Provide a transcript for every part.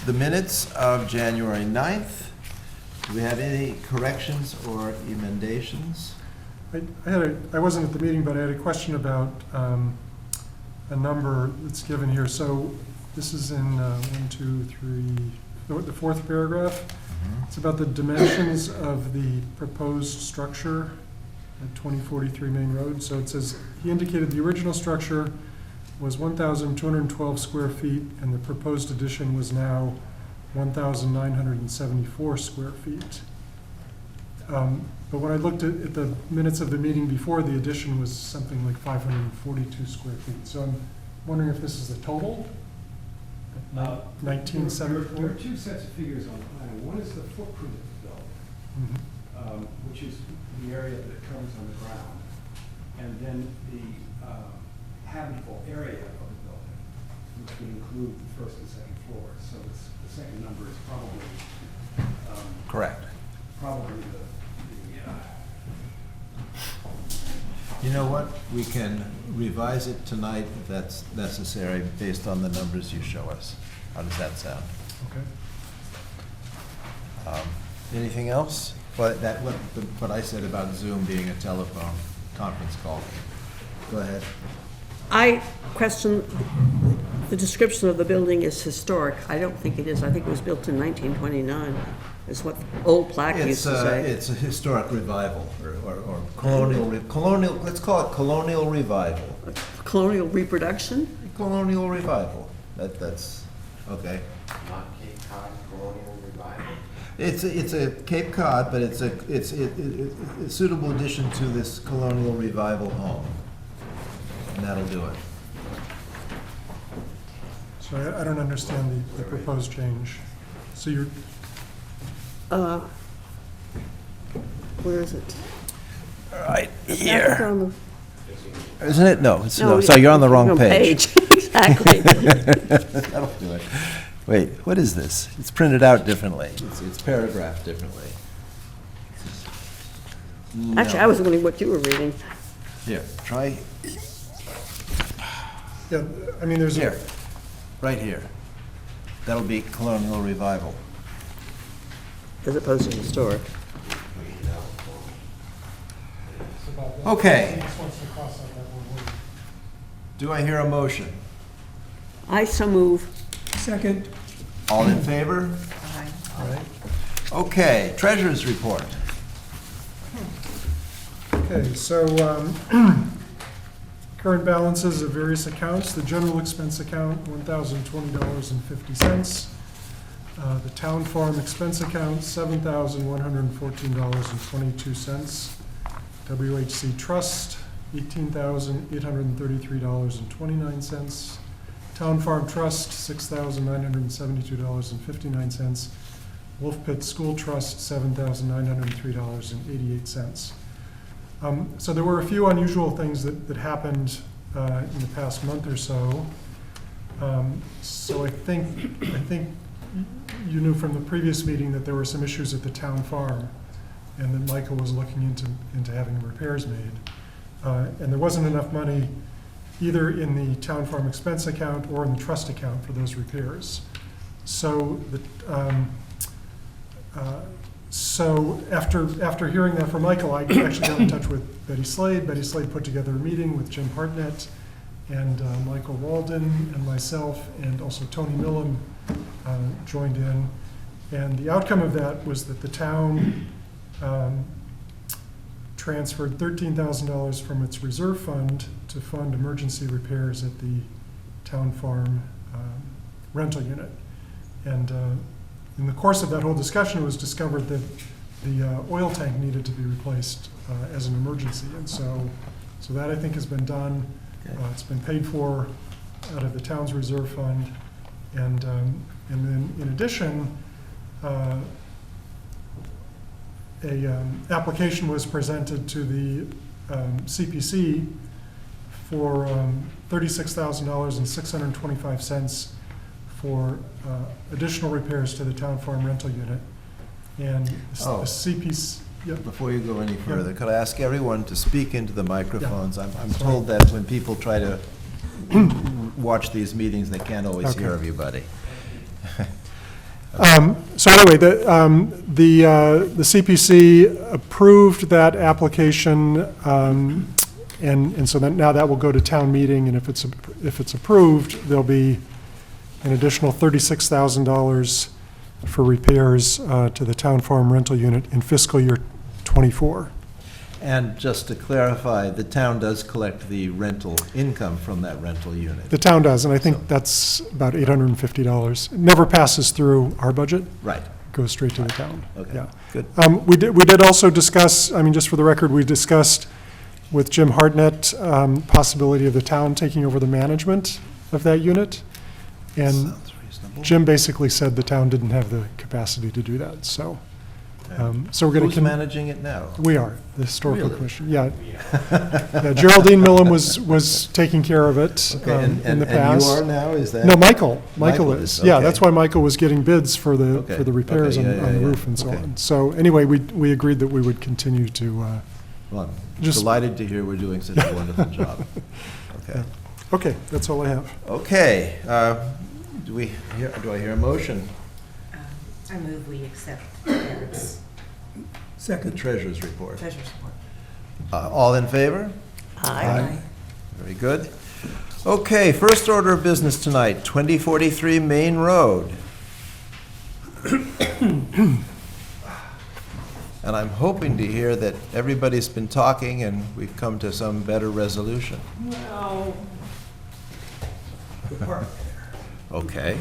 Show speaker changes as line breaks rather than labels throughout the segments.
the minutes of January 9th. Do we have any corrections or emendations?
I wasn't at the meeting, but I had a question about a number that's given here. So this is in 1, 2, 3, the fourth paragraph. It's about the dimensions of the proposed structure at 2043 Main Road. So it says, he indicated the original structure was 1,212 square feet, and the proposed addition was now 1,974 square feet. But when I looked at the minutes of the meeting before, the addition was something like 542 square feet. So I'm wondering if this is the total? 1974?
There are two sets of figures on the plan. One is the footprint of the building, which is the area that covers on the ground, and then the habitable area of the building, which would include the first and second floors. So the second number is probably
Correct.
probably the
You know what? We can revise it tonight if that's necessary, based on the numbers you show us. How does that sound?
Okay.
Anything else? But what I said about Zoom being a telephone conference call. Go ahead.
I question the description of the building is historic. I don't think it is. I think it was built in 1929, is what the old plaque used to say.
It's a historic revival, or colonial, let's call it colonial revival.
Colonial reproduction?
Colonial revival. That's, okay.
Not Cape Cod Colonial Revival.
It's a Cape Cod, but it's a suitable addition to this colonial revival home. And that'll do it.
So I don't understand the proposed change. So you're,
Where is it?
Right
Back
here.
on the-
Isn't it? No, it's,
No,
no, so you're on the wrong
wrong
page.
Exactly.
That'll do it. Wait, what is this? It's printed out differently. It's paragraphed differently.
Actually, I was wondering what you were reading.
Here, try
yeah, I mean, there's
here, right here. That'll be colonial revival.
As opposed to historic.
Okay. Do I hear a motion?
I so move.
Second.
All in favor?
Right.
Okay, treasurer's report.
Okay, so current balances of various accounts. The general expense account, $1,020.50. The town farm expense account, $7,114.22. WHC trust, $18,833.29. Town farm trust, $6,972.59. Wolf Pit School Trust, $7,903.88. So there were a few unusual things that happened in the past month or so. So I think you knew from the previous meeting that there were some issues at the town farm, and that Michael was looking into having repairs made. And there wasn't enough money either in the town farm expense account or in the trust account for those repairs. So after hearing that from Michael, I actually got in touch with Betty Slade. Betty Slade put together a meeting with Jim Hartnett and Michael Walden and myself, and also Tony Millam joined in. And the outcome of that was that the town transferred $13,000 from its reserve fund to fund emergency repairs at the town farm rental unit. And in the course of that whole discussion, it was discovered that the oil tank needed to be replaced as an emergency. And so that, I think, has been done. It's been paid for out of the town's reserve fund. And then in addition, application was presented to the CPC for $36,625 for additional repairs to the town farm rental unit. And the CPC, yeah.
Before you go any further, could I ask everyone to speak into the microphones? I'm told that when people try to watch these meetings, they can't always hear
Okay.
everybody.
So anyway, the CPC approved that application, and so then now that will go to town meeting, and if it's approved, there'll be an additional $36,000 for repairs to the town farm rental unit in fiscal year '24.
And just to clarify, the town does collect the rental income from that rental unit.
The town does, and I think that's about $850. It never passes through our budget,
Right,
goes straight to the town.
okay,
Yeah.
good.
We did also discuss, I mean, just for the record, we discussed with Jim Hartnett, possibility of the town taking over the management of that unit. And
Sounds reasonable.
Jim basically said the town didn't have the capacity to do that, so. So we're going
Who's
to.
managing it now?
We are, the Historical
Really?
Commission, yeah. Yeah, Geraldine Millam was taking care of it
Okay,
in the
and
past.
you are now, is that?
No, Michael
Michael
is.
is,
Yeah,
okay.
that's why Michael was getting bids for the
Okay,
repairs
okay,
on
yeah,
on the
yeah,
roof and so
okay.
on. So anyway, we agreed that we would continue to,
Well, I'm
Just-
delighted to hear we're doing such a wonderful job. Okay.
okay, that's all I have.
Okay, do I hear a motion?
I move we accept Eric's
The treasurer's report.
treasurer's report.
All in favor?
Aye.
Very good. Okay, first order of business tonight, 2043 Main Road. And I'm hoping to hear that everybody's been talking and we've come to some better resolution.
Well, the park there.
Okay.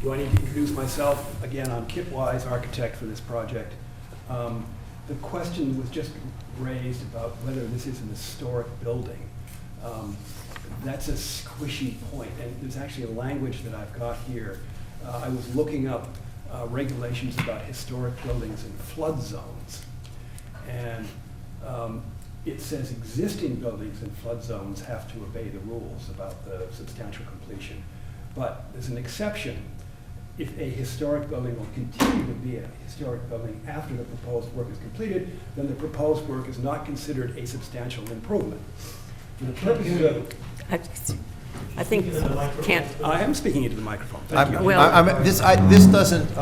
Do I need to introduce myself? Again, I'm Kip Wise, architect for this project. The question was just raised about whether this is an historic building. That's a squishy point, and there's actually a language that I've got here. I was looking up regulations about historic buildings in flood zones. And it says existing buildings in flood zones have to obey the rules about the substantial completion. But there's an exception. If a historic building will continue to be a historic building after the proposed work is completed, then the proposed work is not considered a substantial improvement. For the purposes of,
I think, can't,
I am speaking into the microphone, thank you.
Well-
This doesn't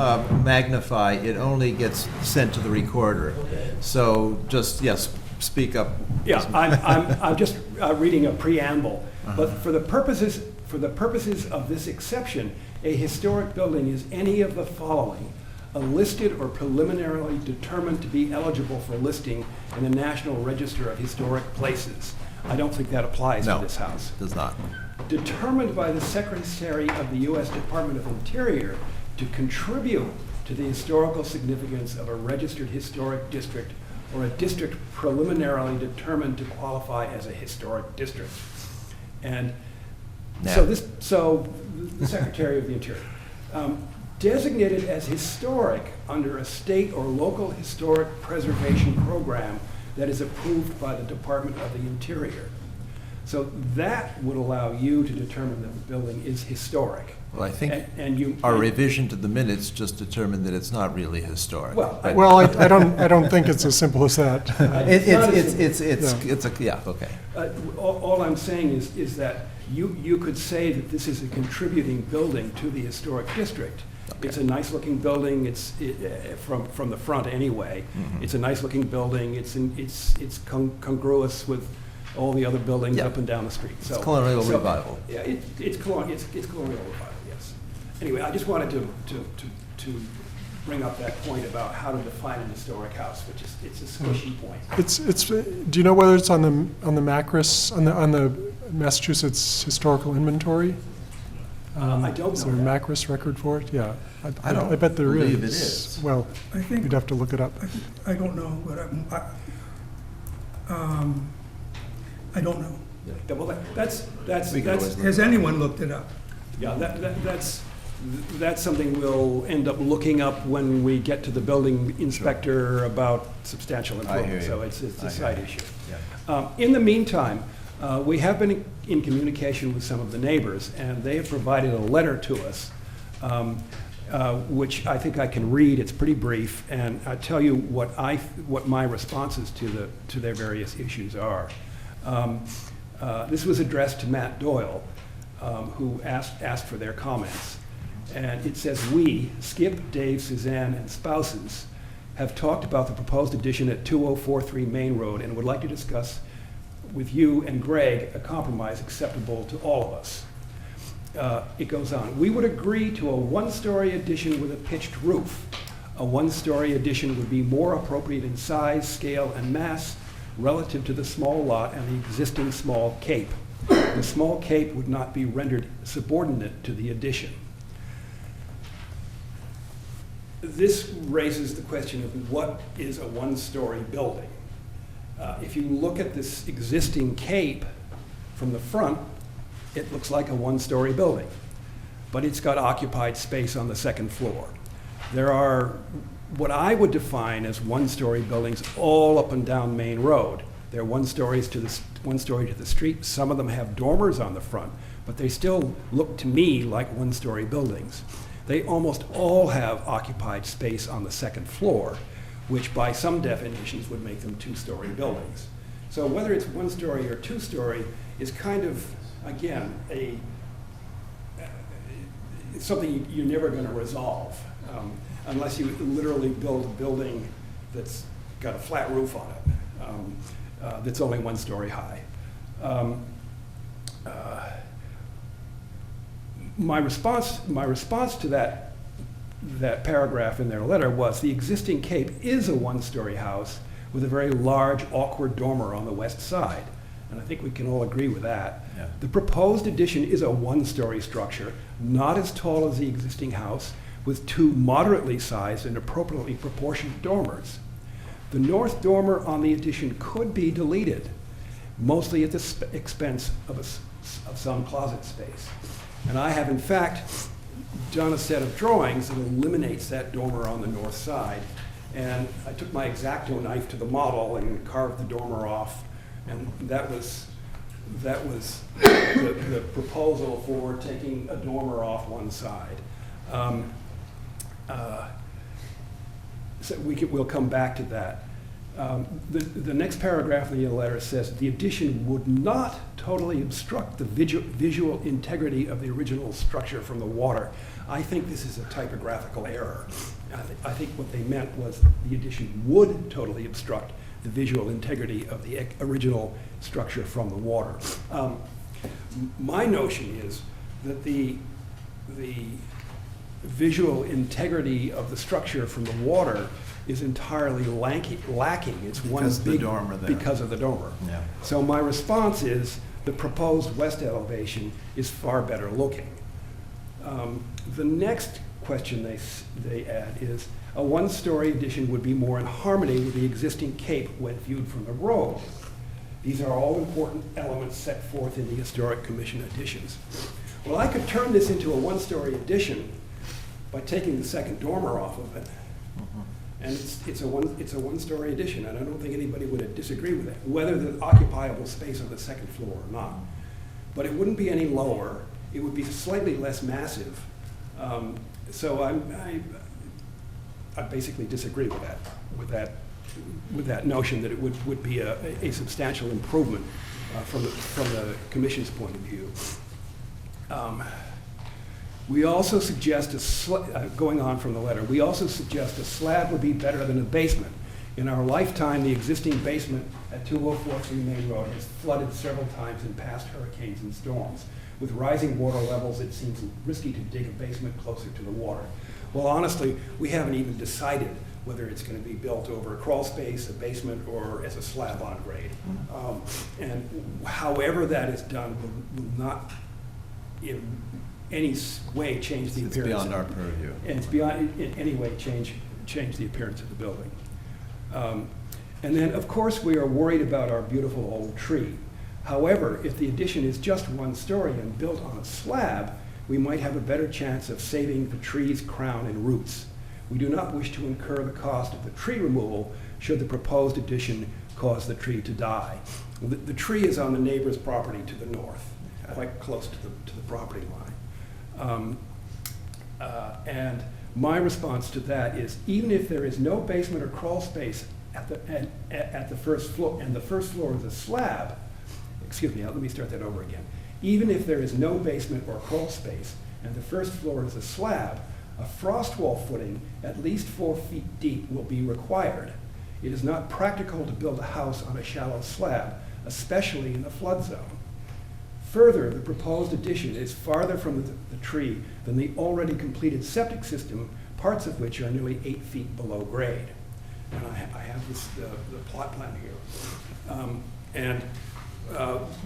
magnify, it only gets sent to the recorder. So just, yes, speak up.
Yeah, I'm just reading a preamble, but for the purposes of this exception, a historic building is any of the following: a listed or preliminarily determined to be eligible for listing in the National Register of Historic Places. I don't think that applies to
No.
this house.
Does not.
Determined by the Secretary of the U.S. Department of Interior to contribute to the historical significance of a registered historic district or a district preliminarily determined to qualify as a historic district. And
Now.
so the Secretary of the Interior, designated as historic under a state or local historic preservation program that is approved by the Department of the Interior. So that would allow you to determine that the building is historic.
Well, I think
And you.
our revision to the minutes just determined that it's not really historic.
Well,
But
Well, I don't think it's as simple as that.
yeah, okay.
All I'm saying is that you could say that this is a contributing building to the historic district. It's a nice-looking building, from the front anyway.
Mhm.
It's a nice-looking building, it's congruous with all the other buildings
Yeah.
up and down the street.
It's colonial revival.
Yeah, it's colonial revival, yes. Anyway, I just wanted to bring up that point about how to define an historic house, which is, it's a squishy point.
Do you know whether it's on the MACRIS, on the Massachusetts Historical Inventory?
I don't
Is
know
there a
that.
MACRIS record for it? Yeah.
I don't
I bet there is.
believe it is.
Well,
I think,
you'd have to look it up.
I don't know, but I don't know.
Yeah, well, that's,
We can always look.
Has anyone looked it up?
yeah, that's something we'll end up looking up when we get to the building inspector about substantial
I hear
improvement.
you.
So it's
I
a
hear
side
you.
issue.
Yeah.
In the meantime, we have been in communication with some of the neighbors, and they have provided a letter to us, which I think I can read. It's pretty brief, and I'll tell you what my responses to their various issues are. This was addressed to Matt Doyle, who asked for their comments. And it says, "We, Skip, Dave, Suzanne, and spouses, have talked about the proposed addition at 2043 Main Road and would like to discuss with you and Greg a compromise acceptable to all of us." It goes on. "We would agree to a one-story addition with a pitched roof. A one-story addition would be more appropriate in size, scale, and mass relative to the small lot and the existing small cape. The small cape would not be rendered subordinate to the addition." This raises the question of what is a one-story building. If you look at this existing cape from the front, it looks like a one-story building, but it's got occupied space on the second floor. There are what I would define as one-story buildings all up and down Main Road. They're one story to the street. Some of them have dormers on the front, but they still look to me like one-story buildings. They almost all have occupied space on the second floor, which by some definitions would make them two-story buildings. So whether it's one-story or two-story is kind of, again, it's something you're never going to resolve unless you literally build a building that's got a flat roof on it, that's only one story high. My response to that paragraph in their letter was, "The existing cape is a one-story house with a very large, awkward dormer on the west side." And I think we can all agree with that.
Yeah.
"The proposed addition is a one-story structure, not as tall as the existing house, with two moderately sized and appropriately proportioned dormers. The north dormer on the addition could be deleted, mostly at the expense of some closet space. And I have, in fact, done a set of drawings that eliminates that dormer on the north side. And I took my X-Acto knife to the model and carved the dormer off. And that was the proposal for taking a dormer off one side. So we'll come back to that. The next paragraph in the letter says, "The addition would not totally obstruct the visual integrity of the original structure from the water." I think this is a typographical error. I think what they meant was the addition would totally obstruct the visual integrity of the original structure from the water. My notion is that the visual integrity of the structure from the water is entirely lacking. It's one
Because of the
big
dormer there.
because of the dormer.
Yeah.
So my response is the proposed west elevation is far better looking. The next question they add is, "A one-story addition would be more in harmony with the existing cape when viewed from the road. These are all important elements set forth in the Historic Commission additions." Well, I could turn this into a one-story addition by taking the second dormer off of it. And it's a one-story addition, and I don't think anybody would disagree with that, whether the occupiable space on the second floor or not. But it wouldn't be any lower. It would be slightly less massive. So I basically disagree with that notion that it would be a substantial improvement from the Commission's point of view. We also suggest going on from the letter, we also suggest a slab would be better than a basement. In our lifetime, the existing basement at 2043 Main Road has flooded several times in past hurricanes and storms. With rising water levels, it seems risky to dig a basement closer to the water. Well, honestly, we haven't even decided whether it's going to be built over a crawl space, a basement, or as a slab on grade. And however that is done will not in any way change the appearance.
It's beyond our purview.
And it's beyond, in any way, change the appearance of the building. And then, of course, we are worried about our beautiful old tree. However, if the addition is just one story and built on a slab, we might have a better chance of saving the tree's crown and roots. We do not wish to incur the cost of the tree removal should the proposed addition cause the tree to die. The tree is on the neighbor's property to the north, quite close to the property line. And my response to that is, even if there is no basement or crawl space at the first floor, and the first floor is a slab, excuse me, let me start that over again. Even if there is no basement or crawl space, and the first floor is a slab, a frost wall footing at least 4 feet deep will be required. It is not practical to build a house on a shallow slab, especially in the flood zone. Further, the proposed addition is farther from the tree than the already completed septic system, parts of which are nearly 8 feet below grade. And I have this, the plot plan here.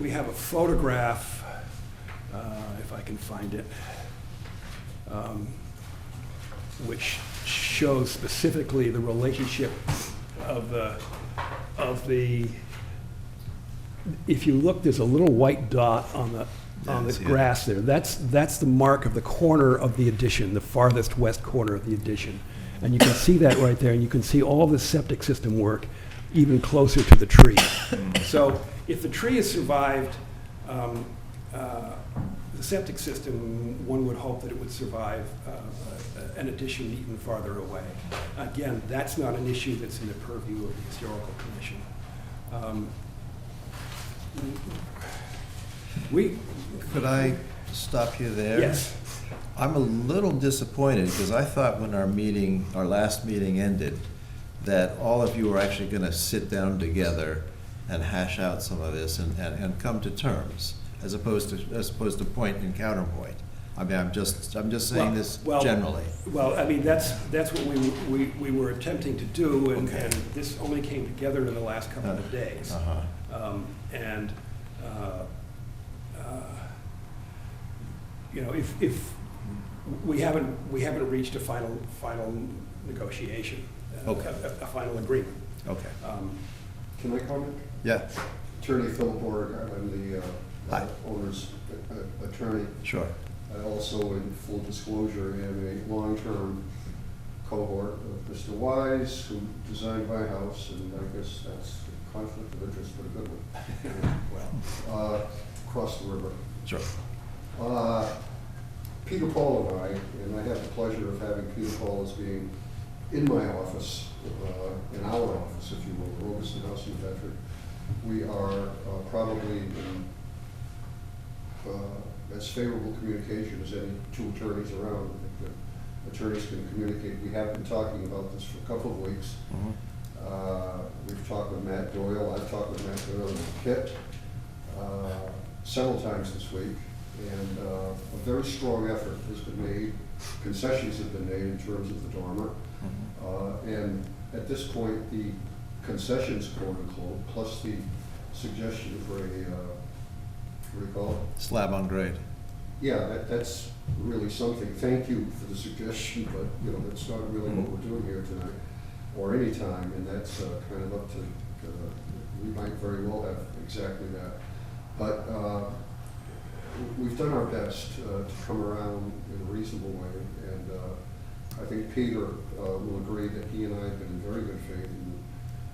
We have a photograph, if I can find it, which shows specifically the relationship of the, if you look, there's a little white dot on the
I see it.
grass there. That's the mark of the corner of the addition, the farthest west corner of the addition. And you can see that right there, and you can see all the septic system work even closer to the tree. So if the tree has survived the septic system, one would hope that it would survive an addition even farther away. Again, that's not an issue that's in the purview of the Historical Commission.
Could I stop you there?
Yes.
I'm a little disappointed, because I thought when our last meeting ended, that all of you were actually gonna sit down together and hash out some of this and come to terms, as opposed to point and counterpoint. I mean, I'm just saying this generally.
Well, I mean, that's what we were attempting to do, and
Okay.
this only came together in the last couple of days.
Uh-huh.
You know, if we haven't reached a final negotiation,
Okay.
a final agreement.
Okay,
Can I comment?
yeah,
Attorney Phil Borg, I'm the
Hi.
owner's attorney.
sure.
I also, in full disclosure, am a long-term cohort of Mr. Wise, who designed my house, and I guess that's a conflict of interest, but a good one. Across the river.
Sure.
Peter Paul and I have the pleasure of having Peter Paul as being in my office, in our office, if you will, the Robeson House in Bedford. We are probably in as favorable communication as any two attorneys around. I think the attorneys can communicate. We have been talking about this for a couple of weeks.
Mhm.
We've talked with Matt Doyle. I've talked with Matt Doyle and Kit several times this week. And a very strong effort has been made. Concessions have been made in terms of the dormer. And at this point, the concessions, quote unquote, plus the suggestion for a, what do you call it?
Slab on grade.
Yeah, that's really something. Thank you for the suggestion, but, you know, that's not really what we're doing here tonight, or any time, and that's kind of up to, we might very well have exactly that. But we've done our best to come around in a reasonable way, and I think Peter will agree that he and I have been in very good faith in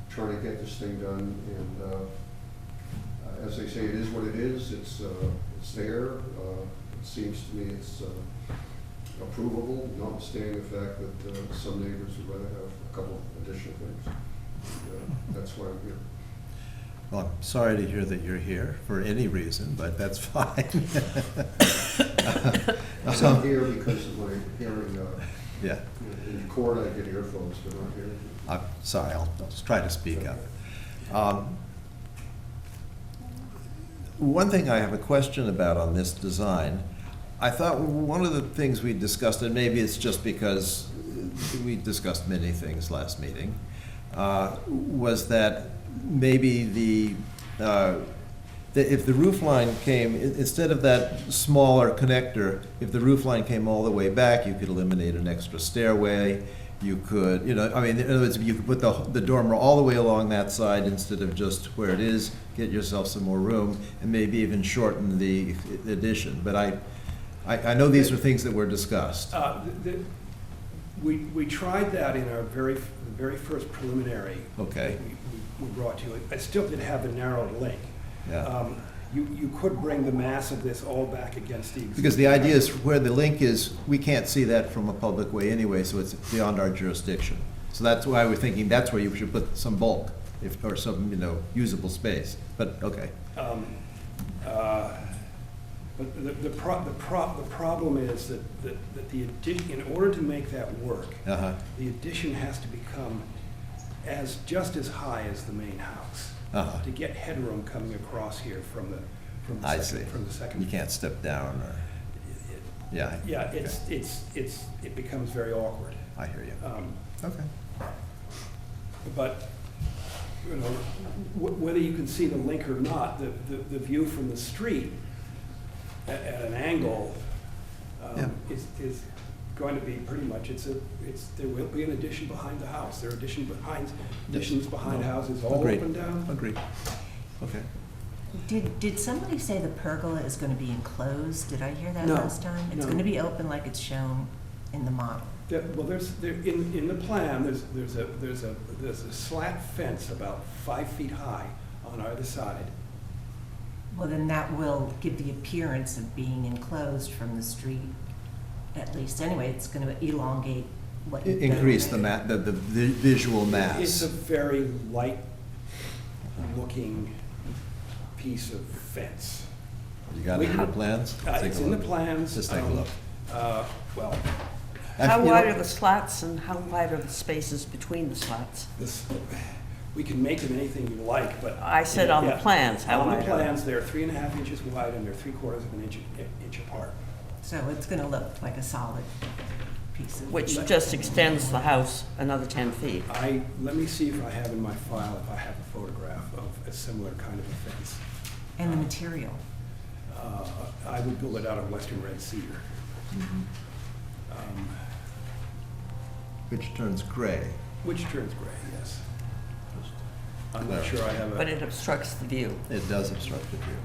trying to get this thing done, and as they say, it is what it is. It's there. It seems to me it's approvable, notwithstanding the fact that some neighbors would rather have a couple of additional things. That's why I'm here.
Well, I'm sorry to hear that you're here for any reason, but that's fine.
I'm here because of my hearing.
Yeah,
In court, I get earphones, but not here.
I'm sorry, I'll just try to speak up. One thing I have a question about on this design, I thought one of the things we discussed, and maybe it's just because we discussed many things last meeting, was that maybe if the roof line came, instead of that smaller connector, if the roof line came all the way back, you could eliminate an extra stairway. You could, you know, I mean, in other words, you could put the dormer all the way along that side instead of just where it is, get yourself some more room, and maybe even shorten the addition. But I know these are things that were discussed.
We tried that in our very first preliminary.
Okay.
We brought to you. It still did have the narrowed link.
Yeah.
You could bring the mass of this all back against the existing.
Because the idea is where the link is, we can't see that from a public way anyway, so it's beyond our jurisdiction. So that's why we're thinking that's where you should put some bulk, or some, you know, usable space. But, okay.
But the problem is that the addition, in order to make that work,
Uh-huh.
the addition has to become just as high as the main house.
Uh-huh.
To get headroom coming across here from the
I see.
second, from the second.
You can't step down or, yeah.
Yeah,
okay.
it becomes very awkward.
I hear you. Okay.
But, you know, whether you can see the link or not, the view from the street at an angle
Yeah.
is going to be pretty much, there will be an addition behind the house. There are additions behind
No.
houses all
Agreed.
up and down.
Agreed. Okay.
Did somebody say the pergola is going to be enclosed? Did I hear that
No,
last time? It's
no.
going to be open like it's shown in the model.
Well, in the plan, there's a slat fence about 5 feet high on either side.
Well, then that will give the appearance of being enclosed from the street, at least. Anyway, it's going to elongate what you've done.
Increase the visual
It's
mass.
a very light-looking piece of fence.
You got it in the plans? Take
It's
a
in the
look.
plans.
Just take a look.
Well,
How
You know-
wide are the slats and how wide are the spaces between the slats?
we can make them anything you like, but.
I said on the
Yeah.
plans, how
On
wide
the
are they?
plans, they're 3.5 inches wide and they're 3/4 of an inch apart.
So it's going to look like a solid piece of.
Which just extends the house another 10 feet.
Let me see if I have in my file, if I have a photograph of a similar kind of a fence.
And the material.
I would build it out of western red cedar.
Which turns gray.
Which turns gray, yes. I'm not sure I have
But
a,
it obstructs the view.
It does obstruct the view.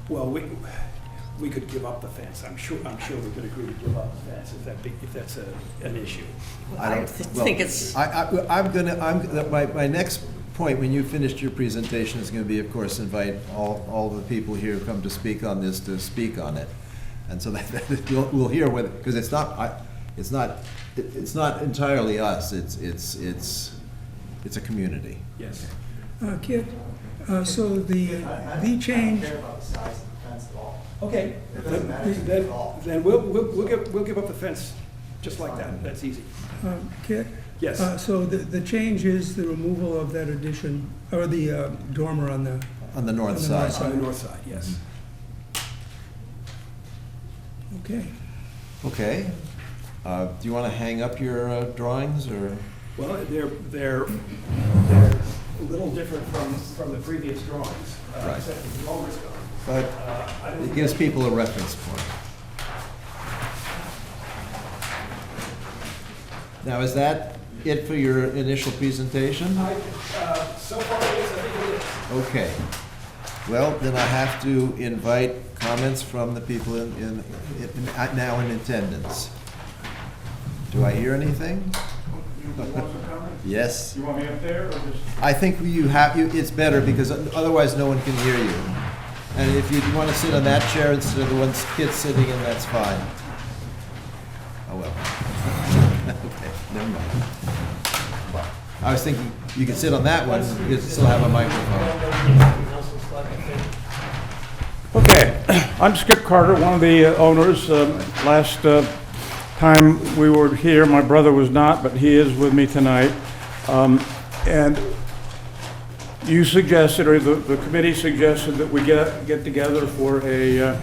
well, we could give up the fence. I'm sure we could agree to give up the fence if that's an issue.
I don't
think it's,
my next point, when you finished your presentation, is gonna be, of course, invite all the people here who come to speak on this to speak on it. And so that we'll hear whether, because it's not entirely us, it's a community.
Yes.
Kit, so the change,
Okay. Then we'll give up the fence just like that. That's easy.
Kit?
Yes.
So the change is the removal of that addition, or the dormer on the,
On the north
On the north
side.
On the north side, yes.
okay.
Okay. Do you want to hang up your drawings, or?
Well, they're a little different from the previous drawings,
Right.
except the dormer's gone.
But
I don't
it gives people a reference point. Now, is that it for your initial presentation?
So far, yes, I think it is.
Okay. Well, then I have to invite comments from the people now in attendance. Do I hear anything? Yes.
You want me up there or just?
I think it's better because otherwise no one can hear you. And if you want to sit on that chair instead of the one Kit's sitting in, that's fine. Oh, well. Okay, never mind. I was thinking you could sit on that one, you could still have a microphone.
Okay, I'm Skip Carter, one of the owners. Last time we were here, my brother was not, but he is with me tonight. And you suggested, or the committee suggested, that we get together for a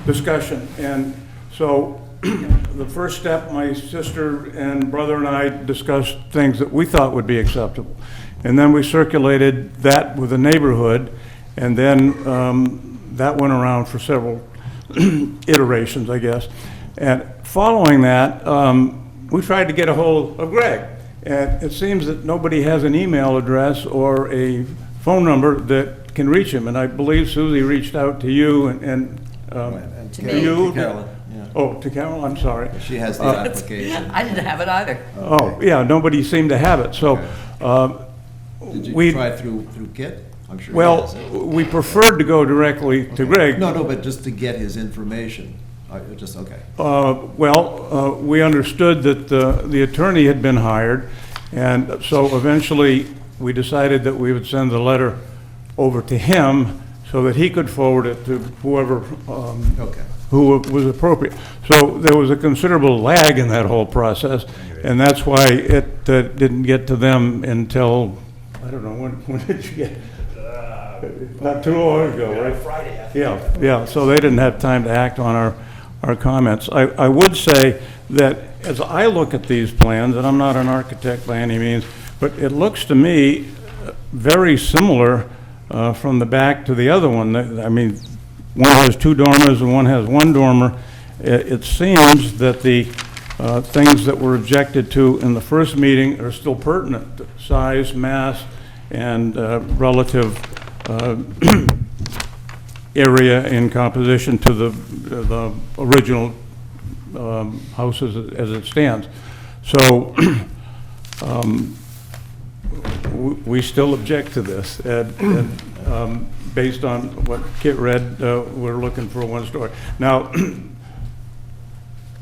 discussion. And so the first step, my sister and brother and I discussed things that we thought would be acceptable. And then we circulated that with the neighborhood, and then that went around for several iterations, I guess. And following that, we tried to get a hold of Greg. And it seems that nobody has an email address or a phone number that can reach him. And I believe Susie reached out to you and
And
To
Carol-
me.
to Carolyn, yeah.
oh, to Carol, I'm sorry.
She has the application.
I didn't have it either.
Oh, yeah, nobody seemed to have it. So
Did
we,
you try through Kit? I'm sure he
well,
has it.
we preferred to go directly to Greg.
No, but just to get his information. Just, okay.
We understood that the attorney had been hired, and so eventually we decided that we would send the letter over to him so that he could forward it to whoever,
Okay.
who was appropriate. So there was a considerable lag in that whole process, and that's why it didn't get to them until, I don't know, when did you get? Not too long ago, right?
Friday.
Yeah, so they didn't have time to act on our comments. I would say that as I look at these plans, and I'm not an architect by any means, but it looks to me very similar from the back to the other one. I mean, one has 2 dormers and one has 1 dormer. It seems that the things that were objected to in the first meeting are still pertinent: size, mass, and relative area in composition to the original house as it stands. So we still object to this, and based on what Kit read, we're looking for a 1-story. Now,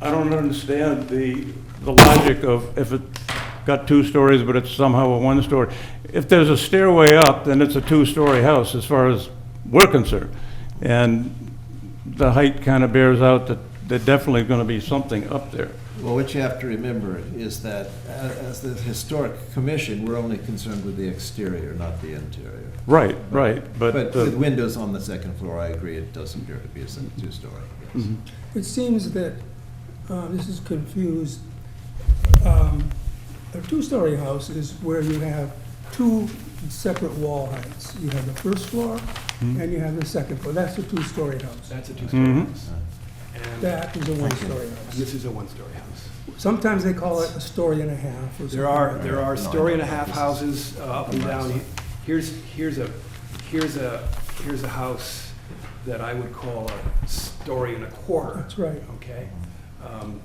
I don't understand the logic of if it got 2 stories, but it's somehow a 1-story. If there's a stairway up, then it's a 2-story house as far as we're concerned. And the height kind of bears out that there's definitely going to be something up there.
Well, what you have to remember is that as the Historic Commission, we're only concerned with the exterior, not the interior.
Right,
But
but,
with windows on the second floor, I agree, it does appear to be a 2-story, yes.
It seems that this is confused. A 2-story house is where you have 2 separate wall heights. You have the first floor and you have the second floor. That's a 2-story house.
That's a 2-story house. And
That is a 1-story house.
this is a 1-story house.
Sometimes they call it a story and a half or something.
There are story-and-a-half houses up and down. Here's a house that I would call a story and a quarter.
That's right.
Okay?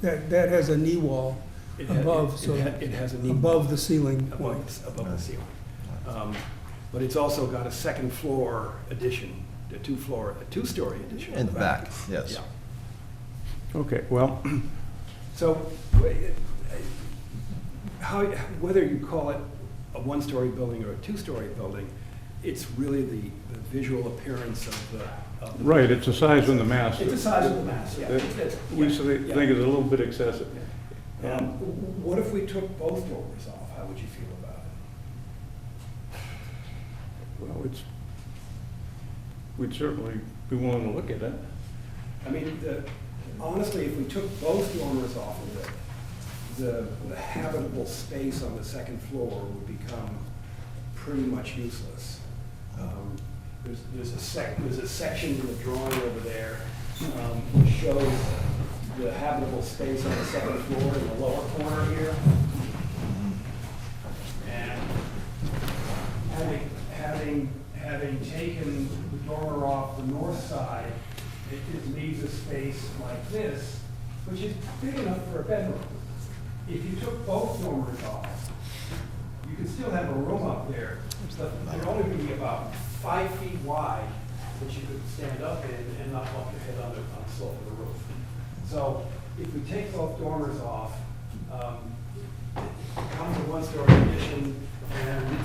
That has a knee wall
It
above, so
it has a knee
above the ceiling point.
above the ceiling. But it's also got a second floor addition, a 2-story addition.
In the back, yes.
Yeah.
okay, well,
So, whether you call it a 1-story building or a 2-story building, it's really the visual appearance of the.
right, it's the size and the mass.
It's the size of the mass, yeah.
that we think is a little bit excessive.
What if we took both dormers off? How would you feel about it?
Well, we'd certainly be willing to look at it.
I mean, honestly, if we took both dormers off of it, the habitable space on the second floor would become pretty much useless. There's a section in the drawing over there which shows the habitable space on the second floor in the lower corner here. And having taken the dormer off the north side, it leaves a space like this, which is big enough for a bedroom. If you took both dormers off, you could still have a room up there, but it'd only be about 5 feet wide that you could stand up in and not bump your head on the slope of the roof. So if we take both dormers off, it becomes a 1-story addition, and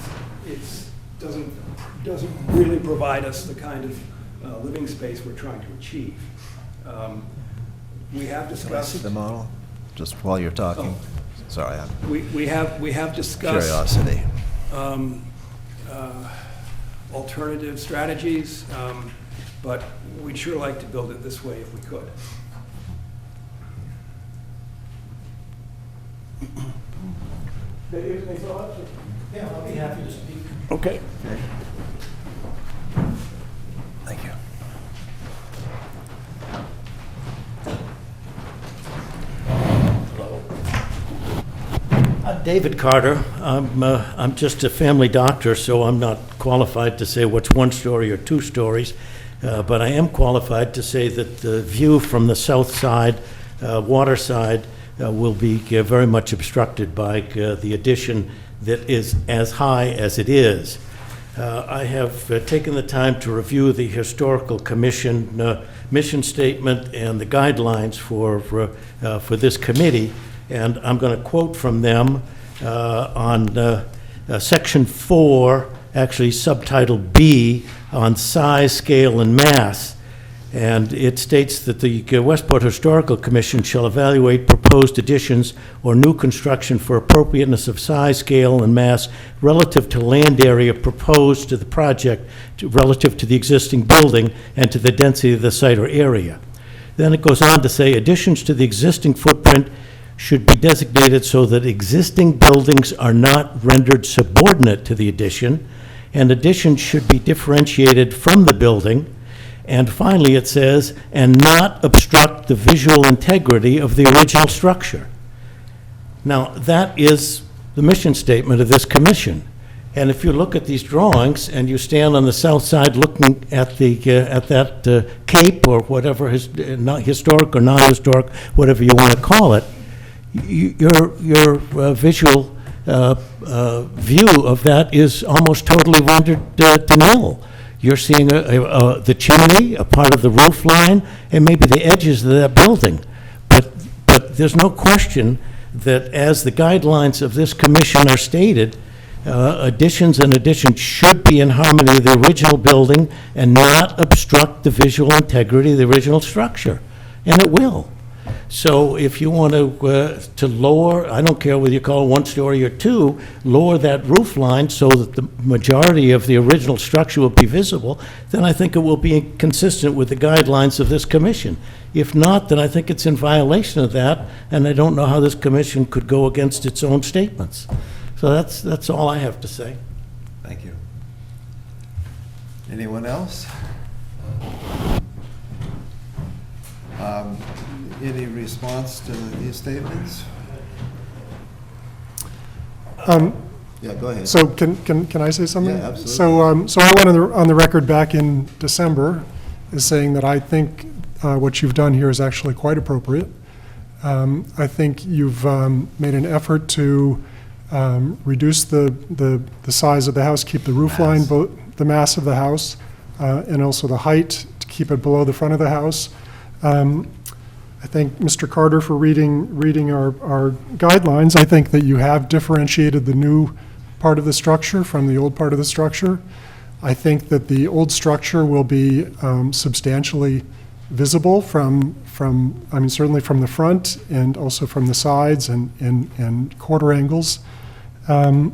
it's doesn't really provide us the kind of living space we're trying to achieve. We have
Can I see
discussed.
the model, just while you're talking? Sorry, I'm
We have discussed
curiosity.
alternative strategies, but we'd sure like to build it this way if we could. Any thoughts? Yeah, I'll be happy to speak.
Okay.
Thank you.
David Carter. I'm just a family doctor, so I'm not qualified to say what's 1-story or 2 stories, but I am qualified to say that the view from the south side, water side, will be very much obstructed by the addition that is as high as it is. I have taken the time to review the Historical Commission mission statement and the guidelines for this committee, and I'm going to quote from them on Section 4, actually subtitle B on size, scale, and mass. And it states that the Westport Historical Commission shall evaluate proposed additions or new construction for appropriateness of size, scale, and mass relative to land area proposed to the project, relative to the existing building, and to the density of the site or area. Then it goes on to say additions to the existing footprint should be designated so that existing buildings are not rendered subordinate to the addition, and additions should be differentiated from the building. And finally, it says, and not obstruct the visual integrity of the original structure. Now, that is the mission statement of this commission. And if you look at these drawings and you stand on the south side looking at that cape or whatever, not historic or non-historic, whatever you want to call it, your visual view of that is almost totally rendered to nil. You're seeing the chimney, a part of the roof line, and maybe the edges of that building. But there's no question that as the guidelines of this commission are stated, additions should be in harmony with the original building and not obstruct the visual integrity of the original structure. And it will. So if you want to lower, I don't care whether you call it 1 story or 2, lower that roof line so that the majority of the original structure will be visible, then I think it will be consistent with the guidelines of this commission. If not, then I think it's in violation of that, and I don't know how this commission could go against its own statements. So that's all I have to say.
Thank you. Anyone else? Any response to these statements? Yeah, go ahead.
So can I say something?
Yeah, absolutely.
So I went on the record back in December as saying that I think what you've done here is actually quite appropriate. I think you've made an effort to reduce the size of the house, keep the roof line, both the mass of the house, and also the height, to keep it below the front of the house. I thank Mr. Carter for reading our guidelines. I think that you have differentiated the new part of the structure from the old part of the structure. I think that the old structure will be substantially visible from certainly from the front and also from the sides and quarter angles. I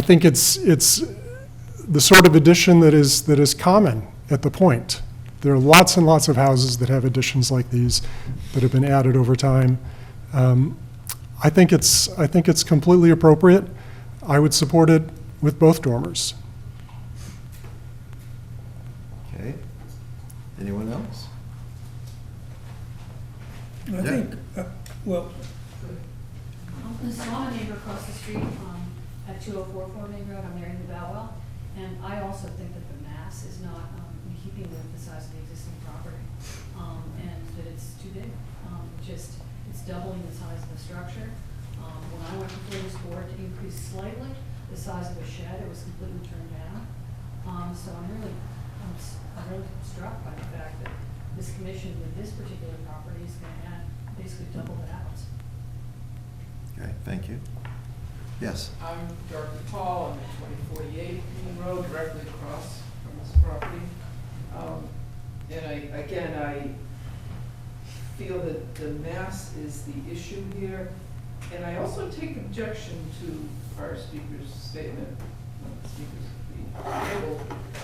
think it's the sort of addition that is common at the Point. There are lots and lots of houses that have additions like these that have been added over time. I think it's completely appropriate. I would support it with both dormers.
Okay. Anyone else?
I think, well,
This is my neighbor across the street at 204 Fleming Road. I'm there in the Bellwell. And I also think that the mass is not in keeping with the size of the existing property, and that it's too big. It's doubling the size of the structure. When I went before this board to increase slightly the size of the shed, it was completely turned down. So I'm really struck by the fact that this commission with this particular property is going to add basically double the house.
Okay, thank you. Yes.
I'm Dorothy Paul, I'm at 2048 Main Road, directly across from this property. And I feel that the mass is the issue here. And I also take objection to our speaker's statement,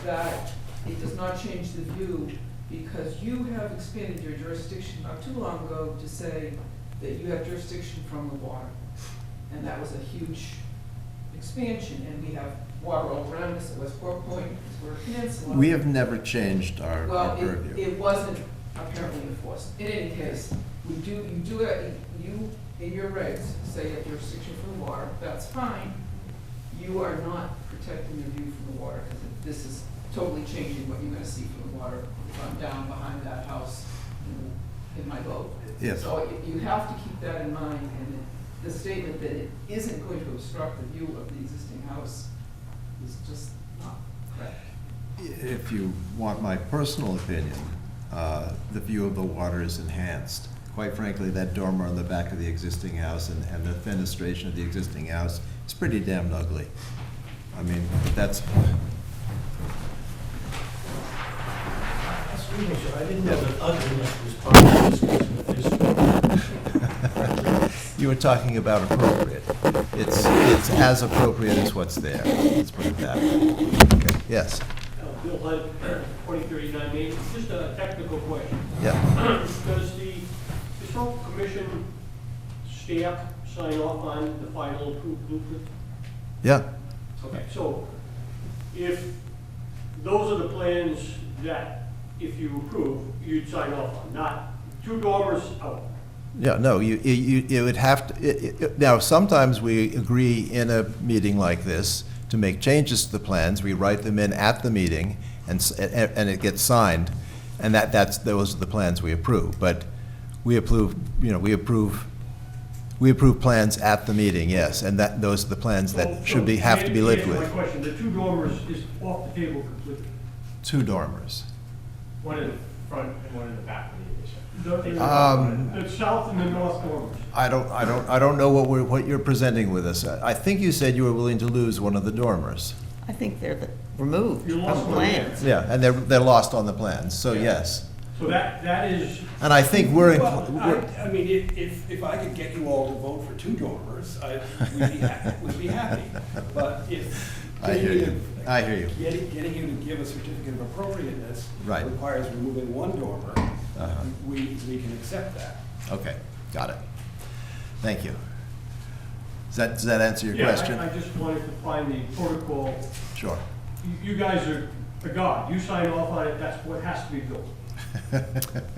that it does not change the view, because you have expanded your jurisdiction not too long ago to say that you have jurisdiction from the water. And that was a huge expansion, and we have water all around us at Westport Point, because we're a peninsula.
We have never changed our purview.
It wasn't apparently enforced. In any case, you in your regs say you have jurisdiction from the water, that's fine. You are not protecting the view from the water, because this is totally changing what you're gonna see from the water if I'm down behind that house in my boat.
Yes.
So you have to keep that in mind, and the statement that it isn't going to obstruct the view of the existing house is just not correct.
If you want my personal opinion, the view of the water is enhanced. Quite frankly, that dormer on the back of the existing house and the fenestration of the existing house is pretty damn ugly. I mean, that's,
Excuse me, sir, I didn't know that ugliness was part of the discussion of this.
you were talking about appropriate. It's as appropriate as what's there, let's put it that way. Okay, yes,
Bill Hunt, 2039 Main. Just a technical question.
yeah.
Does the historical commission stamp, sign off on the final approved blueprint?
Yeah,
Okay, so if those are the plans that, if you approve, you'd sign off on, not 2 dormers out.
yeah, no, you would have to, now, sometimes we agree in a meeting like this to make changes to the plans, we write them in at the meeting, and it gets signed, and those are the plans we approve, but we approve, we approve plans at the meeting, yes, and those are the plans that have to be lived
My
with.
question, the 2 dormers is off the table completely.
2 dormers.
One in the front and one in the back of the addition.
The south and the north dormers.
I don't know what you're presenting with us. I think you said you were willing to lose one of the dormers.
I think they're removed
You
from
lost one
plans.
Yeah, and they're lost on the plans, so yes.
So that is,
And I think we're,
Well, I mean, if I could get you all to vote for 2 dormers, we'd be happy. But if
I hear you.
getting you to give a certificate of appropriateness
Right.
requires removing 1 dormer,
Uh-huh.
we can accept that.
Okay, got it. Thank you. Does that answer your question?
I just wanted to find the protocol.
Sure.
You guys are the God. You sign off on it, that's what has to be built.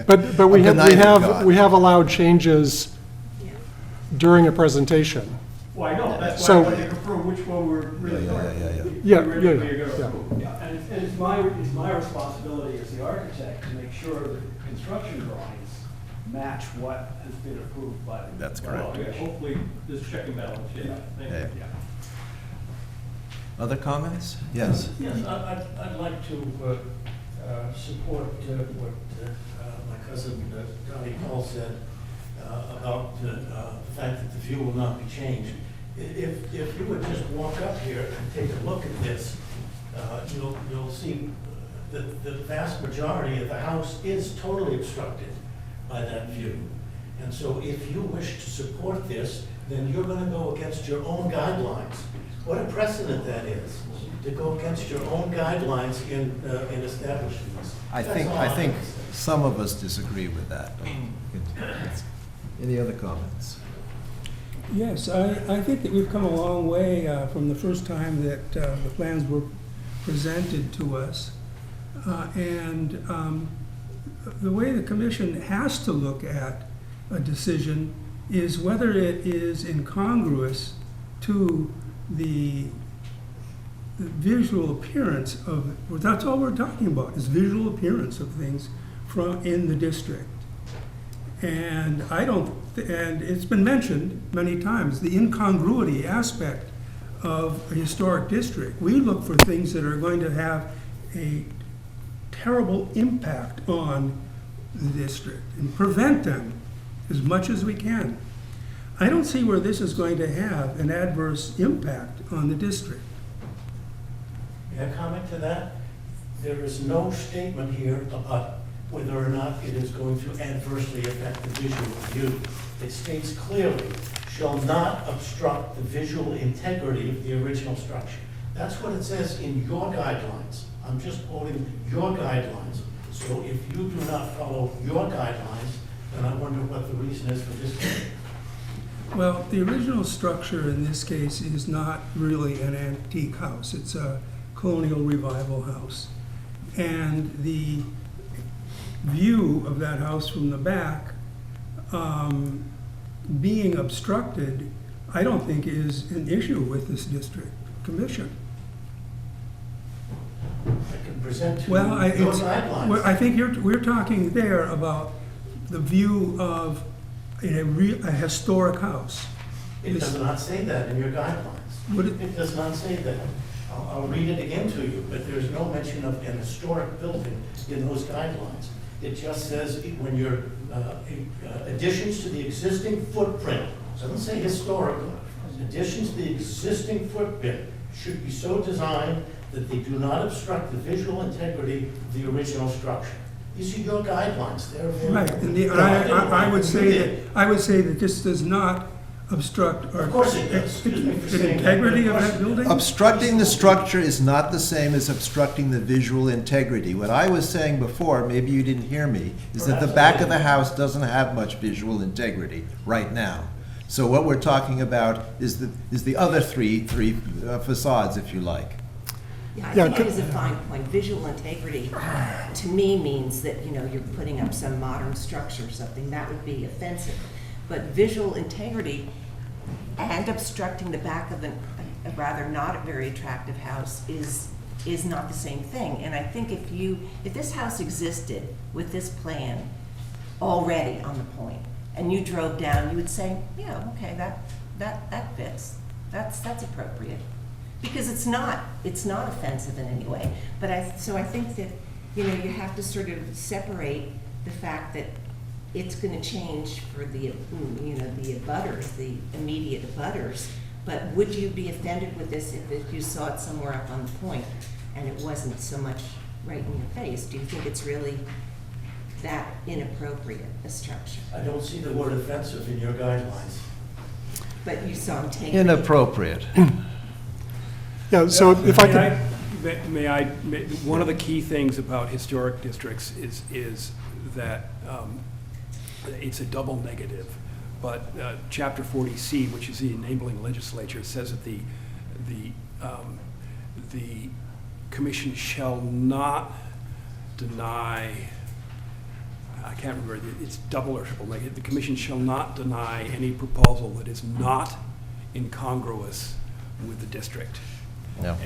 But we
A
have,
benighted God.
we have allowed changes during a presentation.
Well, I know, that's why I
So-
wanted to confirm which one we're really
Yeah,
for.
Yeah,
We're ready,
yeah,
we're gonna
yeah.
approve.
Yeah, and it's my responsibility as the architect to make sure that the construction drawings match what has been approved by the.
That's
by
correct.
the
Okay,
commission.
hopefully, this check and balance, yeah, thank you.
Yeah. Other comments? Yes.
Yes, I'd like to support what my cousin Donnie Paul said about the fact that the view will not be changed. If you would just walk up here and take a look at this, you'll see that the vast majority of the house is totally obstructed by that view. And so if you wish to support this, then you're going to go against your own guidelines. What a precedent that is, to go against your own guidelines in establishing this.
I
That's
think,
all
I
I'm
think
gonna say.
some of us disagree with that. Any other comments?
Yes, I think that we've come a long way from the first time that the plans were presented to us. And the way the commission has to look at a decision is whether it is incongruous to the visual appearance of, well, that's all we're talking about, is visual appearance of things in the district. And and it's been mentioned many times, the incongruity aspect of a historic district. We look for things that are going to have a terrible impact on the district and prevent them as much as we can. I don't see where this is going to have an adverse impact on the district.
May I comment to that? There is no statement here about whether or not it is going to adversely affect the visual view. It states clearly, shall not obstruct the visual integrity of the original structure. That's what it says in your guidelines. I'm just quoting your guidelines. So if you do not follow your guidelines, then I wonder what the reason is for this.
Well, the original structure in this case is not really an antique house. It's a colonial revival house. And the view of that house from the back being obstructed, I don't think is an issue with this district commission.
I can present to you
Well,
your guidelines.
I think we're talking there about the view of a historic house.
It does not say that in your guidelines.
Would it-
It does not say that. I'll read it again to you, but there's no mention of an historic building in those guidelines. It just says when you're, additions to the existing footprint, it doesn't say historical, additions to the existing footprint should be so designed that they do not obstruct the visual integrity of the original structure. These are your guidelines, they're
Right,
available.
and I would say that this does not obstruct or.
Of course it does. Excuse me for
The
saying that,
integrity
but
of that building?
Obstructing the structure is not the same as obstructing the visual integrity. What I was saying before, maybe you didn't hear me, is that the back of the house doesn't have much visual integrity right now. So what we're talking about is the other three facades, if you like.
Yeah, I
Yeah,
think
could-
it is a fine point. Visual integrity, to me, means that, you're putting up some modern structure or something. That would be offensive. But visual integrity and obstructing the back of a rather not very attractive house is not the same thing. And I think if this house existed with this plan already on the point, and you drove down, you would say, yeah, okay, that fits. That's appropriate. Because it's not offensive in any way. But so I think that, you have to sort of separate the fact that it's gonna change for the abutters, the immediate abutters. But would you be offended with this if you saw it somewhere up on the point and it wasn't so much right in your face? Do you think it's really that inappropriate a structure?
I don't see the word offensive in your guidelines.
But you saw him take it.
Inappropriate.
Yeah, so if I could,
One of the key things about historic districts is that it's a double negative. But Chapter 40C, which is the enabling legislature, says that the commission shall not deny, I can't remember, it's double or triple negative. The commission shall not deny any proposal that is not incongruous with the district.
No.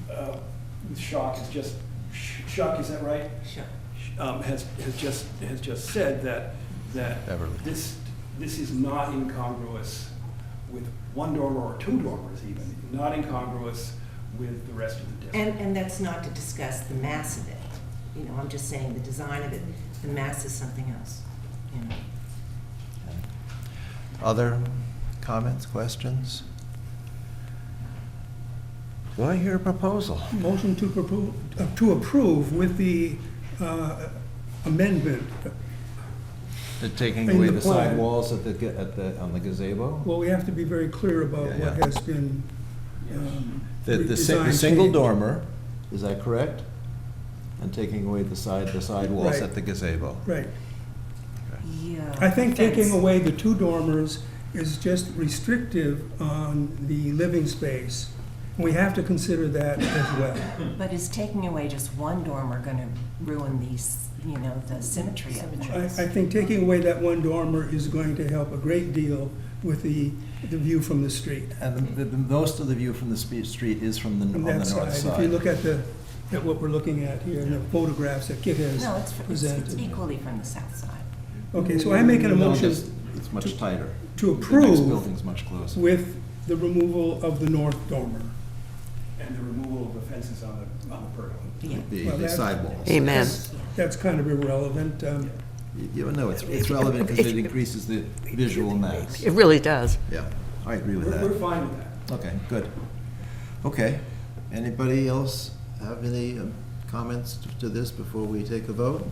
And Shock is just, Shock, is that right?
Sure.
Has just said that
Beverly.
this is not incongruous with one dormer or two dormers even, not incongruous with the rest of the district.
And that's not to discuss the mass of it. I'm just saying the design of it, the mass is something else.
Other comments, questions? Do I hear a proposal?
Motion to approve with the amendment.
Taking
In
away
the
the
plan.
side walls on the gazebo?
Well, we have to be very clear about
Yeah,
what
yeah.
has been
The
design
single
change.
dormer, is that correct? And taking away the side walls
Right.
at the gazebo?
Right.
Yeah.
I think
Fence.
taking away the two dormers is just restrictive on the living space. We have to consider that as well.
But is taking away just one dormer gonna ruin these, the symmetry of the
I
house?
think taking away that one dormer is going to help a great deal with the view from the street.
And most of the view from the street is from
From
on the
that
north
side.
side.
If you look at what we're looking at here, in the photographs that Kit has
No, it's
presented.
equally from the south side.
Okay, so I'm making a
No,
motion
it's much tighter.
to
The next
approve
building's much closer.
with the removal of the north dormer.
And the removal of the fences on the pergola.
Yeah.
Well,
The
that-
side walls.
Amen.
That's kind of irrelevant.
No, it's relevant because it increases the visual mass.
It really does.
Yeah, I agree with
We're
that.
fine with that.
Okay, good. Okay, anybody else have any comments to this before we take a vote?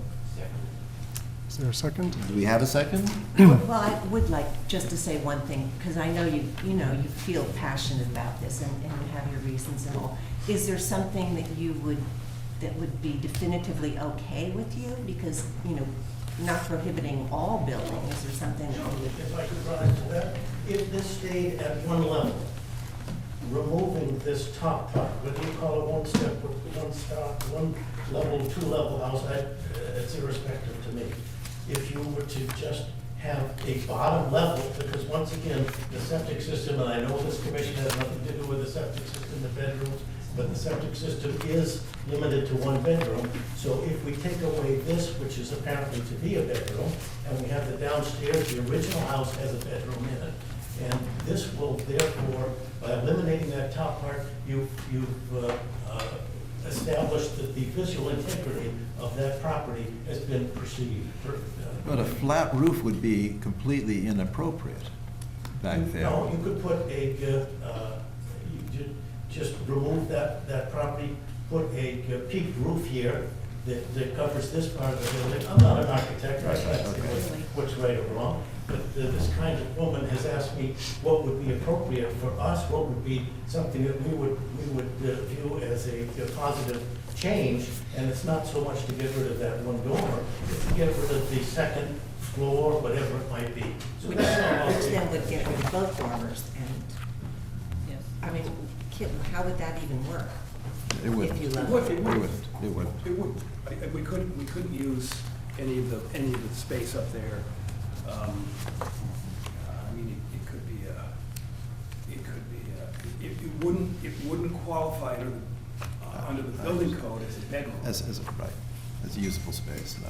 is there a second?
Do we have a second?
Well, I would like just to say one thing, because I know you feel passionate about this and you have your reasons and all. Is there something that would be definitively okay with you? Because, not prohibiting all building, is there something that you would?
If I could rise to that, if this stayed at one level, removing this top part, whether you call it one step, one level, two level house, it's irrespective to me. If you were to just have a bottom level, because once again, the septic system, and I know this commission has nothing to do with the septic system, the bedrooms, but the septic system is limited to one bedroom. So if we take away this, which is apparently to be a bedroom, and we have the downstairs, the original house has a bedroom in it. And this will therefore, by eliminating that top part, you've established that the visual integrity of that property has been perceived.
But a flat roof would be completely inappropriate back there.
No, you could put just remove that property, put a peaked roof here that covers this part of the building. I'm not an architect, I can't say what's right or wrong, but this kind of woman has asked me what would be appropriate for us, what would be something that we would view as a positive change, and it's not so much to get rid of that one dormer, it's to get rid of the second floor, whatever it might be. So
Which
that's all.
then would get rid of both dormers, and,
Yes.
I mean, how would that even work?
It wouldn't.
If you
It
left.
wouldn't. It wouldn't.
It would, we couldn't use any of the space up there. I mean, it wouldn't qualify under the building code as a bedroom.
As a usable space, no.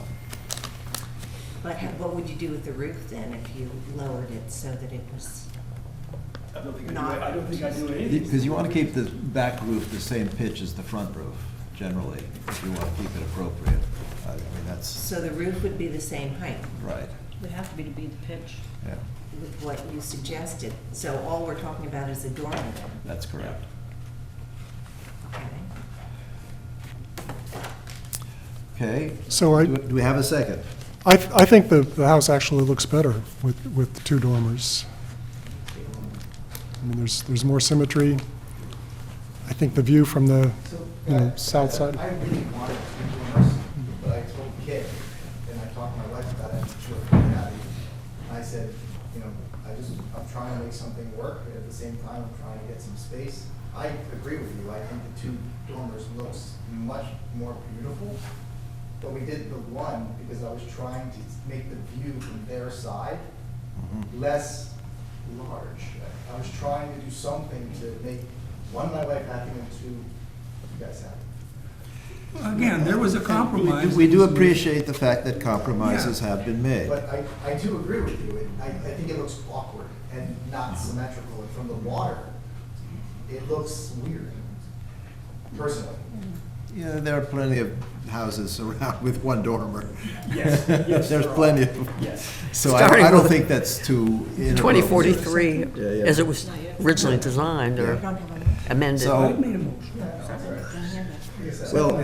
But what would you do with the roof then if you lowered it so that it was?
I don't think
Not-
I'd do anything.
Because you want to keep the back roof the same pitch as the front roof, generally, if you want to keep it appropriate. I mean, that's,
So the roof would be the same height
right,
Would have to be the pitch.
yeah,
with what you suggested. So all we're talking about is the dormer then?
that's correct.
Okay.
Okay,
So
do we have a second?
I think the house actually looks better with the two dormers. I mean, there's more symmetry. I think the view from the, south side.
I really wanted two dormers, but I told Kit, and I talked to my wife about it, she was really happy. I said, I'm trying to make something work, but at the same time, I'm trying to get some space. I agree with you, I think the two dormers looks much more beautiful, but we did the one because I was trying to make the view from their side less large. I was trying to do something to make, one, my wife happy, and two, you guys happy.
Again, there was a compromise.
We do appreciate the fact that compromises have been made.
But I do agree with you. I think it looks awkward and not symmetrical. And from the water, it looks weird, personally.
Yeah, there are plenty of houses around with one dormer.
Yes, yes,
There's
there are.
plenty of them.
Yes.
So
Starting
I don't
with
think that's too inappropriate.
2043,
Yeah, yeah.
as it was originally designed or amended.
So-
I made a motion.
Well,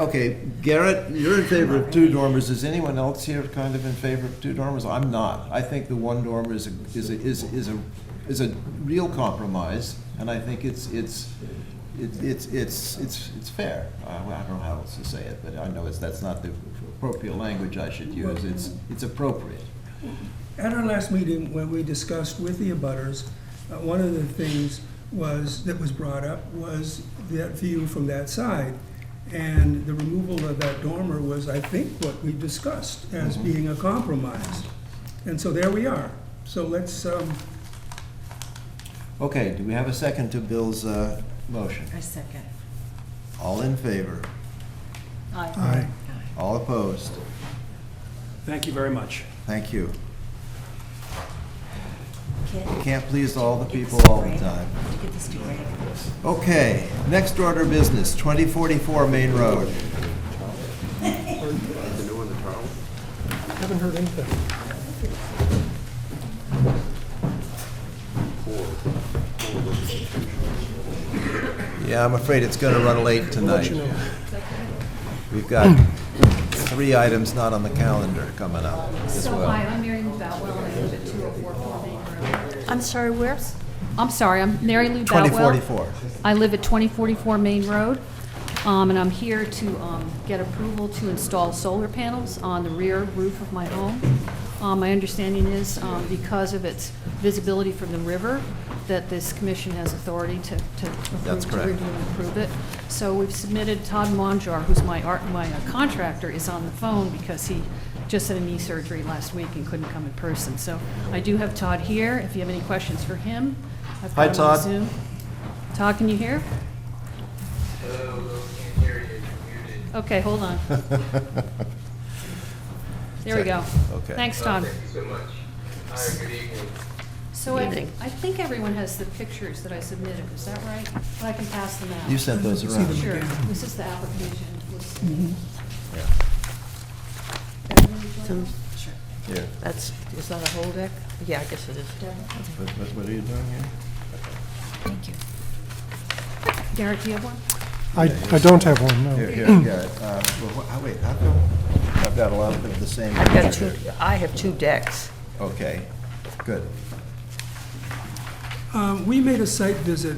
okay, Garrett, you're in favor of two dormers. Is anyone else here kind of in favor of two dormers? I'm not. I think the one dormer is a real compromise, and I think it's fair. I don't know how else to say it, but I know that's not the appropriate language I should use. It's appropriate.
At our last meeting, when we discussed with the abutters, one of the things that was brought up was that view from that side. And the removal of that dormer was, I think, what we discussed as being a compromise. And so there we are. So let's,
Okay, do we have a second to Bill's motion?
A second.
All in favor?
Aye.
All opposed?
Thank you very much.
Thank you.
Kit,
You can't please all the
get this
people
to
all the
Greg.
time.
Get this to Greg.
Okay, next order of business, 2044 Main Road.
Haven't heard anything.
Yeah, I'm afraid it's going to run late
I'll
tonight.
let you know.
We've got 3 items not on the calendar coming up as
So, hi,
well.
I'm Mary Lou Boutwell, and I live at 2044 Main Road.
I'm sorry, where?
I'm sorry, I'm Mary Lou Boutwell.
2044.
I live at 2044 Main Road, and I'm here to get approval to install solar panels on the rear roof of my home. My understanding is, because of its visibility from the river, that this commission has authority to
That's
approve, to
correct.
review and approve it. So we've submitted, Todd Monjar, who's my contractor, is on the phone because he just had a knee surgery last week and couldn't come in person. So I do have Todd here, if you have any questions for him. I've
Hi,
got him on
Todd.
Zoom. Todd, can you hear?
Hello, can't hear you, you're muted.
Okay, hold on. There we go.
Okay.
Thanks, Todd.
Thank you so much. Hi, good evening.
So
Evening.
I think everyone has the pictures that I submitted, is that right? I can pass them out.
You sent those
See
around.
them.
Sure, this is the application.
Sure.
Here.
Is that a whole deck? Yeah, I guess it is.
What are you doing here?
Thank you.
Garrett, do you have one?
I don't have one, no.
Here, Garrett. Wait, how come? I've got a lot of the same.
I've got two, I have two decks.
Okay, good.
We made a site visit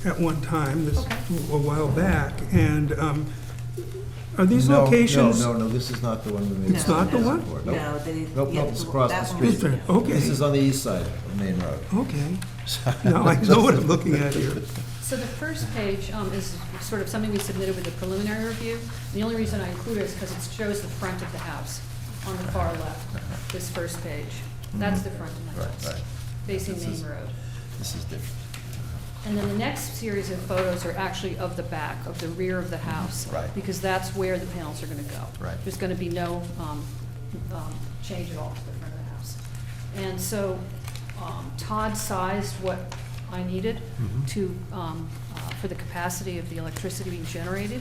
at one time, a while back, and are these locations?
No, this is not the one we made.
It's not the one?
No,
Nope, it's across the
that one
street.
was different.
Okay.
This is on the east side of Main Road.
Okay. Now I know what I'm looking at here.
So the first page is sort of something we submitted with the preliminary review. The only reason I include it is because it shows the front of the house on the far left, this first page. That's the front of the
Right,
house,
right.
facing Main Road.
This is different.
And then the next series of photos are actually of the back, of the rear of the house.
Right.
Because that's where the panels are gonna go.
Right.
There's gonna be no change at all to the front of the house. And so Todd sized what I needed to, for the capacity of the electricity being generated.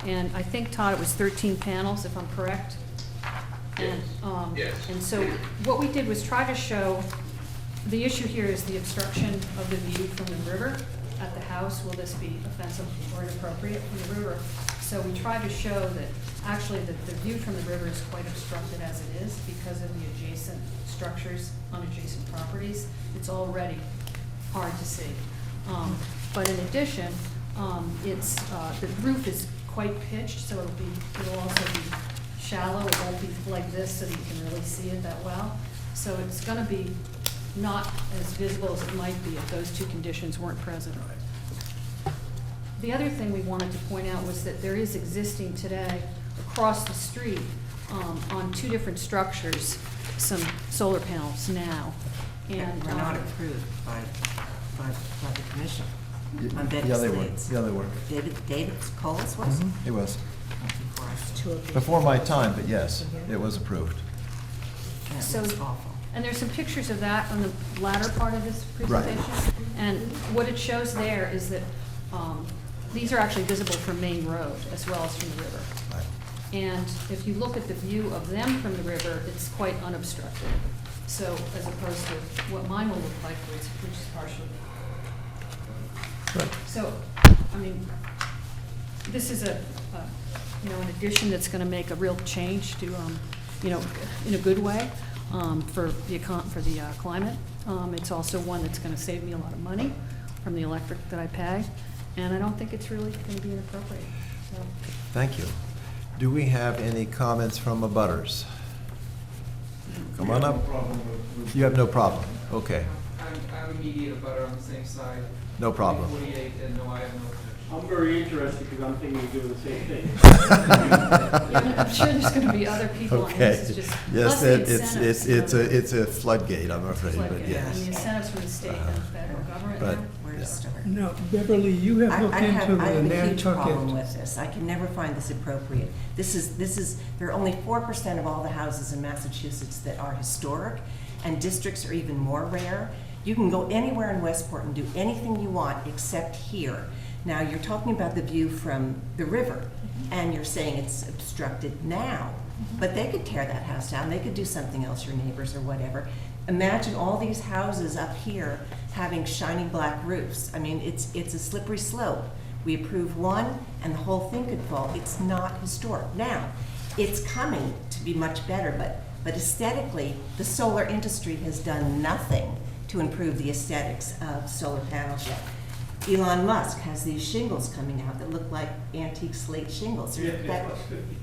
And I think, Todd, it was 13 panels, if I'm correct? And,
Yes.
And so what we did was try to show, the issue here is the obstruction of the view from the river at the house. Will this be offensive or inappropriate from the river? So we tried to show that actually the view from the river is quite obstructed as it is because of the adjacent structures on adjacent properties. It's already hard to see. But in addition, the roof is quite pitched, so it'll also be shallow. It won't be like this so that you can really see it that well. So it's gonna be not as visible as it might be if those two conditions weren't present. The other thing we wanted to point out was that there is existing today across the street on two different structures, some solar panels now. And
Were not approved by the commission on Betty
Yeah, they were.
Slade's.
Yeah, they were.
David Coles was?
It was.
Before us.
Two of them.
Before my time, but yes, it was approved.
And it
So-
was awful.
And there's some pictures of that on the latter part of this
Right.
presentation. And what it shows there is that these are actually visible from Main Road as well as from the river.
Right.
And if you look at the view of them from the river, it's quite unobstructed. So as opposed to what mine will look like, which is partially.
Right.
So, I mean, this is an addition that's gonna make a real change to, in a good way, for the climate. It's also one that's gonna save me a lot of money from the electric that I pay, and I don't think it's really gonna be inappropriate, so.
Thank you. Do we have any comments from abutters? Come on up. You have no problem? Okay,
I'm immediate abutter on the same side.
no problem.
48, and no, I have no objection.
I'm very interested because I'm thinking of doing the same thing.
Yeah, I'm sure there's gonna be other people, and
Okay.
this is just,
Yes,
plus the
it's
incentives.
a floodgate, I'm afraid, but
And the
yes.
incentives from the state and the federal government.
But-
Where to
Yeah.
start?
Now, Beverly, you have looked into
I have
the
a huge problem
Nantucket.
with this. I can never find this appropriate. This is, there are only 4% of all the houses in Massachusetts that are historic, and districts are even more rare. You can go anywhere in Westport and do anything you want except here. Now, you're talking about the view from the river, and you're saying it's obstructed now, but they could tear that house down. They could do something else, your neighbors or whatever. Imagine all these houses up here having shiny black roofs. I mean, it's a slippery slope. We approve one, and the whole thing could fall. It's not historic. Now, it's coming to be much better, but aesthetically, the solar industry has done nothing to improve the aesthetics of solar panels yet. Elon Musk has these shingles coming out that look like antique slate shingles. They're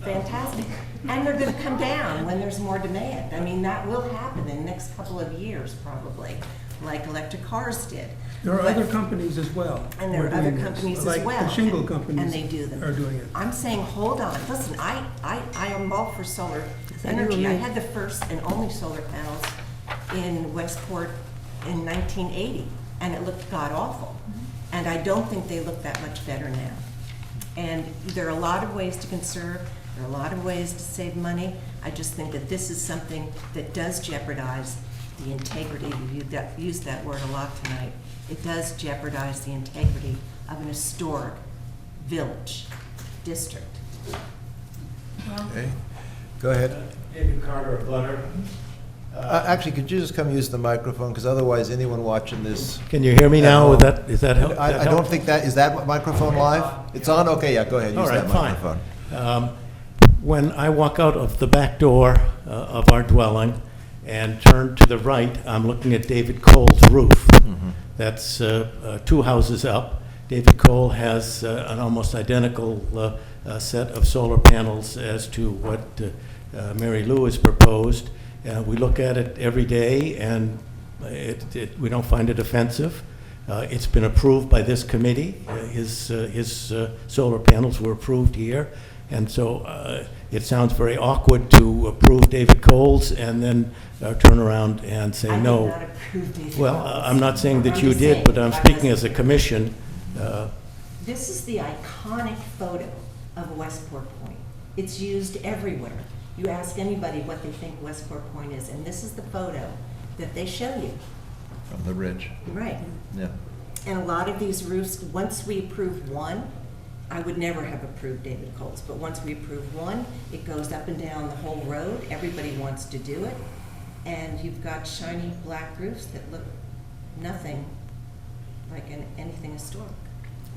fantastic. And they're gonna come down when there's more demand. I mean, that will happen in the next couple of years, probably, like electric cars did.
There are
But-
other companies as well.
And there
who
are
are
other
doing this,
companies as
like
well.
the shingle
and-
companies
And they do them.
are doing it.
I'm saying, hold on, listen, I am all for solar
that you
energy.
or
I
me?
had the first and only solar panels in Westport in 1980, and it looked god-awful. And I don't think they look that much better now. And there are a lot of ways to conserve, there are a lot of ways to save money. I just think that this is something that does jeopardize the integrity, you used that word a lot tonight. It does jeopardize the integrity of an historic village, district.
Okay, go ahead.
David Carter, a butter.
Actually, could you just come use the microphone, because otherwise anyone watching this.
Can you hear me
at
now?
home-
Is that help?
I don't think that, is that microphone live? It's on? Okay, yeah, go ahead,
All
use
right,
that
fine.
microphone.
When I walk out of the back door of our dwelling and turn to the right, I'm looking at David Cole's roof. That's 2 houses up. David Cole has an almost identical set of solar panels as to what Mary Lou has proposed. We look at it every day, and we don't find it offensive. It's been approved by this committee. His solar panels were approved here. And so it sounds very awkward to approve David Cole's and then turn around and say no.
I did not approve David
Well,
Cole's.
I'm not saying that
I'm
you
just
did,
saying,
but I'm
I
speaking
was-
as a commission.
This is the iconic photo of Westport Point. It's used everywhere. You ask anybody what they think Westport Point is, and this is the photo that they show you.
From the ridge,
Right.
yeah.
And a lot of these roofs, once we approve one, I would never have approved David Cole's, but once we approve one, it goes up and down the whole road. Everybody wants to do it. And you've got shiny black roofs that look nothing like anything historic.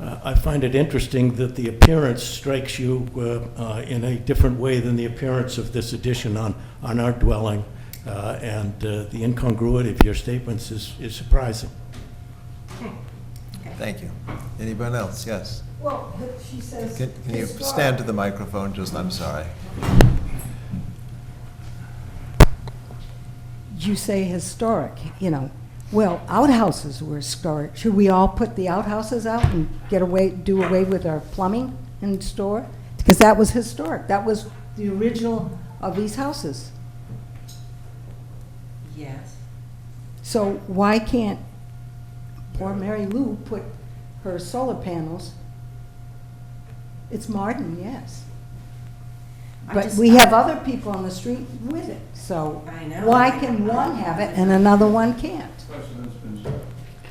I find it interesting that the appearance strikes you in a different way than the appearance of this addition on our dwelling. And the incongruity of your statements is surprising.
Thank you. Anyone else? Yes.
Well, but she says.
Can you
historic.
stand to the microphone, just, I'm sorry.
You say historic, you know. Well, outhouses were historic. Should we all put the outhouses out and do away with our plumbing and store? Because that was historic. That was the original of these houses.
Yes.
So why can't poor Mary Lou put her solar panels? It's modern, yes. But we have other people on the street with it, so
I know.
why can one have it and another one can't?
Precedent's been set.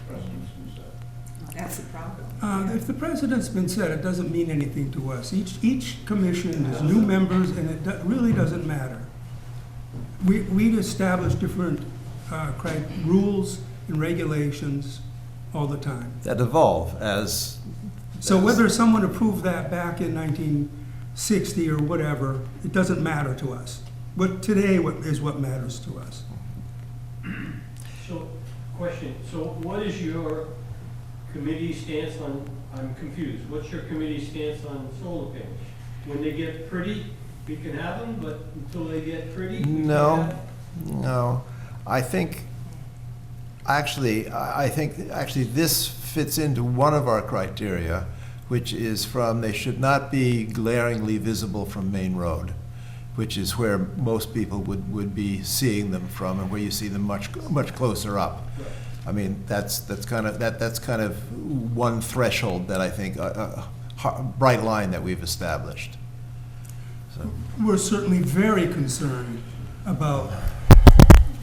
Precedent's been set.
That's the problem.
If the precedent's been set, it doesn't mean anything to us. Each commission is new members, and it really doesn't matter. We establish different rules and regulations all the time.
That evolve as.
So whether someone approved that back in 1960 or whatever, it doesn't matter to us. But today is what matters to us.
So, question, so what is your committee stance on, I'm confused, what's your committee stance on solar panels? When they get pretty, we can have them, but until they get pretty, we can't have
No,
them?
no. I think this fits into one of our criteria, which is they should not be glaringly visible from Main Road, which is where most people would be seeing them from, and where you see them much closer up. I mean, that's kind of one threshold that I think, a bright line that we've established. So.
We're certainly very concerned about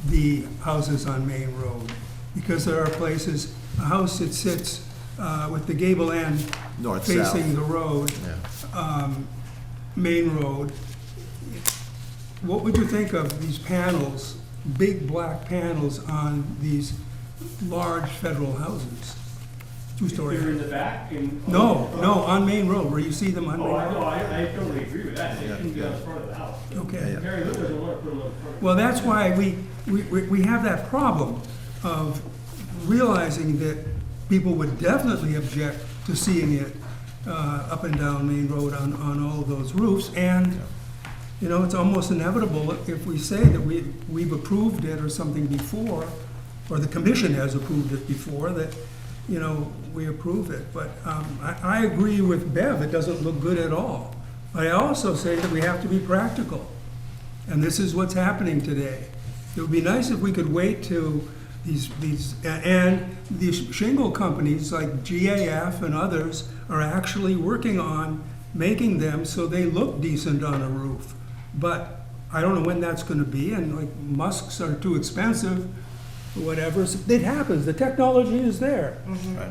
the houses on Main Road, because there are places, a house that sits with the gable end
North-south.
facing the road, Main Road. What would you think of these panels, big black panels on these large federal houses? Two-story.
If they're in the back and.
No, on Main Road, where you see them on Main
Oh,
Road.
I know, I totally agree with that, they shouldn't be on the front of the house.
Okay.
Mary Lou doesn't want to put them on the front.
Well, that's why we have that problem of realizing that people would definitely object to seeing it up and down Main Road on all of those roofs. And, you know, it's almost inevitable if we say that we've approved it or something before, or the commission has approved it before, that, you know, we approve it. But I agree with Bev, it doesn't look good at all. But I also say that we have to be practical. And this is what's happening today. It would be nice if we could wait till these shingle companies like GAF and others are actually working on making them so they look decent on a roof. But I don't know when that's gonna be, and like Musks are too expensive, or whatever. So it happens, the technology is there.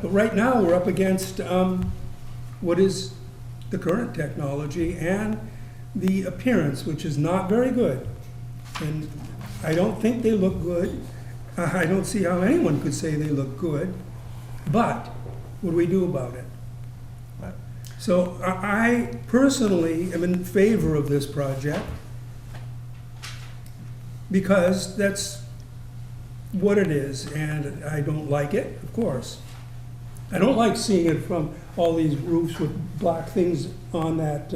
But right now, we're up against what is the current technology and the appearance, which is not very good. And I don't think they look good. I don't see how anyone could say they look good, but what do we do about it?
Right.
So I personally am in favor of this project because that's what it is, and I don't like it, of course. I don't like seeing it from all these roofs with black things on that,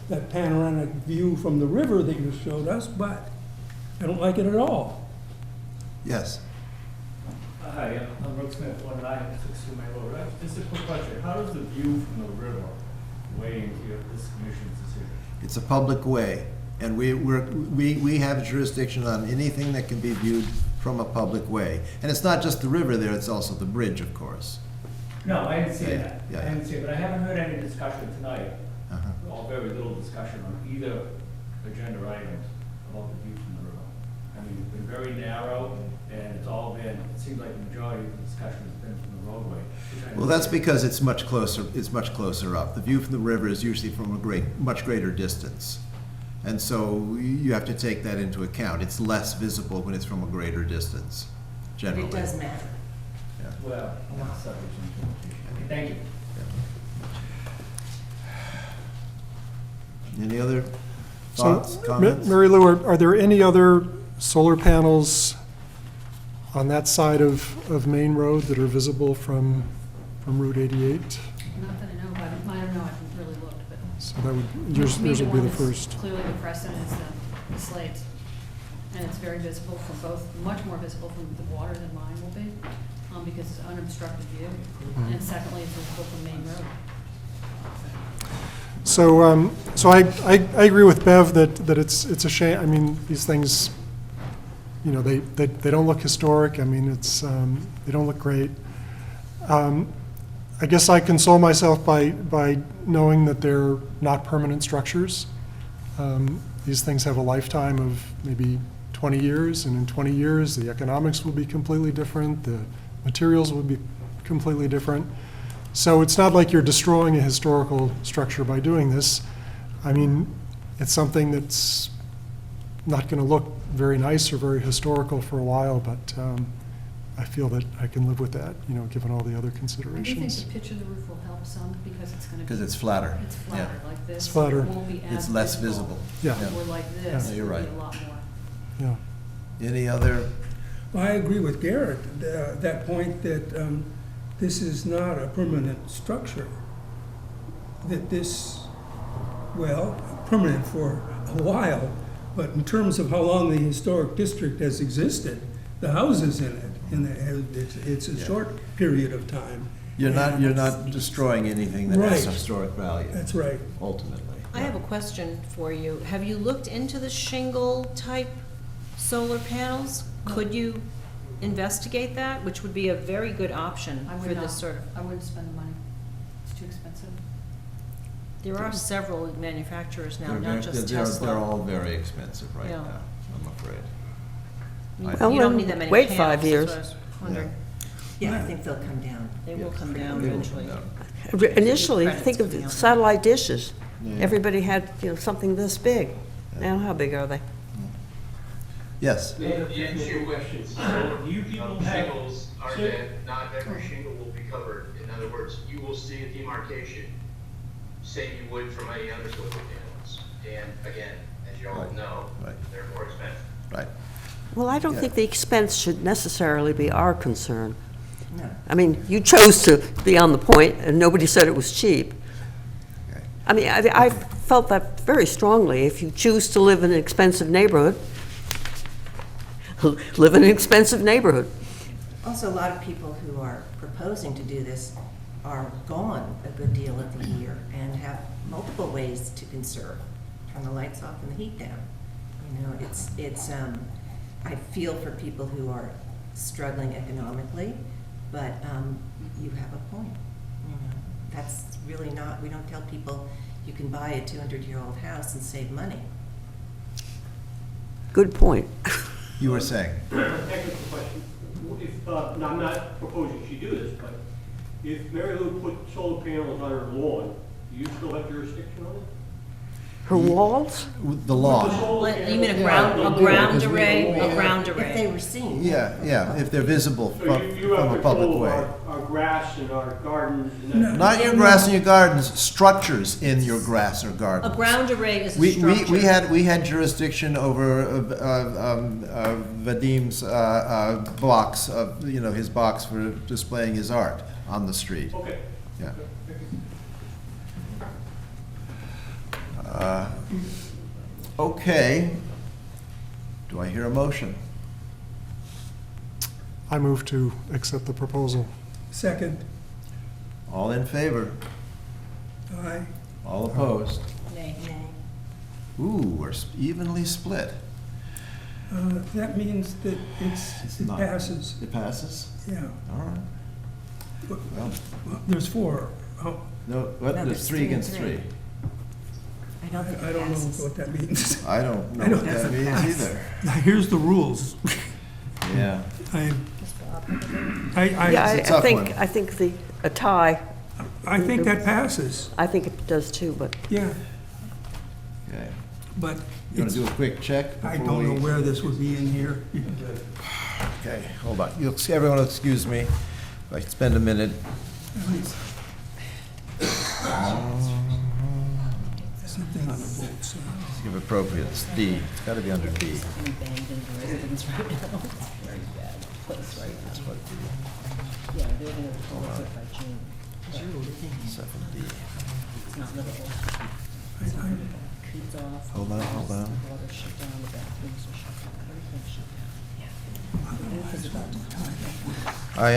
that panoramic view from the river that you showed us, but I don't like it at all.
Yes.
Hi, I'm Brooks Smith, 196 May Road. Just a quick question. How does the view from the river weigh into this commission's decision?
It's a public way, and we have jurisdiction on anything that can be viewed from a public way. And it's not just the river there, it's also the bridge, of course.
No, I understand that.
Yeah.
I understand, but I haven't heard any discussion tonight,
Uh-huh.
or very little discussion on either agenda items about the view from the river. I mean, it's been very narrow, and it's all been, it seems like the majority of the discussion has been from the roadway. which I
Well, that's
understand.
because it's much closer up. The view from the river is usually from a much greater distance. And so you have to take that into account. It's less visible when it's from a greater distance, generally.
It does matter.
Well, that's subject to interpretation. Okay, thank you.
Any other
So,
thoughts, comments?
Mary Lou, are there any other solar panels on that side of Main Road that are visible from Route 88?
Not that I know about, I don't know, I haven't really looked, but.
So that would, yours
Maybe
would be
one
the
that's
first.
Clearly the precedent is the slates, and it's very visible from both, much more visible from the water than mine will be, because it's unobstructed view.
Mhm.
And secondly, it's visible from Main Road.
So I agree with Bev that it's a shame. I mean, these things, you know, they don't look historic. I mean, they don't look great. I guess I console myself by knowing that they're not permanent structures. These things have a lifetime of maybe 20 years, and in 20 years, the economics will be completely different, the materials will be completely different. So it's not like you're destroying a historical structure by doing this. I mean, it's something that's not going to look very nice or very historical for a while, but I feel that I can live with that, you know, given all the other
I do think
considerations.
the pitch of the roof will help some, because it's gonna be.
Because it's flatter.
It's
Yeah.
flatter like this.
It's flatter.
It won't be as
It's less visible.
Yeah.
Or like
Yeah,
this,
you're
it'll be
right.
a lot more.
Yeah.
Any other,
I agree with Garrett, that point that this is not a permanent structure. That this, well, permanent for a while, but in terms of how long the historic district has existed, the houses in it, it's a
Yeah.
short period of time.
you're not destroying anything that has
Right.
historic value,
That's right.
ultimately.
I have a question for you. Have you looked into the shingle-type solar panels? Could you investigate that, which would be a very good option
I
for
would not,
this sort of...
I wouldn't spend the money. It's too expensive.
There are several manufacturers now,
They're
not
very-
just
they're-
Tesla.
They're all very expensive right
Yeah.
now, I'm afraid.
I mean,
Well,
You don't
then
need that many
wait
panels,
5
that's
years.
what I was wondering.
Yeah, I think they'll come down.
They will
Yes.
come down
They will come
eventually.
down.
Initially,
Credits
think of
coming out.
satellite dishes.
Yeah.
Everybody had, something this big. Now, how big are they?
Yes,
To answer your question, so
Do you people have-
shingles are
so-
that not every shingle will be covered. In other words, you will see a demarcation, same you would from any other solar panels. And again, as you all
Right.
know,
Right.
they're more expensive.
right.
Well, I don't
Yeah.
think the expense should necessarily be our concern.
No.
I mean, you chose to be on the point, and nobody said it was cheap.
Okay.
I mean, I felt that very strongly. If you choose to live in an expensive neighborhood, live in an expensive neighborhood.
Also, a lot of people who are proposing to do this are gone a good deal of the year and have multiple ways to conserve. Turn the lights off and the heat down. You know, I feel for people who are struggling economically, but you have a point. You know, that's really not, we don't tell people you can buy a 200-year-old house and save money.
Good point.
You were saying,
Technical question. If, now, I'm not proposing she do this, but if Mary Lou put solar panels on her lawn, do you still have jurisdiction on it?
Her walls?
The lawn.
You mean a ground array, a ground
If they
array?
were seen.
Yeah, if they're visible
So
from
you have
a
to
public
pull
way.
our grass and our gardens and that.
Not your grass and your gardens, structures in your grass or
A
gardens.
ground array is a
We
structure.
we had jurisdiction over Vadim's box of, his box for displaying his art on the street.
Okay.
Yeah. Okay. Do I hear a motion?
I move to accept the proposal.
Second,
All in favor?
aye.
All opposed?
Nay.
Ooh, we're evenly split.
That means that it
not-
passes,
It passes?
yeah.
All right. Well,
Well, there's four. Oh,
no, what,
No,
there's
there's
3 against 3.
I don't think
I
it
don't know
passes.
what that means.
I don't know
I
what
don't-
that means either.
Now, here's the rules.
Yeah.
I
Yeah,
It's a tough one.
I think a tie,
I think that passes,
I think it does too, but
yeah,
Okay.
but
You want
it's,
to do a quick check?
I
before
don't know
we-
where this would be in here.
Okay, hold on. Everyone will excuse me if I spend a minute.
Something on the boat, so.
If appropriate, it's D. It's got to be under D.
Abandoned residence right now. Very bad place right now.
That's what D.
Yeah, they're gonna close it by June.
Seven D.
It's not livable. Kids off.
Hold on.
Water shut down, the bathrooms are shut down, everything's shut down. Yeah. Roof is about to die.
I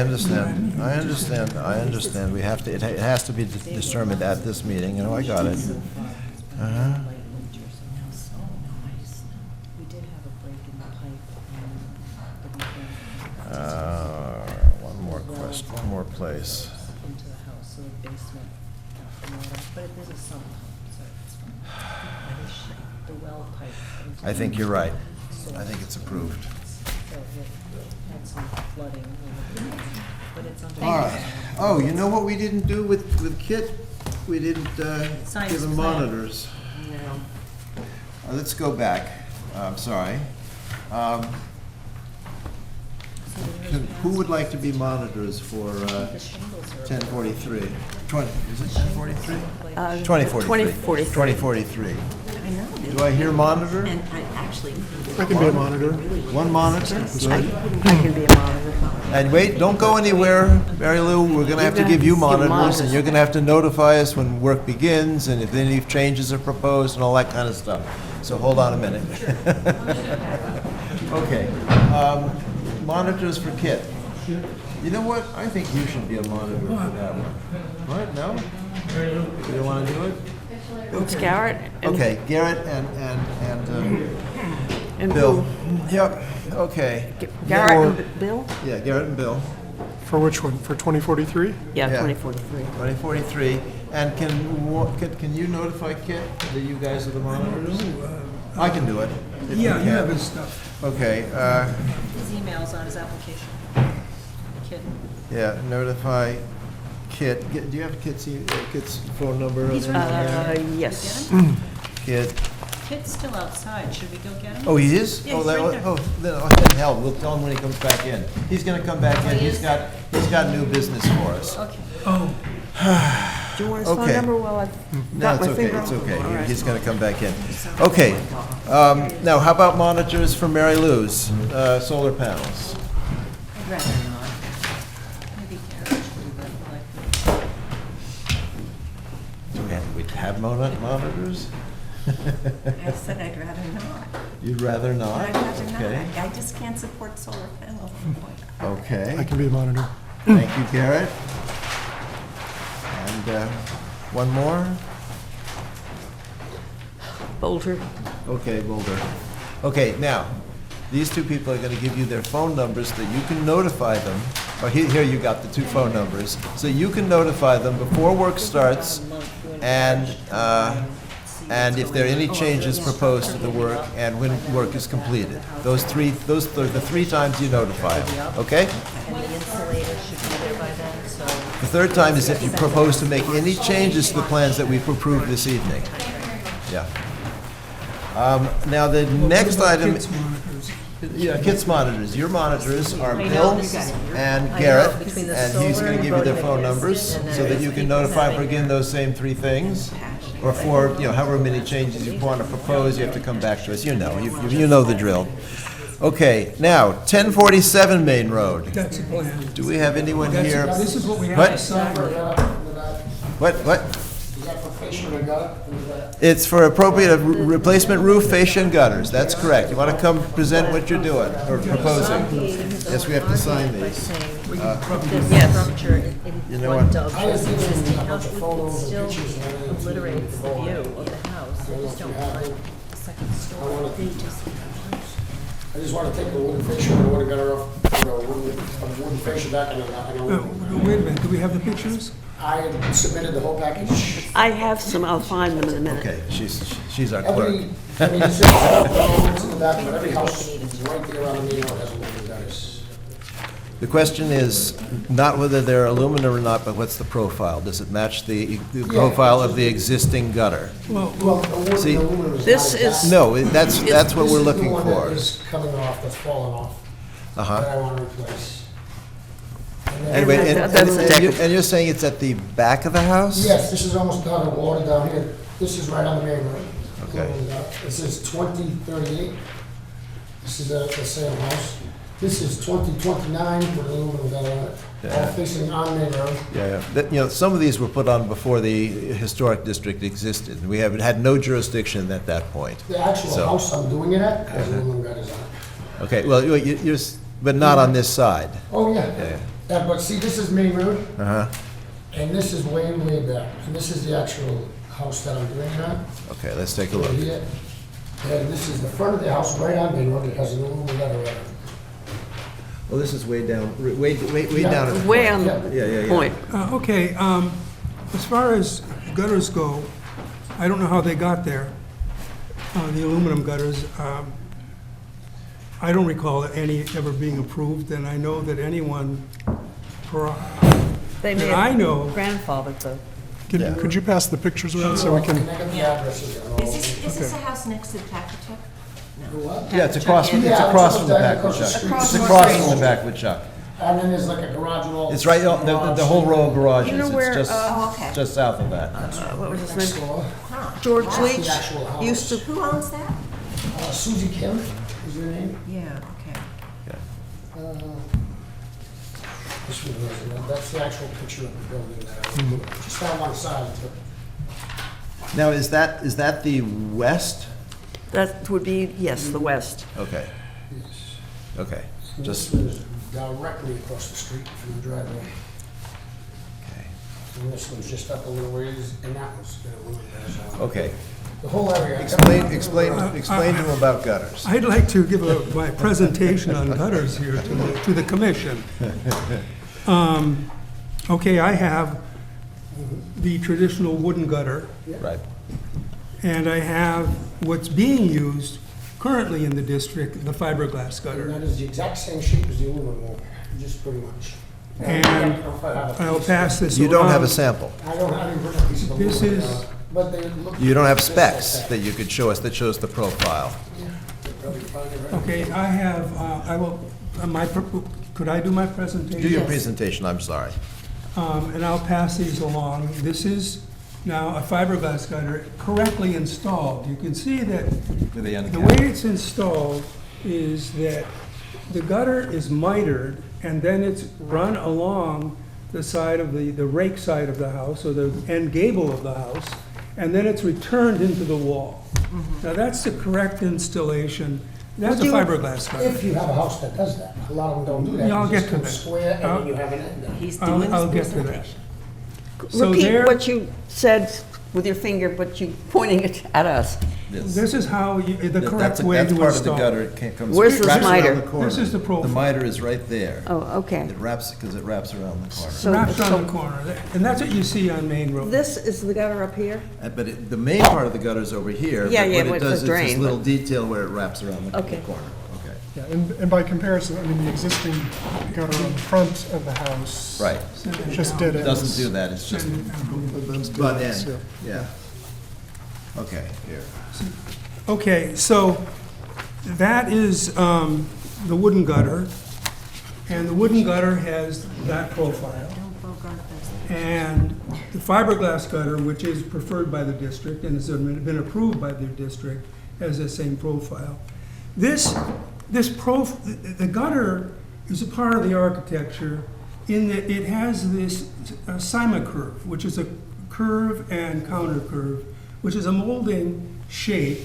understand. We have to, it has to be determined at this meeting, I got it. Uh-huh.
We did have a break in the pipe and
One more question, one more place.
into the house, so the basement, water, but there's a sump pump, so it's fine. The well pipe. into
I think
the-
you're right.
so-
I think it's approved.
So it had some flooding, but it's under.
All right. Oh, you know what we didn't do with Kit? We didn't
Sign
give
his
him
plan.
monitors.
No.
Let's go back. I'm sorry. Who would like to be monitors for
The shingles are.
1043? Is it 1043?
2043.
2043.
I know.
Do I hear monitor?
And I actually.
I can be a monitor.
One monitor? Good.
I can be a monitor.
And wait, don't go anywhere, Mary Lou, we're gonna have to give you monitors, and you're gonna have to notify us when work begins, and if any changes are proposed, and all that kind of stuff. So hold on a minute. Okay, monitors for Kit. You know what, I think you should be a monitor for that one. What, no? You don't wanna do it?
It's Garrett and
Okay, Garrett and
and
Bill.
who?
Yep, okay.
Garrett and Bill?
Yeah, Garrett and Bill.
For which one? For 2043?
Yeah,
Yeah.
2043.
2043, and can you notify Kit that you guys are the monitors? I can do it. if
Yeah, you
can.
have his stuff.
Okay,
His email's on his application. Kid.
yeah, notify Kit. Do you have Kit's phone number? or anything there?
Yes.
Kit,
Kid's still outside, should we go get him?
oh, he is?
Yeah,
Oh,
he's
that-
right there.
Oh, then hell, we'll tell him when he comes back in. He's gonna come back in,
he
he's
is?
got new business for us.
Okay.
Oh,
Do you want his phone
Okay.
number while I've
No,
got
it's
my
okay,
finger
it's
on?
okay.
All right.
He's gonna come back in. Okay, now, how about monitors for Mary Lou's, solar panels?
I'd rather not. Maybe Garrett should, but like.
And we'd have monitors?
I said I'd rather not.
You'd rather not?
I'd rather not.
Okay.
I just can't support solar panels.
I
Okay,
can be a monitor.
thank you, Garrett. And one more?
Boulder.
Okay, Boulder. Okay, now, these two people are gonna give you their phone numbers that you can notify them. Oh, here you got the two phone numbers. So you can notify them before work starts, and if there are any changes proposed to the work, and when work is completed. Those are the three times you notify them, okay?
And the insulator should be there by then, so.
The third time is if you propose to make any changes to the plans that we've approved this evening. Yeah. Now, the next
What about
item,
kids' monitors?
yeah, kids monitors. Your monitors are
I know,
Bill
this is-
and
I know,
Garrett,
between the
and he's
solar
gonna
and
give you their
voting
phone
against
numbers,
it, and
so that
then
you can
people
notify them for
having-
again those same three things. Or for, you know, however many changes you want to propose, you have to come back to us. You know, you know the drill. Okay, now, 1047 Main Road.
That's the plan.
Do we have anyone
That's-
here?
This is what we have
What?
to sign.
What?
Is that for fascia and gut?
It's for appropriate replacement roof, fascia, and gutters. That's correct. You want to come present what you're doing, or proposing? Yes, we have to sign these.
Structure in
You know what?
front of
I just
the
think it's
existing
a bunch
house,
of
it
photos and
still
pictures and everything.
obliterates the view of the house. I just don't want a second story.
I just want to take the wooden fascia and the wooden gutter off, wooden fascia back, and
Wait a minute, do we have the pictures?
I submitted the whole package.
I have some, I'll find them in a minute.
Okay, she's our clerk.
Every, I mean, it's just all the elements in the back, but every house right there on the main road has a wooden gutters.
The question is not whether they're aluminum or not, but what's the profile? Does it match the profile of the existing gutter?
Well, the
See,
wooden aluminum is
this
not
is-
exact.
No, that's what we're
This is
looking
the one that
for.
is coming off, that's falling off, that
Uh-huh.
I want to replace. And then-
Anyway,
That's the
and you're saying it's at the back of the house?
Yes, this is almost done, and water down here. This is right on the main road.
Okay.
This is 2038. This is the same house. This is 2029 with aluminum gutter on it, all
Yeah.
facing on main road.
Yeah. You know, some of these were put on before the historic district existed. We have had no jurisdiction at that point.
The actual
So-
house I'm doing it at has aluminum gutters on it.
Okay, well, but not on this side.
Oh, yeah.
Yeah.
But see, this is main road,
Uh-huh.
and this is way, way back. And this is the actual house that I'm doing it on.
Okay, let's take a
Right
look.
here. And this is the front of the house, right on main road. It has an aluminum gutter on it.
Well, this is way down, way
Yeah.
down at the
Way
point.
on
Yeah, yeah,
the
yeah.
point.
Okay, as far as gutters go, I don't know how they got there, the aluminum gutters. I don't recall any ever being approved, and I know that anyone,
They may
that I
have
know,
grandfathered the,
Yeah.
Could you pass the pictures around so we
Can
can,
I get the addresses? and all?
Is this a house next to the Packatuck?
The what?
Yeah, it's across from
Yeah,
the back
across
with
the
Chuck.
street.
It's across from the back with Chuck.
And then there's like a garage wall.
It's right, the whole row of garages.
You know where,
It's
Oh, okay.
just south of that.
what was his
Next
name?
door.
George
That's the
Leach
actual house.
used to,
Who owns that?
Susie Kim is her name.
Yeah, okay.
Uh, This one was, that's the actual picture of the building that I, just on one side. but-
Now, is that the west?
that would be, yes, the west.
Okay,
Yes.
okay.
And
Just,
This was directly across the street from the driveway.
okay.
And this one's just up a little ways, and that one's got a little bit of.
Okay.
The whole area.
Explain to him about gutters.
I'd like to give my presentation on gutters here to the commission. Okay, I have the traditional wooden gutter,
Right.
and I have what's being used currently in the district, the fiberglass
And
gutter.
that is the exact same shape as the aluminum one, just pretty much.
And
I don't know if I have a
I'll
piece.
pass this
You don't have a
around.
sample.
I didn't bring a piece of
This
aluminum,
is-
but they look.
You don't have
just like
specs
that.
that you could show us that shows the profile.
Yeah, they'll probably find it right.
Okay, I have, I will, could I do my presentation?
Do your presentation, I'm sorry.
And I'll pass these along. This is now a fiberglass gutter correctly installed. You can see that
With the end
the
cap.
way it's installed is that the gutter is mitered, and then it's run along the side of the rake side of the house, or the end gable of the house, and then it's returned into the wall. Now, that's the correct installation. That's a fiberglass gutter.
If you have a house that does that, a lot of them don't do that.
Yeah, I'll
You
get
just
to
go
that.
Square, and then you have an end.
He's
I'll-
doing
I'll
his
get to that.
presentation.
So
Repeat
there-
what you said with your finger, but you pointing it at us.
This is how the correct way
That's
to
part of the
install.
gutter, it can't come.
Where's the
wraps around
miter?
the corner.
This is the profile.
The miter is right there.
Oh, okay.
It wraps, because it wraps around the corner.
So-
Wrapped on the corner, and that's what you see on Main Road.
This is the gutter up here?
But the main part of the gutter is over here.
Yeah,
but
yeah,
what
with
it
the
does is
drain,
this little
but-
detail where it wraps around the
Okay.
corner. Okay.
yeah, and by comparison, I mean, the existing gutter on the front of the house.
Right.
Just dead
It
ends.
doesn't do that, it's just
Those dead
butt
ends,
end, yeah. Okay, here.
Okay, so that is the wooden gutter, and the wooden gutter has that profile. And the fiberglass gutter, which is preferred by the district and has been approved by the district, has the same profile. The gutter is a part of the architecture in that it has this curve, which is a curve and counter curve, which is a molding shape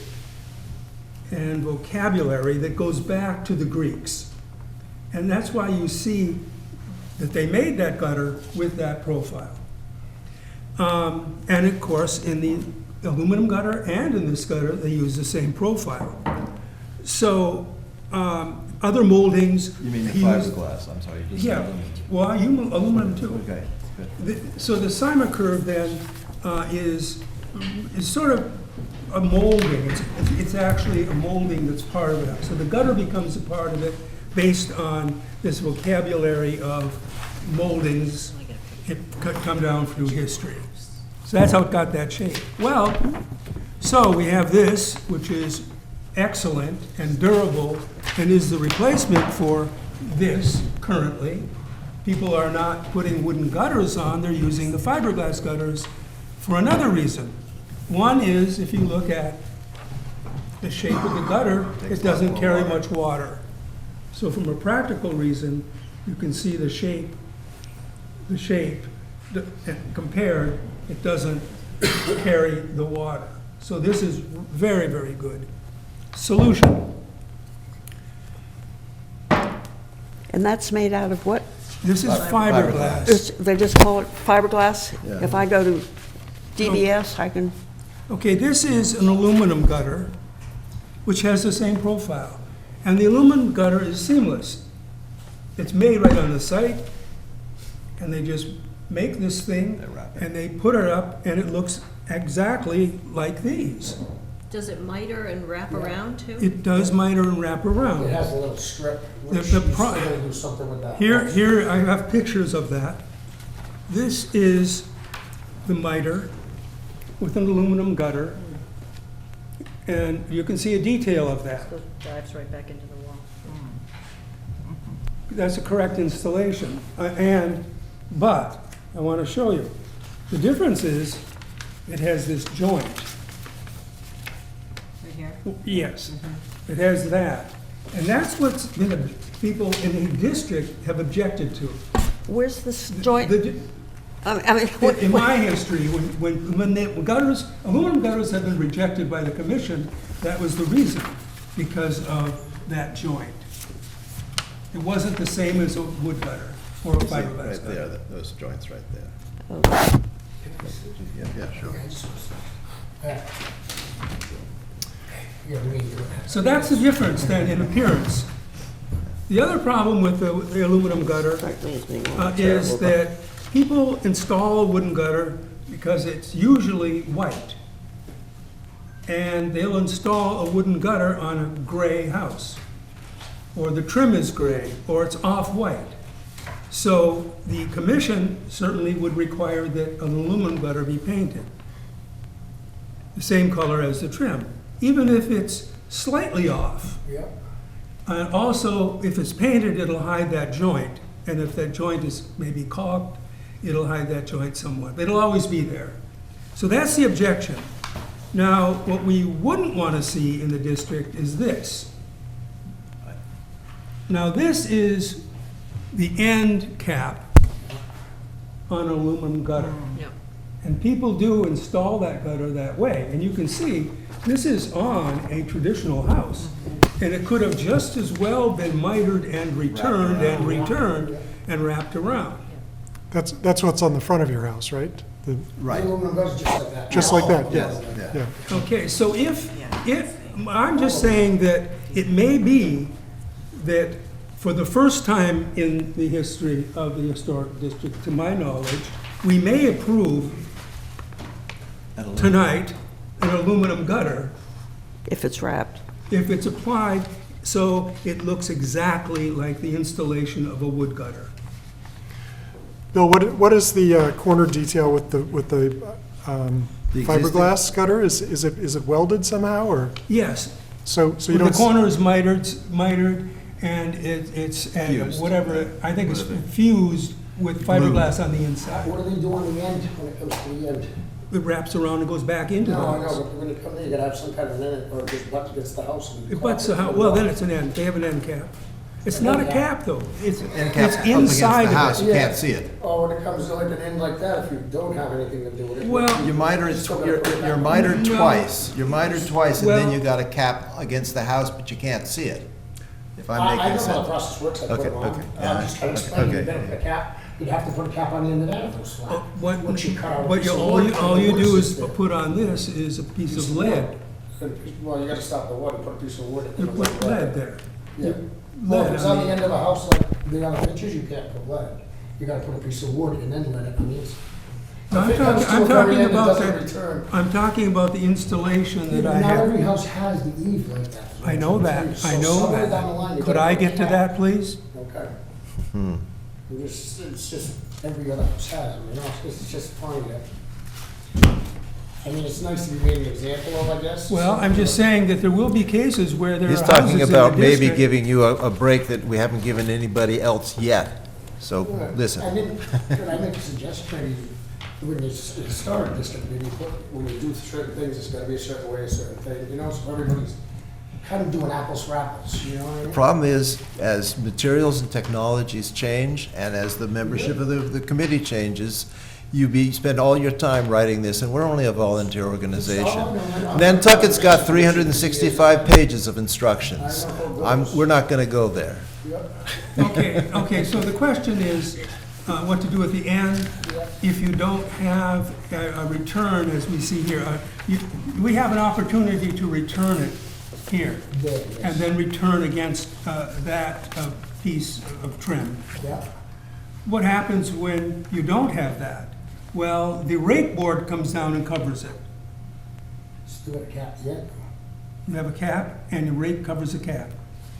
and vocabulary that goes back to the Greeks. And that's why you see that they made that gutter with that profile. And of course, in the aluminum gutter and in this gutter, they use the same profile. So other moldings.
You mean the
he used-
fiberglass, I'm sorry. you just
Yeah,
said
well, aluminum too.
Okay, good.
So the Cyma curve then is sort of a molding. It's actually a molding that's part of it. So the gutter becomes a part of it based on this vocabulary of moldings that come down through history. So that's how it got that shape. Well, so we have this, which is excellent and durable and is the replacement for this currently. People are not putting wooden gutters on, they're using the fiberglass gutters for another reason. One is, if you look at the shape of the gutter, it doesn't carry much water. So from a practical reason, you can see the shape, compared, it doesn't carry the water. So this is very, very good. Solution.
And that's made out of what?
This is fiberglass.
They just call it fiberglass?
Yeah.
If I go to DBS, I can,
Okay, this is an aluminum gutter, which has the same profile. And the aluminum gutter is seamless. It's made right on the site, and they just make this thing,
They wrap it.
and they put it up, and it looks exactly like these.
Does it miter and wrap around too?
It does miter and wrap around.
It has a little strip,
The-
which
the
you
pro-
still do something with that.
Here, I have pictures of that. This is the miter with an aluminum gutter, and you can see a detail of that.
Dives right back into the wall.
That's a correct installation. But I want to show you. The difference is, it has this joint.
Right here?
Yes, it has that. And that's what people in the district have objected to.
where's this joint?
The-
I mean, what-
In my history, when gutters, aluminum gutters have been rejected by the commission, that was the reason, because of that joint. It wasn't the same as a wood gutter or a
See,
fiberglass
right
gutter.
there, those joints right there.
Okay.
Yeah, sure.
Yeah, we need to do that.
So that's the difference then in appearance. The other problem with the aluminum gutter
That leaves me one
is
terrible-
that people install a wooden gutter because it's usually white. And they'll install a wooden gutter on a gray house. Or the trim is gray, or it's off-white. So the commission certainly would require that an aluminum gutter be painted the same color as the trim, even if it's slightly off.
Yep.
And also, if it's painted, it'll hide that joint. And if that joint is maybe caulked, it'll hide that joint somewhat. It'll always be there. So that's the objection. Now, what we wouldn't want to see in the district is this. Now, this is the end cap on an aluminum gutter.
Yep.
And people do install that gutter that way. And you can see, this is on a traditional house. And it could have just as well been mitered and returned and wrapped around.
That's what's on the front of your house, right?
Right.
Aluminum gutters just like that.
Just like that,
Yes,
yeah.
yeah.
Yeah.
Okay, so if, I'm just saying that it may be that for the first time in the history of the historic district, to my knowledge, we may approve tonight an aluminum gutter
If it's wrapped.
if it's applied so it looks exactly like the installation of a wood gutter.
Bill, what is the corner detail with the
The existing-
fiberglass gutter? Is it welded somehow, or?
Yes.
So you
The
don't?
corner is mitered, and it's,
Fused.
whatever, I think it's fused with fiberglass on the inside.
What do they do on the end when it comes to the end?
It wraps around and goes back into the
No, I
house.
know, but when it comes in, you gotta have some kind of an end, or just butt against the house. and-
It butts the house, well, then it's an end, they have an end cap. It's not a cap, though, it's
End cap's up
inside
against the house,
of
you
it.
can't see it.
Or when it comes to like an end like that, if you don't have anything to do with it.
Well-
You're mitered,
Still gotta put it
you're
back.
mitered
No.
twice. You're mitered twice, and then
Well-
you got a cap against the house, but you can't see it. If I'm
I
making
know how the
sense.
process works, I put
Okay,
them on.
okay,
I'm just trying to explain,
okay.
you better put a cap, you'd have to put a cap on the end of that if it was flat.
What,
Once you cut out a
what
piece
you,
of
all
wood,
you, all you
the wood
do is
sits there.
put on this is a piece of lead.
Well, you gotta stop the wood and put a piece of wood in
You
the
put lead there.
Yeah. Well, if
Lead
it's
on
on
the-
the end of a house like the other pictures, you can't put lead. You gotta put a piece of wood and then let it on the inside.
No,
If it comes to
I'm
a very
talking
end, it
about
doesn't
that,
return.
I'm talking about the installation that I
Not every
have.
house has the eave like that.
I know that,
So
I know
somewhere down the line,
that.
you
Could
gotta
I
put a
get to
cap.
that, please?
Okay.
Hmm.
It's just, every other house has, I mean, it's just funny that. I mean, it's nice to be made an example of, I guess.
Well, I'm just saying that there will be cases where there are
He's
houses
talking
in the
about maybe
district-
giving you a break that we haven't given anybody else yet. So,
I
listen.
mean, could I make a suggestion, maybe, when you start a district, maybe put, when you do certain things, it's gotta be a certain way, a certain thing, you know, so everybody's kind of doing apples for apples, you know what I mean?
Problem is, as materials and technologies change, and as the membership of the committee changes, you spend all your time writing this, and we're only a volunteer organization. Nantucket's got 365 pages of instructions. We're not gonna go there.
Okay, so the question is, what to do at the end if you don't have a return, as we see here. We have an opportunity to return it here, and then return against that piece of trim.
Yeah.
What happens when you don't have that? Well, the rake board comes down and covers it.
Still got a cap, yeah.
You have a cap, and the rake covers the cap.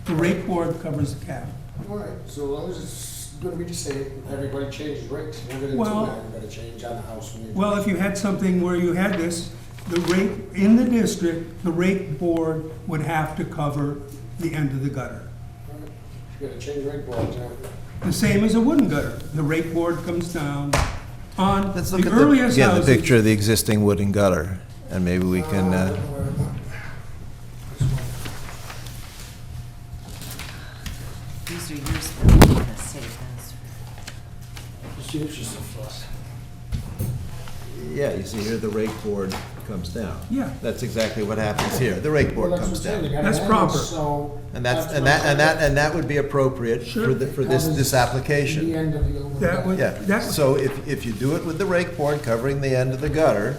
The rake board covers the cap.
All right, so as long as it's gonna be the same, everybody changes rates, we're gonna do
Well-
that, we're gonna change on the house. when you do
Well,
it.
if you had something where you had this, the rake, in the district, the rake board would have to cover the end of the gutter.
All right, You gotta change rate boards, yeah.
The same as a wooden gutter. The rake board comes down on
Let's look
the
at the,
earliest
again, the
houses.
picture of the existing wooden gutter, and maybe we can,
These are yours, but I'm gonna save those.
See, it's just a fuss.
yeah, you see here, the rake board comes down.
Yeah.
That's exactly what happens here. The rake board
Well, that's
comes
what I'm saying,
down.
you gotta
That's
have
proper.
it, So.
And that's,
what
and
I'm
that,
saying.
that would be appropriate
Sure.
for this
Covers
application.
The end of the aluminum.
That would,
Yeah,
that,
so if you do it with the rake board covering the end of the gutter,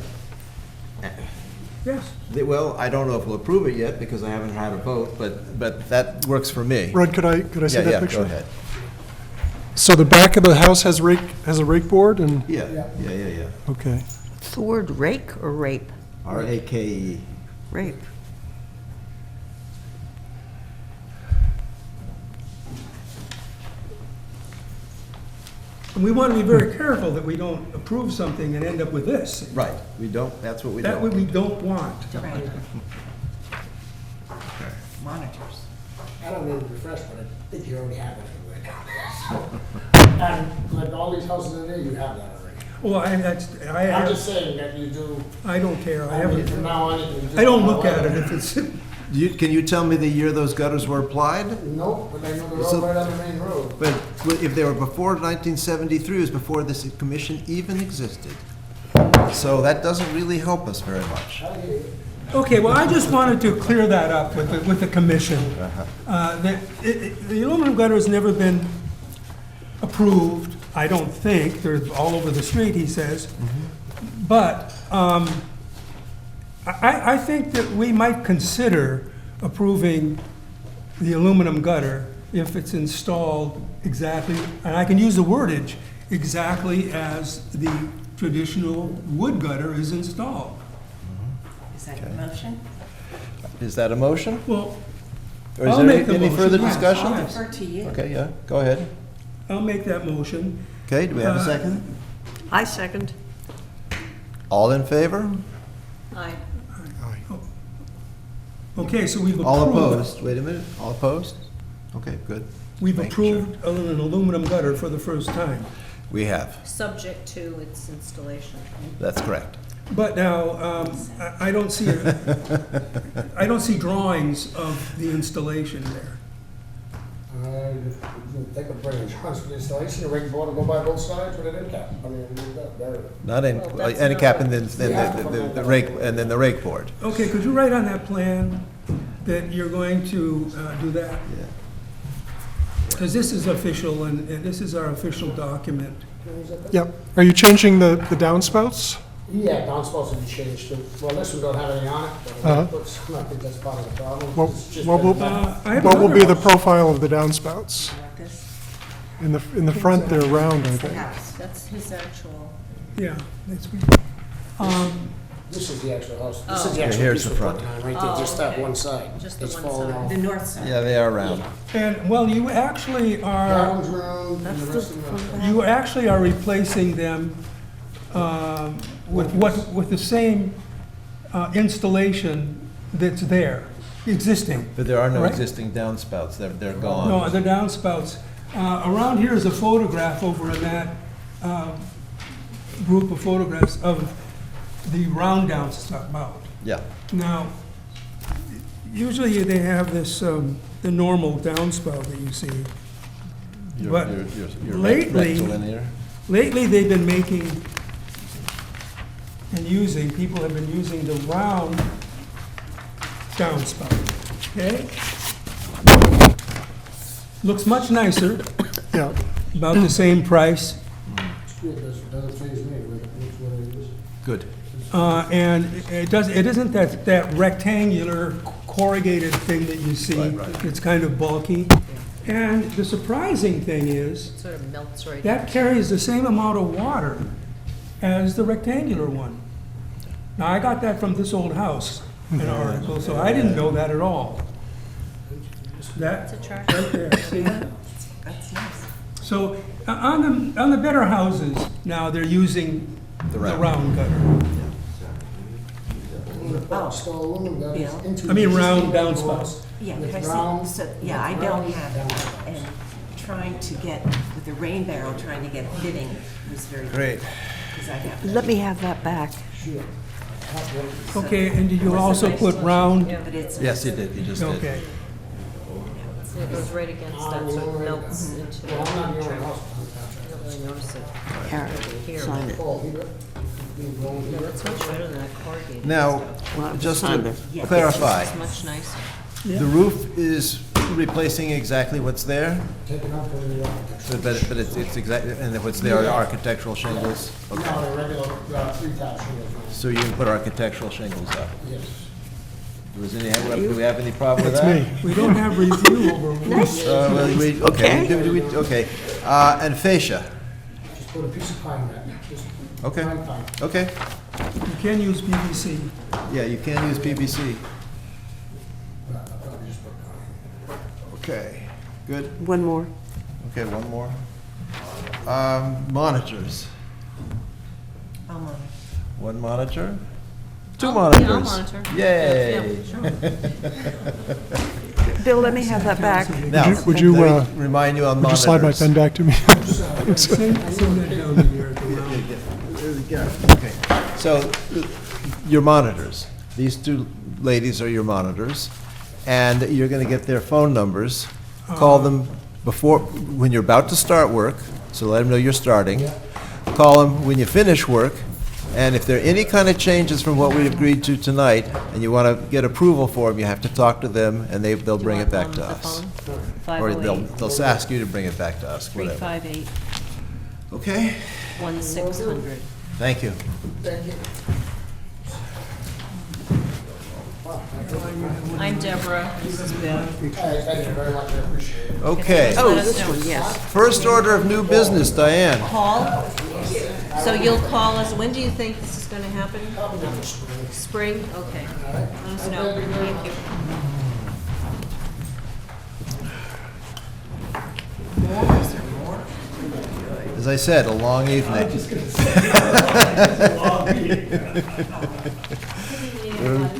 yes.
well, I don't know if we'll approve it yet, because I haven't had a vote, but that works for me.
Red, could I see
Yeah,
that
yeah,
picture?
go ahead.
So the back of the house has a rake board, and,
Yeah, yeah.
okay.
It's the word rake or rape?
R-A-K-E.
Rape.
And we want to be very careful that we don't approve something and end up with this.
Right, we don't, that's what we
That way
don't.
we don't want.
Right. Monitors.
I don't need to refresh, but I think you already have it everywhere. And like all these houses in there, you have that already.
Well,
I'm
I
just saying that you do,
don't care. I
I mean,
haven't,
from now on, you can do.
I don't look at it if it's,
Can you tell me the year those gutters were applied?
Nope, but I know they're
So-
all right on the main road.
But if they were before 1973, it was before this commission even existed. So that doesn't really help us very much.
I hear you.
okay, well, I just wanted to clear that up with the commission. That the aluminum gutter has never been approved, I don't think. They're all over the street, he says. But I think that we might consider approving the aluminum gutter if it's installed exactly, and I can use the wordage, exactly as the traditional wood gutter is installed.
Is that your motion?
Is that a motion?
Well,
Or is
I'll
there
make the
any
motion,
further
yes,
discussion?
I'll
yes.
defer to you.
Okay, yeah, go ahead.
I'll make that motion.
Okay, do we have a
Uh,
second?
I second.
All in favor?
Aye.
Okay, so we've approved.
All opposed? Wait a minute, all opposed? Okay, good.
We've
Make sure.
approved an aluminum gutter for the first time.
We have,
Subject to its installation.
that's correct.
But now, I don't see, I don't see drawings of the installation there.
I think of bringing insurance for the installation, a rake board will go by both sides with an end cap. I mean, there.
Not in,
Well, that's
any
not
cap
what-
and then the rake, and then the rake board.
Okay, could you write on that plan that you're going to do that?
Yeah.
Because this is official, and this is our official document.
Yep. Are you changing the downspouts?
Yeah, downspouts will be changed too. Well, this one don't have any on it,
Uh-huh.
but I think that's part of the problem.
What
It's just
what will,
been-
I have
what will be
another
the
house.
profile of the downspouts?
Like this?
In the front, they're round, I
It's the
think.
house.
That's his actual.
Yeah, that's,
This is the actual house. This
Oh.
is the
Yeah,
actual
here's
piece
the
we're
front.
putting on right there,
Oh,
just that
okay.
one side.
Just the
It's
one
falling
side.
off.
The north side.
Yeah, they are round.
and, well, you actually are,
That one's round, and the
That's
rest of them are.
you actually are replacing them with the same installation that's there, existing.
But there are no
Right.
existing downspouts, they're gone.
No, the downspouts. Around here is a photograph over in that group of photographs of the round downspout.
Yeah,
Now, usually they have this, the normal downspout that you see.
you're,
But
you're
lately-
rectilinear.
Lately, they've been making and using, people have been using the round downspout, okay? Looks much nicer,
Yeah.
about the same price.
It's good, doesn't phase me, it's what it is.
Good.
And it isn't that rectangular corrugated thing that you see.
Right, right.
It's kind of bulky. And the surprising thing is,
Sort of melts right.
that carries the same amount of water as the rectangular one. Now, I got that from This Old House, an article, so I didn't know that at all. That,
It's attractive.
right there, see that?
That's nice.
So, on the better houses, now they're using the round gutter.
Oh.
Install aluminum gutters
Bill?
into
I mean, round
existing
downspouts.
Yeah,
with
but I
round-
see, so, yeah, I
with
don't
round
have that,
downspouts.
and trying to get, with the rain barrel, trying to get it fitting was very.
Great.
Because I have.
Let me have that back.
Sure.
Okay, and did you also put round?
But it's.
Yes, you did, you just did.
Okay.
See, it goes right against that, so it melts into the
Well, I'm not the only
trim.
house.
You don't really notice it
Eric,
here.
sign it.
Oh, he got-
No, that's much better than that corrugated
Now,
Well,
just
sign
to
it.
clarify,
It's much nicer.
the roof is replacing exactly what's there,
Taken out for the architecture.
but it's exactly, and what's there are architectural shingles?
No,
Okay.
the regular, 3-top shingles,
So you can put architectural shingles up.
yes.
Do we have any problem with
That's
that?
me.
We don't have review over roofs.
Okay. And fascia,
Just put a piece of pine back, just
okay,
pine.
okay.
You can use PVC.
Yeah, you can use PVC.
I'll probably just put pine.
Okay, good.
One more.
Okay, one more. Monitors.
I'm on.
One monitor? Two
I'll
monitors.
monitor.
Yay.
Yeah,
Bill, let me have that back.
Now,
Would you,
let me remind you on
would you
monitors.
slide my pen back to me?
Send that down in here at the round.
Okay, so your monitors, these two ladies are your monitors, and you're gonna get their phone numbers. Call them before, when you're about to start work, so let them know you're starting. Call them when you finish work, and if there are any kind of changes from what we agreed to tonight, and you wanna get approval for them, you have to talk to them, and they'll bring it back to us. Or they'll ask you to bring it back to us, whatever.
358
Okay,
1600.
thank you.
Thank you.
I'm Deborah, this is Beth.
Hey, thank you very much, I appreciate it.
Okay.
Oh, this one, yes.
First order of new business, Diane.
Call? So you'll call us, when do you think this is gonna happen? Spring, okay. Let us know, thank you.
As I said, a long evening.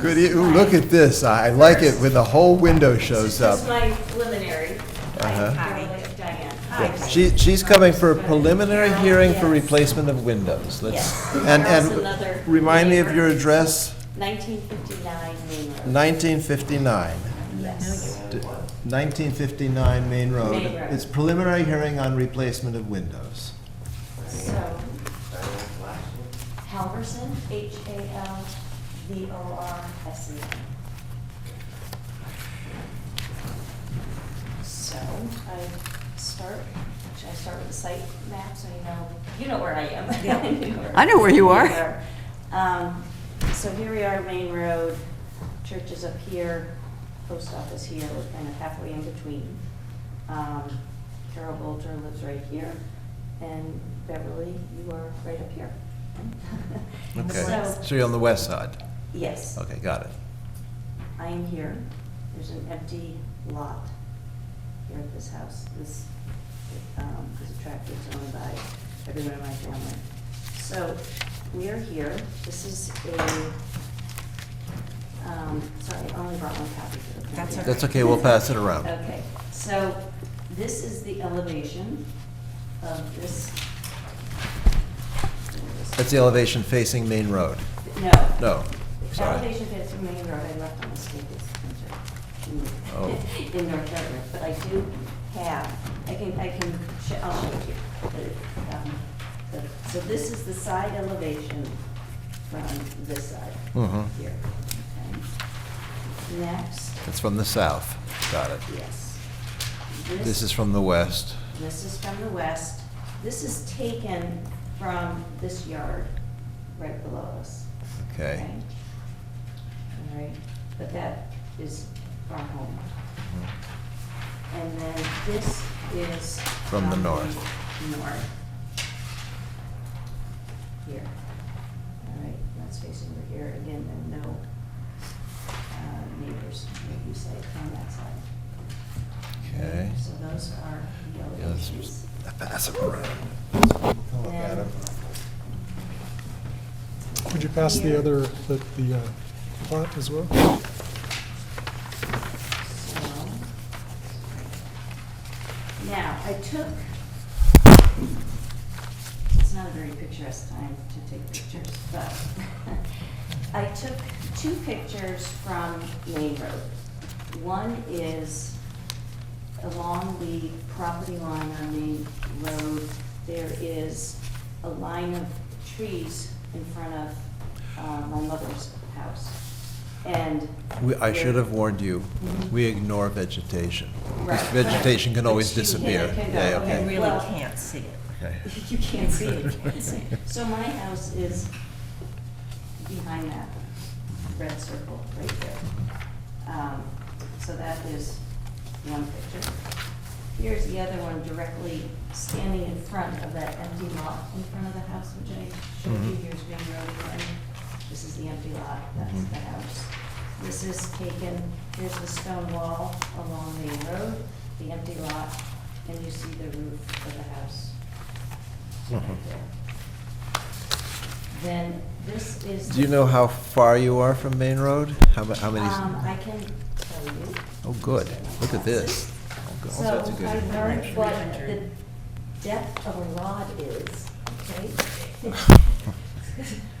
Good, ooh, look at this. I like it when the whole window shows up.
This is my preliminary.
Uh-huh.
Hi, Diane.
Yeah. She's coming for a preliminary hearing for replacement of windows. Let's,
Yes.
and,
House, another
and remind me of
neighbor.
your address,
1959 Main Road.
1959.
Yes.
1959 Main Road.
Main Road.
It's preliminary hearing on replacement of windows.
So, Halverson, Halvorsen. So, should I start with the site map so you know where I am?
I know where you are.
So here we are, Main Road, church is up here, post office here, we're kind of halfway in between. Carol Bolter lives right here, and Beverly, you are right up here.
Okay,
So-
so you're on the west side?
Yes.
Okay, got it.
I am here. There's an empty lot here at this house. This is a tract that's owned by everyone in my family. So we are here. This is sorry, I only brought one copy for the.
That's okay.
That's okay, we'll pass it around.
Okay, so this is the elevation of this.
That's the elevation facing Main Road.
No.
No, sorry.
Elevation fits from Main Road, I left on the state
Oh.
in North Everett, but I do have, I'll show it to you. So this is the side elevation from this side,
Mhm.
here. Okay. Next,
It's from the south, got it.
yes.
This is from the west.
This is from the west. This is taken from this yard right below us.
Okay.
All right, but that is our home. And then this is.
From the north.
North. Here. All right, that's facing over here. Again, there are no neighbors, maybe say, on that side.
Okay.
So those are the
Yeah, let's
elevations.
just pass it around. Look at
And-
'em.
Would you pass the other, the plot as well?
Now, it's not a very picturesque time to take pictures, but I took two pictures from Main Road. One is along the property line on Main Road, there is a line of trees in front of my mother's house. And
I should have warned you, we ignore vegetation.
Right.
Vegetation can always
Which you
disappear.
can go,
Yeah,
okay.
okay.
Really Well-
can't see it.
Okay.
You can't see it, you can't see it. So my house is behind that red circle right there. So that is one picture. Here's the other one directly standing in front of that empty lot in front of the house, which I showed you.
Mhm.
Here's Main Road again. This is the empty lot, that's
Mhm.
the house. This is taken, here's the stone wall along Main Road, the empty lot, and you see the roof of the house. Right
Mhm.
there. Then this is.
Do you know how far you are from Main Road? How many?
I can tell you.
Oh, good. Look at this. Oh, God,
So
that's a good
I
image.
learned what the depth of a rod is, okay?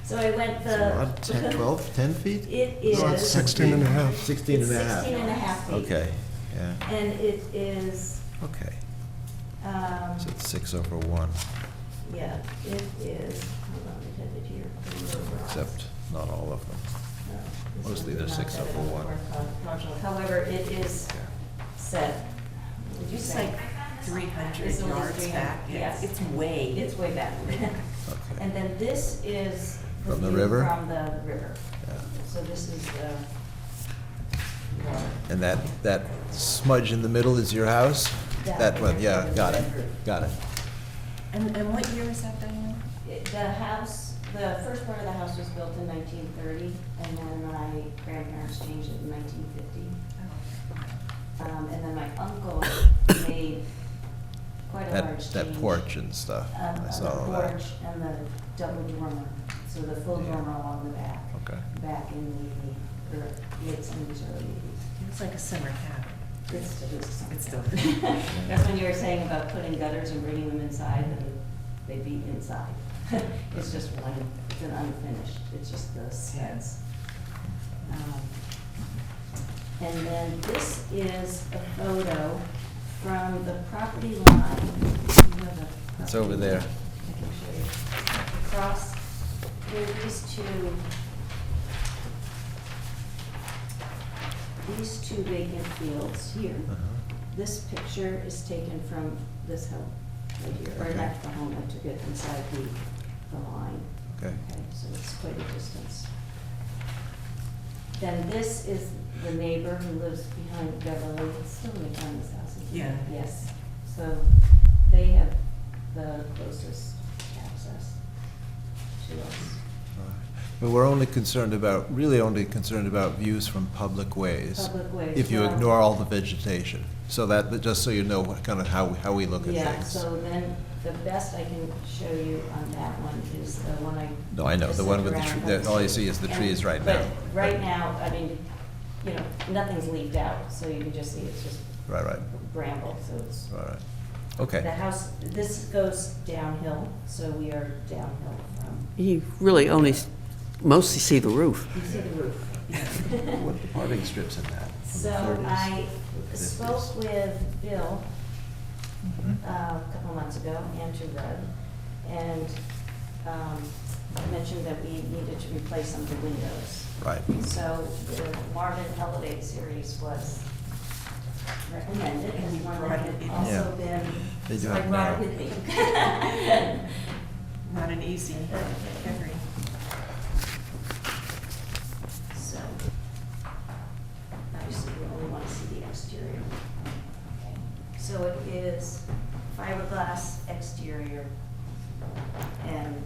So I went the.
Rod, 10, 12, 10 feet?
It
No, it's
is.
16 and a half.
16 and a half.
16 and a half feet.
Okay, yeah,
And it is,
okay.
um,
So it's 6/1,
yeah, it is, hold on, I had it here.
except not all of them.
No, this
Mostly
one
they're
did not
6/1.
have it on the marginal. However, it is said, would you
It's
say?
like 300
It's only
yards
300,
back.
Yes.
It's way.
It's way back. And then this is.
From the
view
river?
From the river.
Yeah.
So this is the water.
And that smudge in the middle is your house? That one, yeah, got it, got it.
And what year is that, Diane?
The house, the first part of the house was built in 1930, and then my grandparents changed it in 1950. And then my uncle made
quite a
That-
large change.
That porch and stuff. I saw all
The
that.
porch and the double dormer, so the full dormer along the back.
Okay.
Back in the late seventies, early eighties.
It's like a summer cabin.
It's still.
It's still.
That's when you were saying about putting gutters and bringing them inside, and they'd be inside. It's just one, it's an unfinished, it's just the studs. And then this is a photo from the property line. You have the
It's over
property
there.
line. I can show you. Across, there are these two vacant fields here. This picture is taken from this home right here, or
Okay.
not the home, I took it inside the line.
Okay.
So it's quite a distance. Then this is the neighbor who lives behind Beverly, it's still McDonald's house, isn't it?
Yeah.
Yes, so they have the closest access to us.
But we're only concerned about, really only concerned about views from public ways.
Public ways,
If you
well-
ignore all the vegetation. So that, just so you know what kind of how we look at
Yeah,
things.
so then the best I can show you on that one is the one I.
No, I know,
just
the one
sent
with the
around.
tree, that all you see is the
And-
trees right
but
now.
right now, I mean, you know, nothing's leaved out, so you can just see it's just
Right, right,
bramble, so it's.
right, right. Okay.
The house, this goes downhill, so we are downhill from,
You really only mostly see the roof.
you see the roof.
What the parting strips in that? From the
So
30s?
I
The 50s?
spoke with Bill
Mhm.
a couple months ago, and to Rudd, and mentioned that we needed to replace some of the windows.
Right.
So the Marvin Elevate series was recommended, and one that had
Yeah.
also been,
They do
so I
have
brought it
now.
with me.
Not an easy every.
So, obviously, we only want to see the exterior. Okay. So it is fiberglass exterior and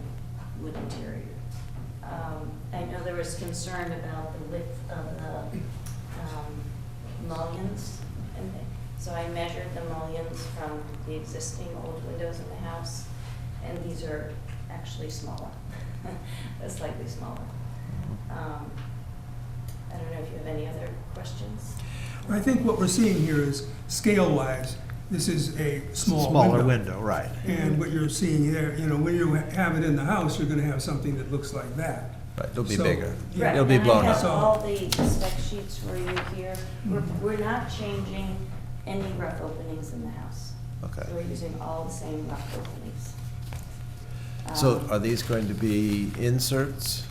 wood interior. I know there was concern about the width of the mullions, and so I measured the mullions from the existing old windows in the house, and these are actually smaller, slightly smaller. I don't know if you have any other questions?
I think what we're seeing here is scale-wise, this is a small
Smaller window, right.
And what you're seeing there, you know, when you have it in the house, you're gonna have something that looks like that.
Right, it'll be
So,
bigger.
yeah.
It'll be blown
And I
up.
have all the spec sheets for you here.
Mm-hmm.
We're not changing any rough openings in the house.
Okay.
So we're using all the same rough openings.
So
Um,
are these going to be inserts?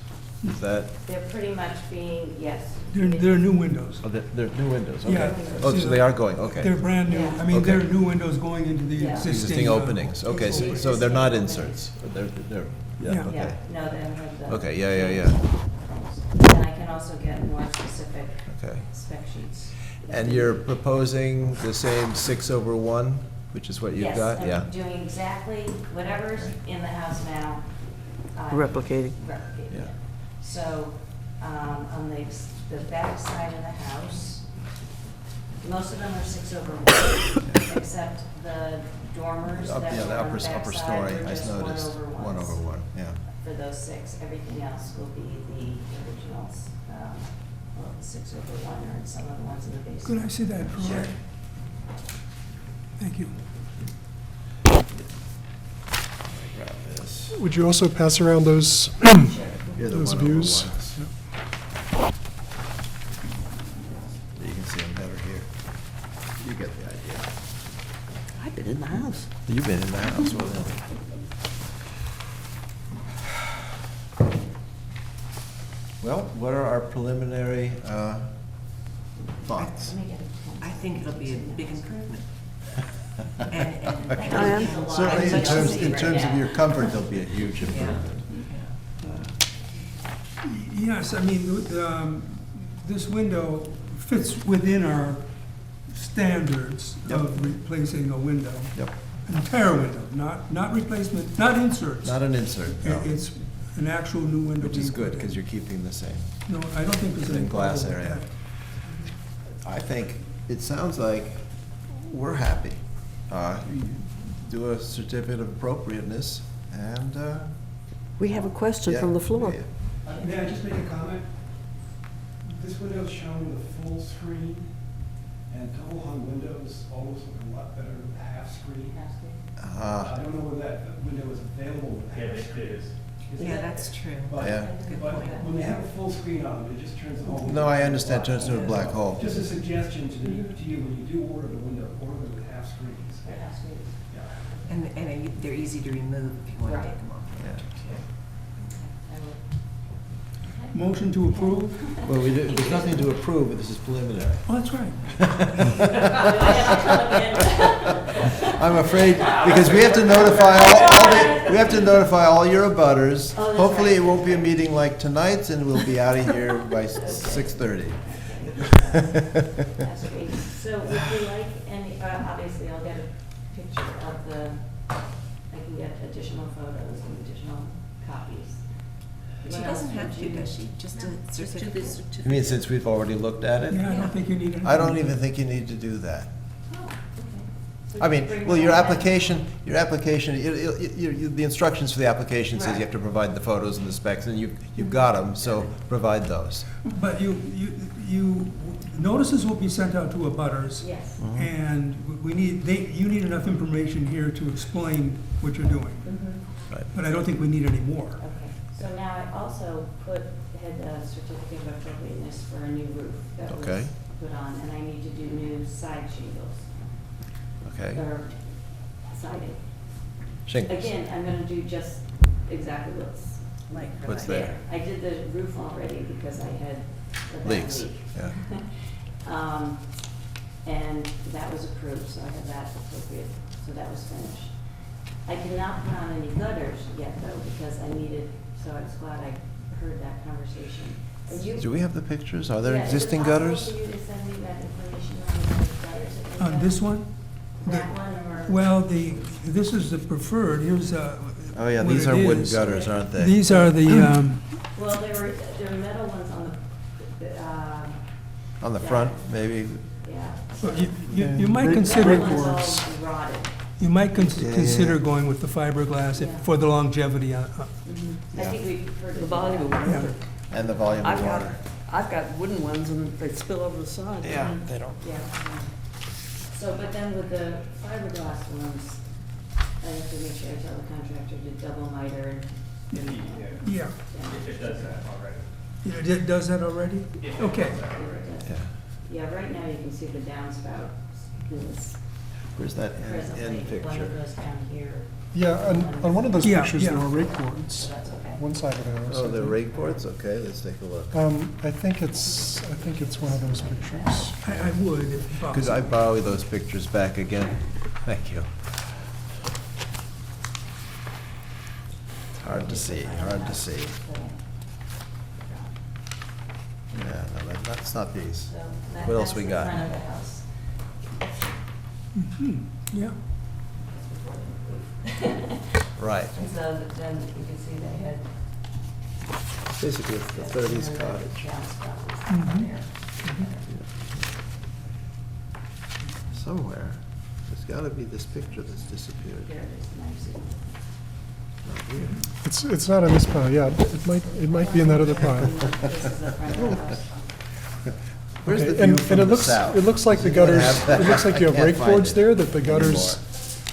Is that,
They're pretty much being, yes.
They're new windows.
oh, they're new windows, okay.
Yeah.
Oh, so they are going, okay.
They're brand new, I mean,
Okay.
they're new windows going into the
Yeah.
existing.
Existing openings, okay, so they're not inserts, they're, yeah,
Yeah.
Yeah,
okay.
no, they don't have the.
Okay, yeah.
And I can also get more specific
Okay.
spec sheets.
And you're proposing the same 6/1, which is what you've got?
Yes,
Yeah.
I'm doing exactly whatever's in the house now. I'm
Replicating.
Replicating
Yeah.
it. So, on the back side of the house, most of them are 6/1, except the dormers that
Up- Yeah, the
were on
upper,
the back
upper
side
story,
were
I
just
noticed,
1/1s.
1/1, yeah.
For those 6, everything else will be the originals, well, the 6/1 or some of the ones in the basement.
Could I see that drawing?
Sure.
Thank you.
Grab this.
Would you also pass around those,
You're the
those
1/1s.
views?
You can see them better here. You get the idea.
I've been in the house.
You've been in the house, well, then. Well, what are our preliminary thoughts?
I think it'll be a big improvement.
Certainly, in terms of your comfort, there'll be a huge improvement.
Yes, I mean, this window fits within our standards of replacing a window.
Yep.
An entire window, not replacement, not inserts.
Not an insert, no.
It's an actual new window.
Which is
being
good,
put in.
because you're keeping the same.
No, I don't think there's any
Thin glass
problem with
area.
that.
I think, it sounds like we're happy. do a certificate of appropriateness, and,
We have a question from the floor.
yeah.
May I just make a comment? This window is showing the full screen, and double hung windows always look a lot better with half screen. I don't know whether that window is available with half screen.
it is.
Yeah, that's true.
But,
Yeah.
but when they have a full screen on, it just turns the whole.
No, I understand, turns into a black hole.
Just a suggestion to you, when you do order the window, order them with half screens. Yeah.
And they're easy to remove if you want to take them off.
Motion to approve?
Well, there's nothing to approve, but this is preliminary.
Oh, that's right.
I'm afraid, because we have to notify we have to notify all your abutters.
Oh, that's
Hopefully,
right.
it won't be a meeting like tonight's, and we'll be out of here by 6:30.
That's great. So would you like any, obviously I'll get a picture of the, I can get additional photos and additional copies.
She
What
doesn't
else
have
would
to,
you-
does she? Just a
Just do
certificate?
this
You mean
certificate.
since we've already looked at it?
Yeah, I don't think you need anything.
I don't even think you need to do that.
Oh, okay. So
I mean,
bring
well,
that
your
back.
application, the instructions for the application says you have to provide the photos and the specs, and you've got them, so provide those.
But notices will be sent out to abutters.
Yes.
And you need enough information here to explain what you're doing.
Mhm.
Right.
But I don't think we need any more.
Okay. So now I also had a certificate of appropriateness for a new roof that was
Okay.
put on, and I need to do new side shingles.
Okay?
Or siding.
Shingles.
Again, I'm gonna do just exactly
What's there?
I did the roof already because I had a bad
Leaks,
leak.
yeah.
And that was approved, so I had that appropriate, so that was finished. I did not put on any gutters yet though, because I needed, so I was glad I heard that conversation. Are you-
Do we have the pictures? Are there
Yeah,
existing
Is
gutters?
it possible for you to send me that information on the gutters? that you
On
have?
this one?
That one or?
Well, this is the preferred, here's
Oh, yeah,
what
these
it
are wooden
is.
gutters, aren't they?
These are the,
Well, there were metal ones on
On the front, maybe?
yeah.
well, you might
That
consider,
one's all rotted.
you might
Yeah.
consider going with the fiberglass
Yeah.
for the longevity.
I
Yeah.
think we prefer to.
The volume of
that.
water.
And the volume of
I've got,
water.
I've got wooden ones and they spill over the side.
They don't.
Yeah. So, but then with the fiberglass ones, I have to make sure I tell the contractor to double miter and.
Yeah.
It does that already.
Yeah, it does that already? Okay.
Yeah.
Yeah, right now you can see the downspout in this
Where's that
presently.
end
One
picture?
that goes down here.
Yeah, on one of those
Yeah,
pictures,
yeah.
there were rake boards,
So that's okay.
one side of the house.
Oh,
I
the
think.
rake boards? Okay, let's take a look.
I think it's one of those pictures.
I would if
Could I
possible.
borrow those pictures back again? Thank you. It's hard to see, hard to see. Yeah, no, that's not these.
So that-
What else
that's
we
the
got?
front of the house.
Yeah.
Right.
And so then you can see they had.
Basically, it's the thirties cottage.
Mhm.
Somewhere, there's gotta be this picture that's disappeared.
There it is, nice.
Not here.
It's not in this pile, yeah, it might be in that other pile.
This is the front of the house.
Where's the
Okay,
view
and
from
it
the
looks,
south?
it looks like the
Does anyone
gutters,
have that?
it looks like you have
I can't
rake
find
boards
it
there, that the gutters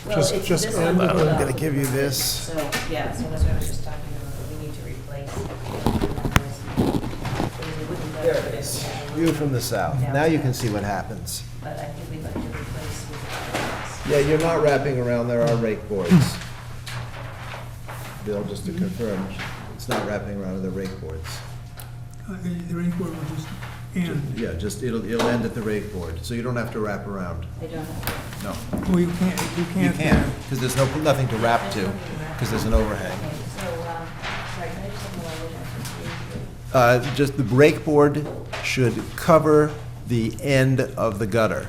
Well,
just
it's
just
this
end
one.
with
I'm
the.
gonna give you this.
So, yeah, so that's what I was just talking about, that we need to replace. There it is.
View from the south. Now you can see what happens.
But I think we'd like to replace with.
Yeah, you're not wrapping around, there are rake boards. Bill, just to confirm, it's not wrapping around the rake boards.
The rainbow will just end.
Yeah, just, it'll end at the rake board, so you don't have to wrap around.
I don't have.
No.
Well, you can't.
You can't, because there's nothing to wrap to, because there's an overhang.
Okay, so, sorry, can I just have the language?
Just the rake board should cover the end of the gutter.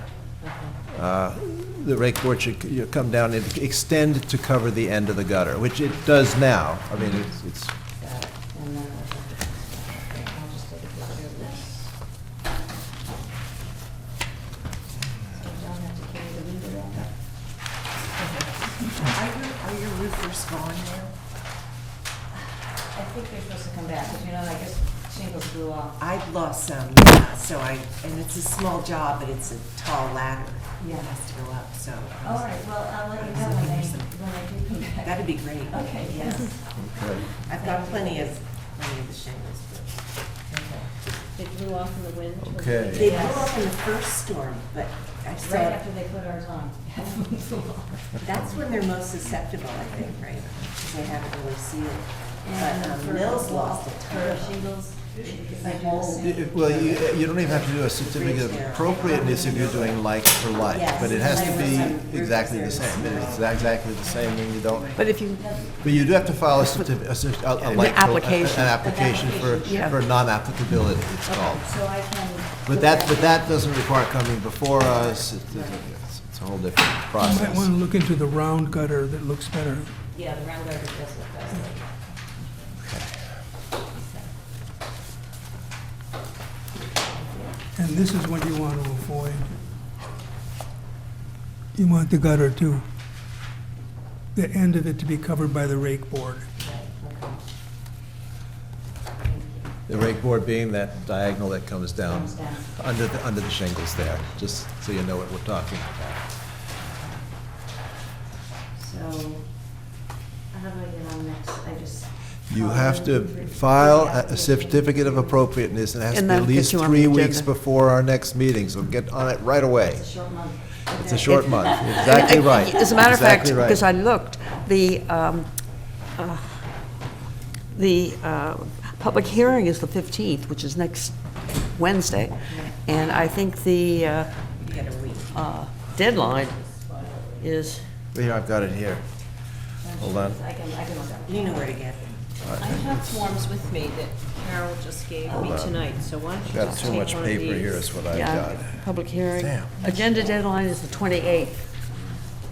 The rake board should come down and extend to cover the end of the gutter, which it does now. I mean, it's
Got it. And then I'll just take a picture of this. So I don't have to carry the window back up.
shingles gone now?
I think they're supposed to come back, but you know, I guess shingles blew off.
I've lost some, yeah, so and it's a small job, but it's a tall ladder.
Yeah.
It has to go up, so.
All right, well, I'll let you know when they do come back.
That'd be great.
Okay, yes.
Okay.
I've got plenty of the shingles, but.
They blew off in the wind.
Okay.
They blew off in the first storm, but I saw.
Right after they put ours on.
That's when they're most susceptible, I think, right? Because they haven't really sealed.
And
But
for
Mills
the
lost
wall,
a
for
ton.
shingles, if I do the same.
Well, you don't even have to do a certificate of appropriateness if you're doing like for like,
Yes.
but it has to be
There was some
exactly the
roofs there.
same. It's exactly the same, and you don't,
But if you,
but you do have to file a certificate, a like,
application.
an application
Yeah.
for non-applicability, it's called.
So I can.
But that doesn't require coming before us. It's a whole different
You might
process.
want to look into the round gutter that looks better.
Yeah, the round gutter does look better.
And this is what you want to avoid. You want the gutter to, the end of it to be covered by the rake board.
The rake board being that diagonal that comes down
Comes down.
under the shingles there, just so you know what we're talking about.
So, how do I get on next? I just.
You have to file a certificate of appropriateness, and it has to
And
be at
that'll get
least
you on
3
the
weeks
agenda.
before our next meeting, so get on it right away.
It's a short month.
It's a short month, exactly right.
As a matter of fact,
Exactly right.
because I looked, the public hearing is the 15th, which is next Wednesday, and I think the
You got a week.
deadline is,
Here, I've got it here. Hold on.
I can look up.
You know where to get them.
I have forms with me that Carol just gave me
Hold on.
tonight, so why don't you
Got
just
too
take
much
one of
paper here
these?
is what I've
yeah,
got.
public hearing.
Damn.
Agenda deadline is the 28th.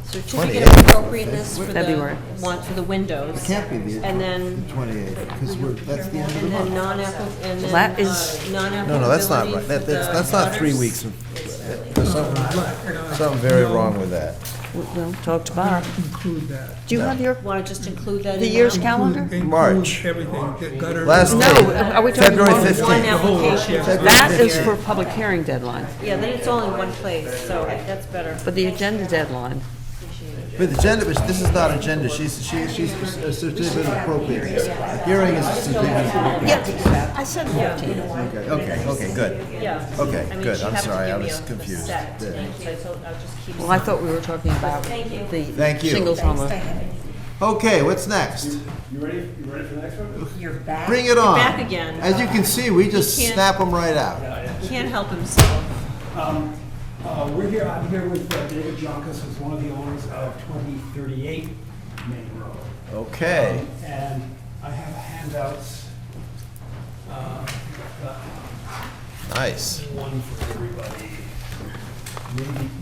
Certificate of appropriateness for
February.
the, one for the windows.
It can't be the
And then,
28th, because that's the end of the
and then
month.
non-applic, and
Well, that
then,
is-
No, that's not
non-applicability
right.
for the
That's not 3
butters.
weeks. There's something very wrong with that.
Well, talk to Bob.
Include that.
Do you have your,
Want to just include that in
the
there?
year's calendar?
Include
March.
everything, the gutter.
Last
No,
day,
are we talking
February
one-
15th.
One application. for
That
this
is
year.
for public hearing deadline,
Yeah, then it's all in one place, so that's better.
but the agenda deadline.
But the agenda, but this is not agenda, she's a certificate of appropriateness. The hearing is a certificate of appropriateness.
Yeah, I said 14th.
Okay, good.
Yeah.
Okay,
I mean,
good.
she'd
I'm
have to
sorry, I
give me
was
a
confused.
set,
Yeah.
so I'll just keep.
Well, I thought we were talking about the
Thank you.
shingles on the,
Okay, what's next?
You ready for the next one?
You're back.
Bring it on.
back again.
As you can see, we just
can't-
snap them right out.
Can't help himself.
I'm here with David Jonkis, who's one of the owners of 2038 Main Road.
Okay.
And I have handouts.
Nice.
One for everybody.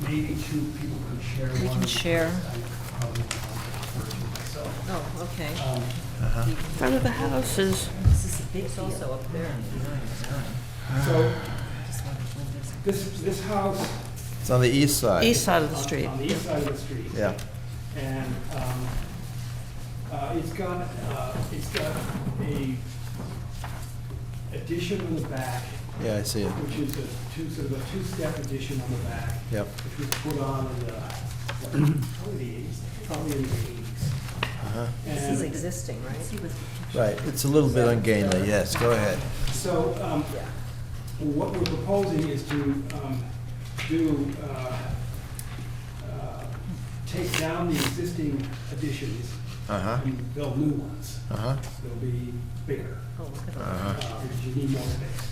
Maybe two people could share one.
We can share.
I probably refer to myself.
Oh, okay.
front of the house is,
This is a big
It's
deal.
also up there.
So, this house.
It's on the east side.
east side of the street.
On the east side of the street.
Yeah.
And it's got a addition on the back,
Yeah, I see it.
which is sort of a two-step addition on the back.
Yep.
Which was put on in the, probably the 80s, probably in the 80s.
This is
And
existing, right?
Right, it's a little bit ungainly, yes, go ahead.
so, what we're proposing is to take down the existing additions
Uh-huh.
and build new ones.
Uh-huh.
They'll be bigger,
Oh, look at that.
because you need more space.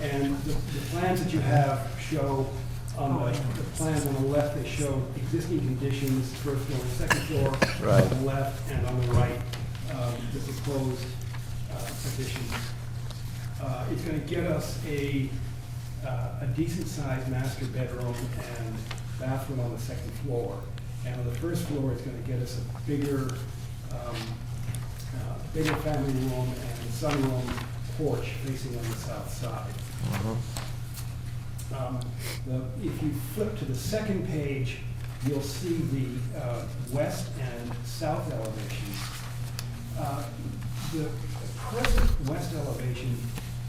And the plans that you have show, on the plans on the left, they show existing conditions, first floor, second floor.
Right.
On the left and on the right, the proposed additions. It's gonna get us a decent-sized master bedroom and bathroom on the second floor. And on the first floor, it's gonna get us a bigger family room and sunroom porch facing on the south side.
Uh-huh.
If you flip to the second page,
you'll see the west and south elevations. The present west elevation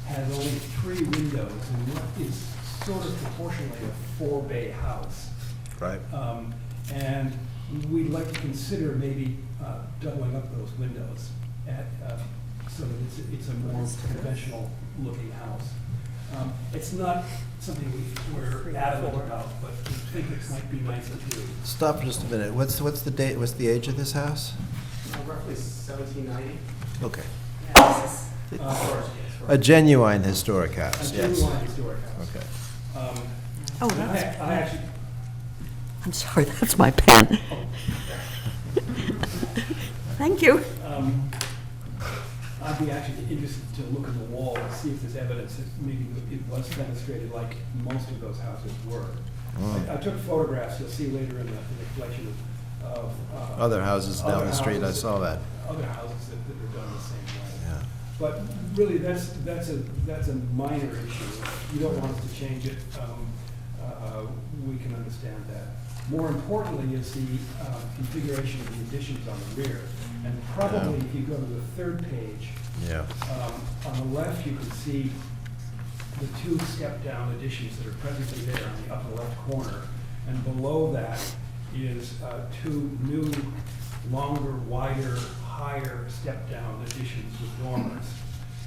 has only 3 windows and what is sort of proportionally a 4-bay house.
Right.
And we'd like to consider maybe doubling up those windows so that it's a more conventional looking house. It's not something we're adamant about, but we think it might be nicer too.
Stop for just a minute. What's the date, what's the age of this house?
Roughly 1790.
Okay.
Uh,
A genuine historic house,
A
yes.
genuine historic house.
Okay.
Oh,
and
that's-
I actually,
I'm sorry, that's my pen. Thank you.
I'd be actually interested to look at the wall and see if there's evidence that maybe it was fenestrated like most of those houses were. I took photographs, you'll see later in the collection of.
Other houses down
other
the street, I
houses-
saw that.
Other houses that are done the same way.
Yeah.
But really, that's a minor issue. You don't want us to change it. We can understand that. More importantly is the configuration of the additions on the rear. And probably if you go to the 3rd page,
Yeah.
on the left, you can see the 2 step-down additions that are presently there on the upper left corner. And below that is 2 new, longer, wider, higher step-down additions with dormers.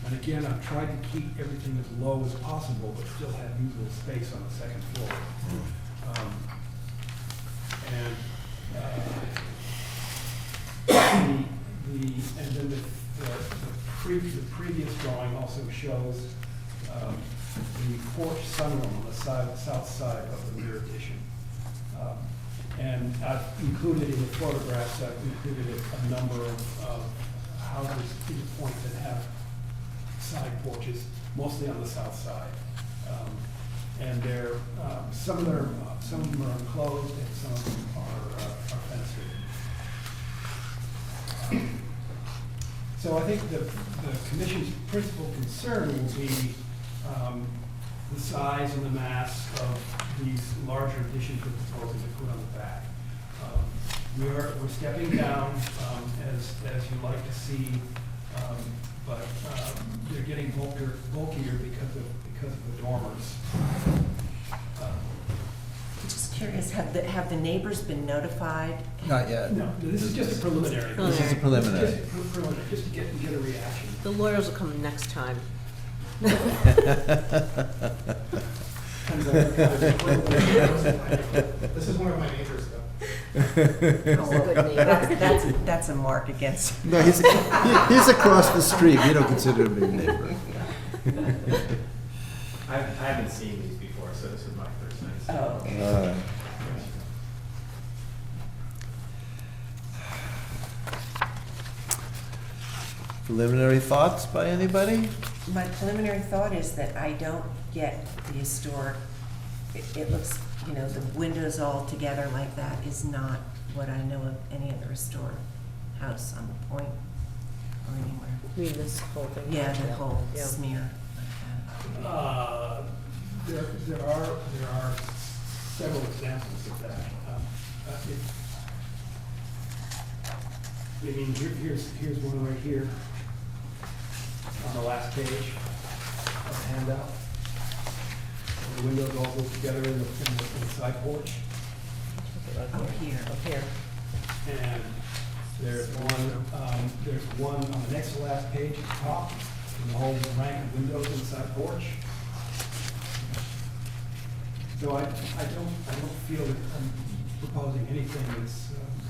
And again, I've tried to keep everything as low as possible, but still have usable space on the 2nd floor. And then the previous drawing also shows the porch sunroom on the south side of the rear addition. And I've included in the photographs, I've included a number of houses in the point that have side porches, mostly on the south side. And they're, some of them are enclosed and some of them are fenestrated. So I think the commission's principal concern will be the size and the mass of these larger additions we're proposing to put on the back. We're stepping down as you'd like to see, but they're getting bulkier because of the dormers.
Just curious, have the neighbors been notified?
Not yet.
No, this is just a preliminary.
This is a preliminary.
Just to get a reaction.
The lawyers will come next time.
This is one of my neighbors, though.
That's a mark against.
No, he's across the street. We don't consider him a neighbor.
I haven't seen these before, so this is my first time seeing
Oh.
them.
Preliminary thoughts by anybody?
My preliminary thought is that I don't get the historic, it looks, the windows all together like that is not what I know of any other historic house on the point or anywhere.
I mean, this whole thing.
Yeah, the whole
Yeah.
smear.
There are several examples of that. Here's one right here on the last page of the handout. The windows all go together in the side porch.
Up here.
Up here.
And there's one on the next to last page at the top, and the whole rank of windows inside porch. So I don't feel that I'm proposing anything that's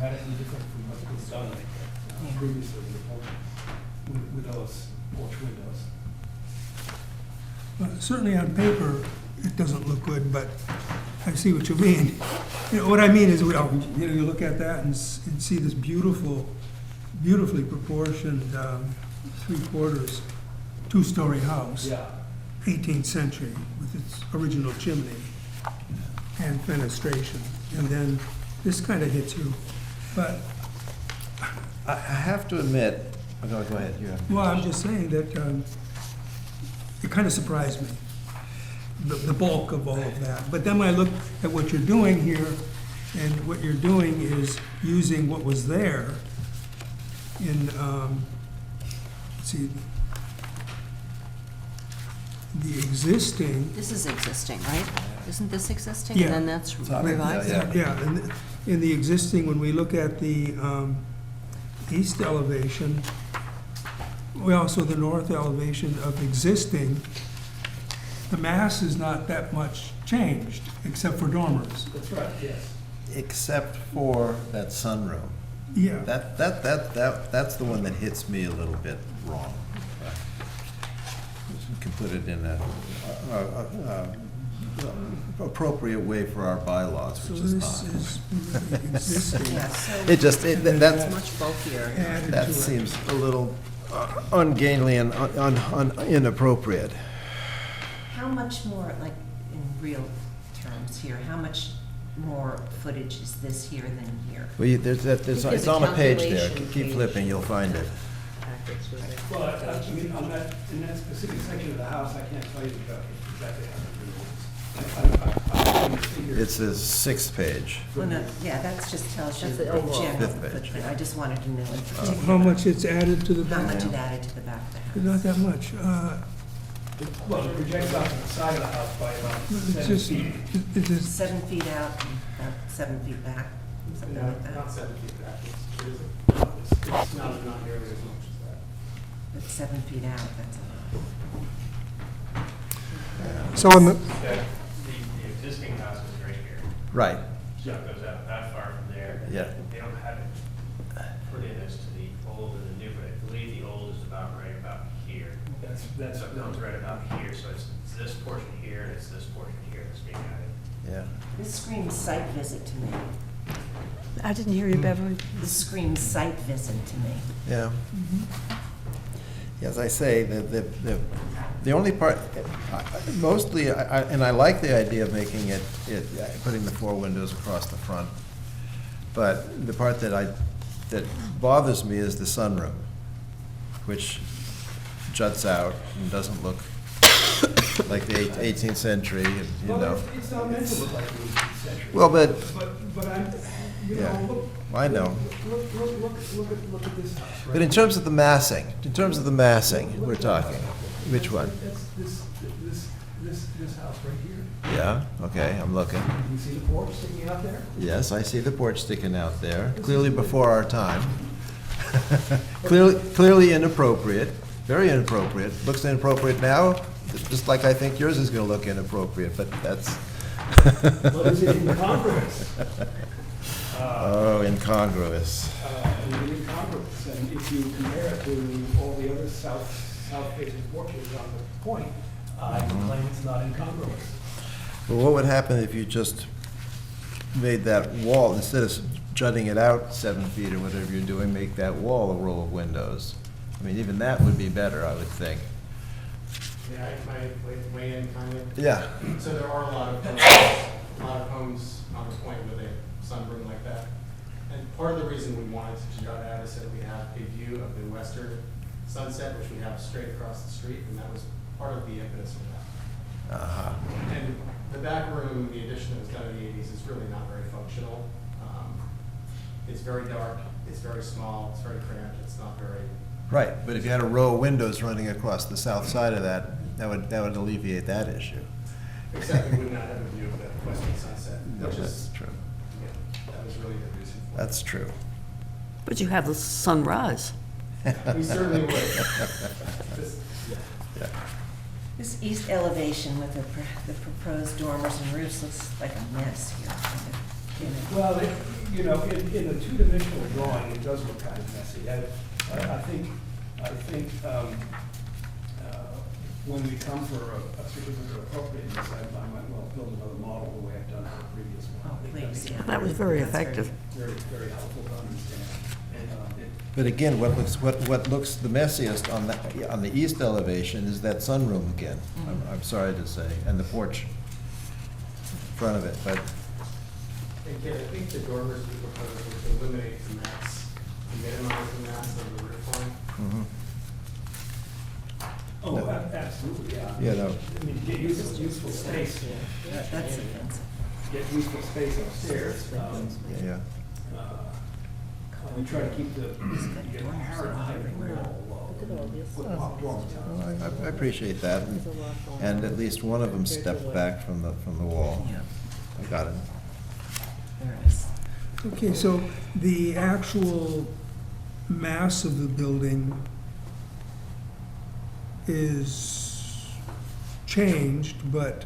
radically different from what was done previously with those porch windows. Well, certainly on paper, it doesn't look good, but I see what you mean. What I mean is, you look at that and see this beautifully proportioned 3/4 two-story house. Yeah. 18th century with its original chimney and fenestration. And then this kind of hits you. But,
I have to admit, go ahead. You have.
well, I'm just saying that it kind of surprised me, the bulk of all of that. But then when I look at what you're doing here, And what you're doing is using what was there in, let's see, the existing.
This is existing, right? Isn't this existing?
Yeah.
And then that's revised?
Yeah, and in the existing, when we look at the east elevation, also the north elevation of existing, the mass is not that much changed, except for dormers.
That's right, yes.
Except for that sunroom.
Yeah.
That's the one that hits me a little bit wrong. You can put it in a appropriate way for our bylaws,
So
which is
this
not.
is really existing.
Yeah, so
It just, that's,
it's much bulkier.
Added
that
to it.
seems a little ungainly and inappropriate.
How much more, like, in real terms here, how much more footage is this here than here?
Well, it's on a page there.
calculation
Keep
page.
flipping, you'll find it.
Well, I mean, on that, in that specific section of the house, I can't tell you exactly how many rooms.
It's the sixth page.
Well, no, yeah, that just tells you
That's the
the
overall.
general
Fifth page.
footprint. I just wanted to know in
How
particular.
much it's added to the
How
back?
much it added to the back of the house.
Not that much.
Well, it projects out to the side of the house by about
It's
7
just,
feet.
it's just,
7 feet out, and about 7 feet back, something like
Not
that.
7 feet back, it's not nearly as much as that.
But 7 feet out, that's a lot.
So in the,
The existing house is right here.
Right,
So it goes out that far from there. and
Yeah.
They don't have it put in as to the old and the new, but I believe the old is about right about here.
That's,
So it comes right about here, so it's this portion here, and it's this portion here that's being added.
yeah.
This screams site visit to me.
I didn't hear you, Beverly.
This screams site visit to me.
Yeah. As I say, the only part, mostly, and I like the idea of making it, putting the 4 windows across the front, but the part that bothers me is the sunroom, which juts out and doesn't look like the 18th century, you know.
well, it's not meant to look like the 18th century.
Well, but,
But I'm, you
Yeah.
know, look.
I know.
Look at this house, right?
But in terms of the massing, we're talking, which one?
That's this house right here.
Yeah, okay, I'm looking.
You see the porch sticking out there?
Yes, I see the porch sticking out there, clearly before our time. Clearly inappropriate, very inappropriate. Looks inappropriate now, just like I think yours is gonna look inappropriate, but that's.
Well, is it incongruous?
Oh, incongruous.
Incongruous, and if you compare it to all the other south-facing porches on the point, I claim it's not incongruous.
But what would happen if you just made that wall, instead of jutting it out 7 feet or whatever you're doing, make that wall a row of windows? I mean, even that would be better, I would think.
Yeah, I weigh in kind of.
Yeah.
So there are a lot of homes on the point with a sunroom like that. And part of the reason we wanted to jut out is that we have a view of the western sunset, which we have straight across the street, and that was part of the impetus for that.
Uh-huh.
And the back room, the addition that was done in the 80s, is really not very functional. It's very dark, it's very small, it's very cramped, it's not very.
Right, but if you had a row of windows running across the south side of that, that would alleviate that issue.
Except we would not have a view of the western sunset,
No,
which
that's
is,
true.
yeah, that was really the reason for it.
That's true.
But you have the sunrise.
We certainly would. This-
Yeah.
This east elevation with the proposed dormers and roofs looks like a mess here.
Well, you know, in a two-dimensional drawing, it does look kind of messy. I think when we come for a certificate of appropriateness, I might well build another model the way I've done for the previous one.
Oh, please, yeah.
That was very
That's
effective.
Very, very helpful to understand.
But again, what looks the messiest on the east elevation is that sunroom again, I'm sorry to say, and the porch in front of it, but.
And Ken, I think the dormers we propose would eliminate the mass, minimize the mass of the roof line.
Mhm.
Oh,
No.
absolutely, yeah.
Yeah, no.
I mean, get useful space.
That's offensive.
get useful space upstairs.
Yeah.
We try to keep the inherent height of the wall low.
Well, I appreciate that, and at least one of them stepped back from the wall. I got it.
Okay, so the actual mass of the building is changed, but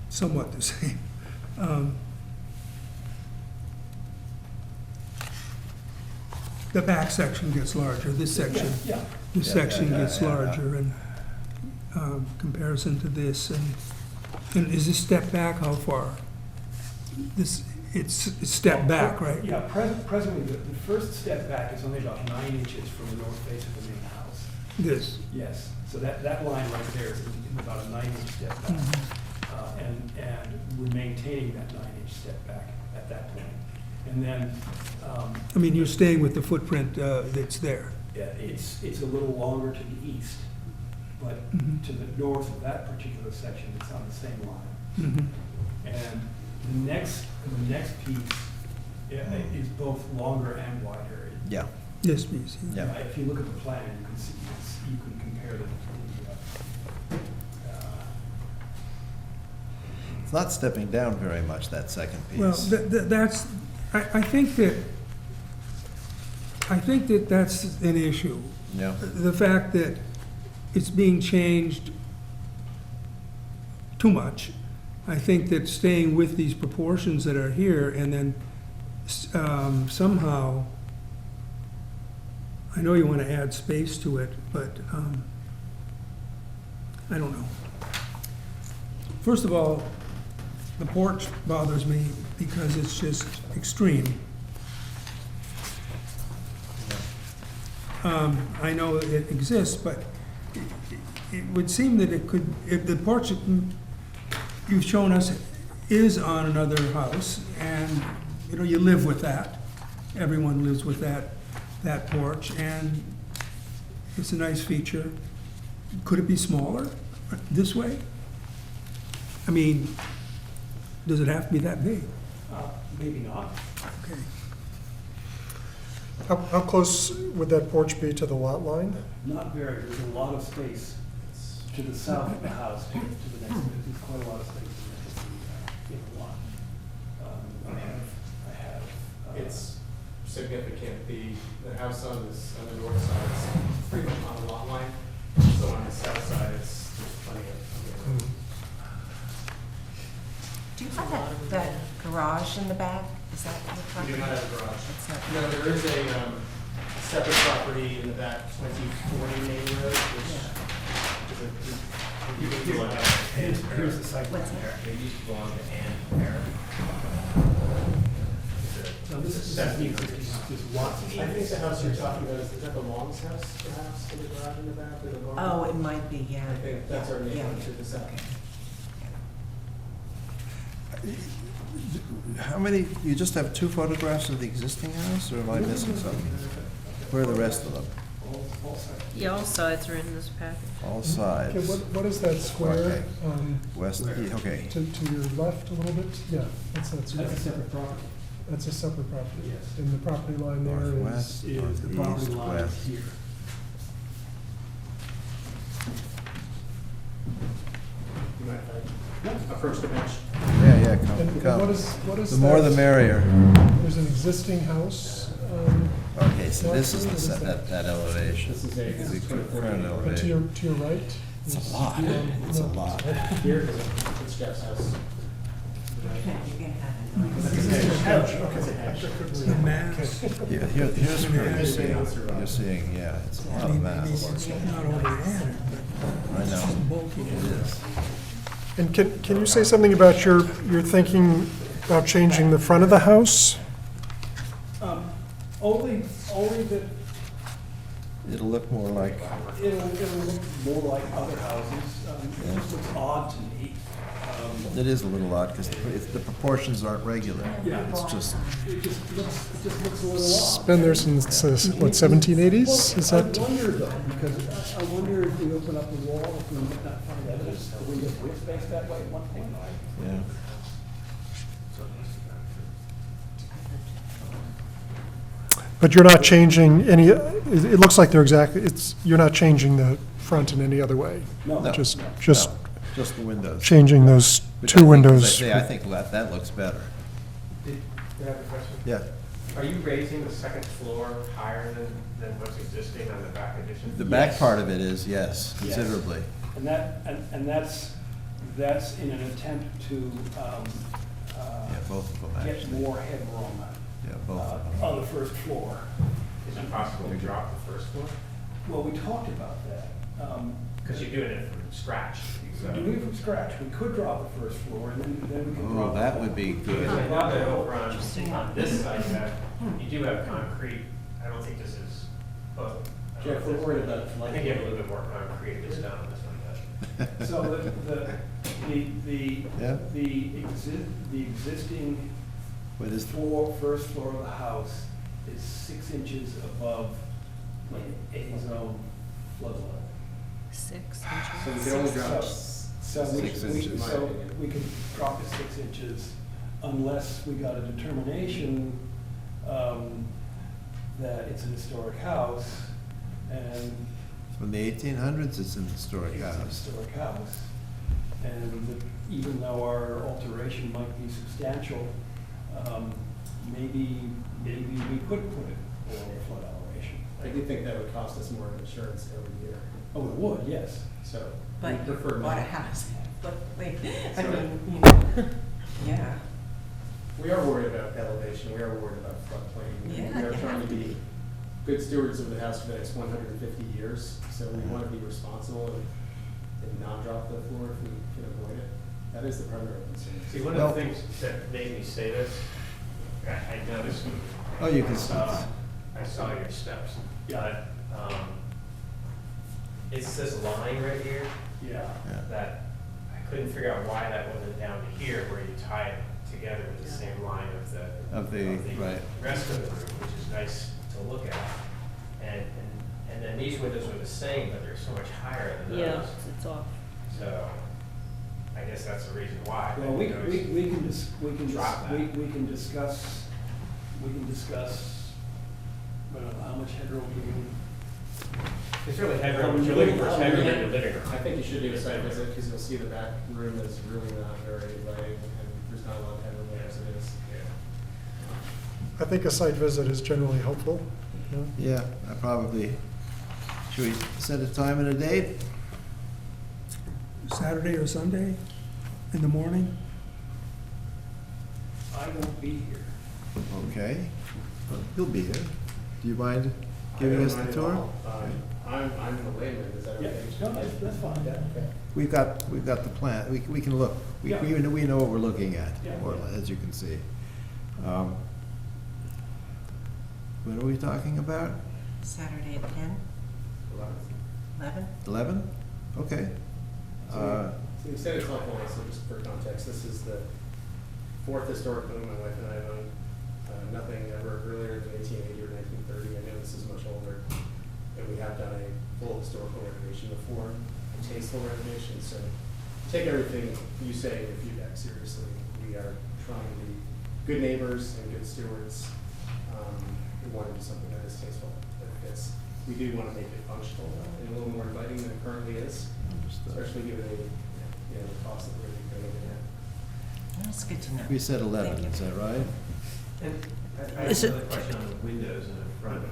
somewhat the same. The back section gets larger, this section,
Yeah.
this
Yeah,
section
yeah,
gets
yeah, yeah.
larger in comparison to this. And is this step back, how far? This, it's step back, right?
Yeah, presently, the first step back is only about 9 inches from the north face of the main house.
This,
Yes, so that line right there is about a 9-inch step back. And we're maintaining that 9-inch step back at that point. And then,
I mean, you're staying with the footprint that's there.
yeah, it's a little longer to the east, but
Mhm.
to the north of that particular section, it's on the same line.
Mhm.
And the next piece is both longer and wider.
Yeah.
This piece, yeah.
Yeah.
If you look at the plan, you can see, you can compare the
It's not stepping down very much, that second piece.
Well, that's, I think that that's an issue.
Yeah.
The fact that it's being changed too much. I think that staying with these proportions that are here and then somehow, I know you want to add space to it, but I don't know. First of all, the porch bothers me because it's just extreme. I know it exists, but it would seem that it could, if the porch you've shown us is on another house, and, you know, you live with that. Everyone lives with that porch, and it's a nice feature. Could it be smaller this way? I mean, does it have to be that big?
Maybe not.
Okay.
How close would that porch be to the lot line?
Not very, there's a lot of space to the south of the house, to the next, there's quite a lot of space in the lot. I have.
It's significant. The house on the north side is pretty much on the lot line. So on the south side, there's plenty of room.
Do you have that garage in the back? Is that your
We
property?
do not have a garage.
It's not-
No, there is a separate property in the back, 2040 Main Road, which is
Here's the site plan.
What's that?
They used to belong to Ann Parent. So this is the existing, this lot.
I think the house you're talking about, is that the Long's house, perhaps, in the garage in the back, or the barn?
Oh, it might be, yeah.
I think that's our neighbor
Yeah.
to the south.
How many, you just have 2 photographs of the existing house, or am I missing something? Where are the rest of them?
Yeah, all sides are in this package.
All
Okay,
sides.
what is that square?
Okay. West, okay.
To your left a little bit? Yeah, that's that square.
That's a separate property.
That's a separate property.
Yes.
And the property line there
Northwest,
is,
Is the property
northeast,
line
west.
here.
You mind if I approach the bench?
Yeah,
and
come,
what
come.
is
The more the
that?
merrier.
There's an existing house,
Okay, so this is
What is
that elevation.
This is a-
The current
but to your,
elevation.
to your right?
It's
is-
a lot. It's a
no,
lot.
Here is it's Jeff's house.
You're gonna have
The mass,
Yeah, here's where you're seeing, yeah, it's a lot of mass.
it's not over added,
I know,
bulky.
it is.
And can you say something about your thinking about changing the front of the house?
Only that
It'll look more like,
it'll look more like other houses. It just looks odd to me.
It is a little odd, because the proportions aren't regular.
Yeah.
It's just,
It just looks a little off.
It's been there since, what, 1780s? Is
I
that?
wonder though, because I wonder if we open up the wall, if we might not find evidence that we have width space that way at one point.
yeah.
But you're not changing any, it looks like they're exactly, you're not changing the front in any other way?
No.
No,
Just,
no,
just
just the windows.
changing those
Which
two
I think, as I
windows.
say, I think that looks better.
Can I have a question?
Yeah.
Are you raising the second floor higher than what's existing on the back addition?
The back
Yes.
part of it is, yes,
Yes.
considerably.
And that's in an attempt to
Yeah, both of them,
get
actually.
more headroom
Yeah, both of them.
on the first floor.
Is it possible to drop the first floor?
Well, we talked about that.
Because you're doing it from scratch. So.
Doing it from scratch, we could drop the first floor and then we could
Oh,
drop.
that would be good.
Because I know that over on this side, you do have concrete. I don't think this is, well. I don't know
Jeff,
if
we're
this-
worried about
I
flooding.
think you have a little bit more concrete that's down on this one, but.
So
Yeah.
the existing
What is,
first floor of the house is 6 inches above like A zone flood level.
6
So we
inches.
can only drop
So we,
6 inches.
so we could drop it 6 inches unless we got a determination that it's an historic house and
from the 1800s, it's an historic
it's an
house.
historic house. And even though our alteration might be substantial, maybe we could put it below the flood elevation.
I do think that would cost us more in insurance every year.
Oh, it would, yes.
So
But
we
you
prefer
bought a
not.
house. But wait, I
So-
mean, you know, yeah.
We are worried about elevation, we are worried about floodplain.
Yeah,
We are
you
trying
have
to
to
be
be.
good stewards of the house for the next 150 years. So we want to be responsible and not drop the floor if we can avoid it. That is the primary concern.
See, one of the things that made me say this, I noticed.
Oh, you can
I saw your steps. But, it's this line right here.
Yeah.
Yeah.
That I couldn't figure out why that wasn't down to here where you tie it together with the same line of the
right.
rest of the roof, which is nice to look at. And then these windows are the same, but they're so much higher than those.
Yeah, it's off.
So I guess that's the reason why.
Well, we can
Drop that.
we can discuss, well, how much headroom we can.
It's really headroom, what you're looking for is headroom in your living room.
I think you should do a site visit because you'll see the back room is really not very lighting and there's not a lot of headroom there as it is.
I think a site visit is generally helpful.
Yeah, I probably, should we set a time and a date?
Saturday or Sunday in the morning? I won't be here.
Okay. You'll be here. Do you mind giving us the tour?
I'm the layman, is that
Yeah,
okay?
no, that's fine.
Okay.
We've got the plan, we can look, we
Yeah.
know what we're looking at,
Yeah.
or as you can see. What are we talking about?
Saturday at 10, 11?
11? Okay.
So you said it's helpful, so just for context, this is the fourth historic home my wife and I own. Nothing ever earlier than 1880 or 1930. I know this is much older. And we have done a full historical renovation before, a tasteful renovation. So take everything you say in your feedback seriously. We are trying to be good neighbors and good stewards. We want to do something that is tasteful, that fits. We do want to make it functional and a little more inviting than it currently is, especially given the cost that we're going to get.
That's good to know.
We said 11,
Thank you.
is that right?
And I have another question on the windows in the front.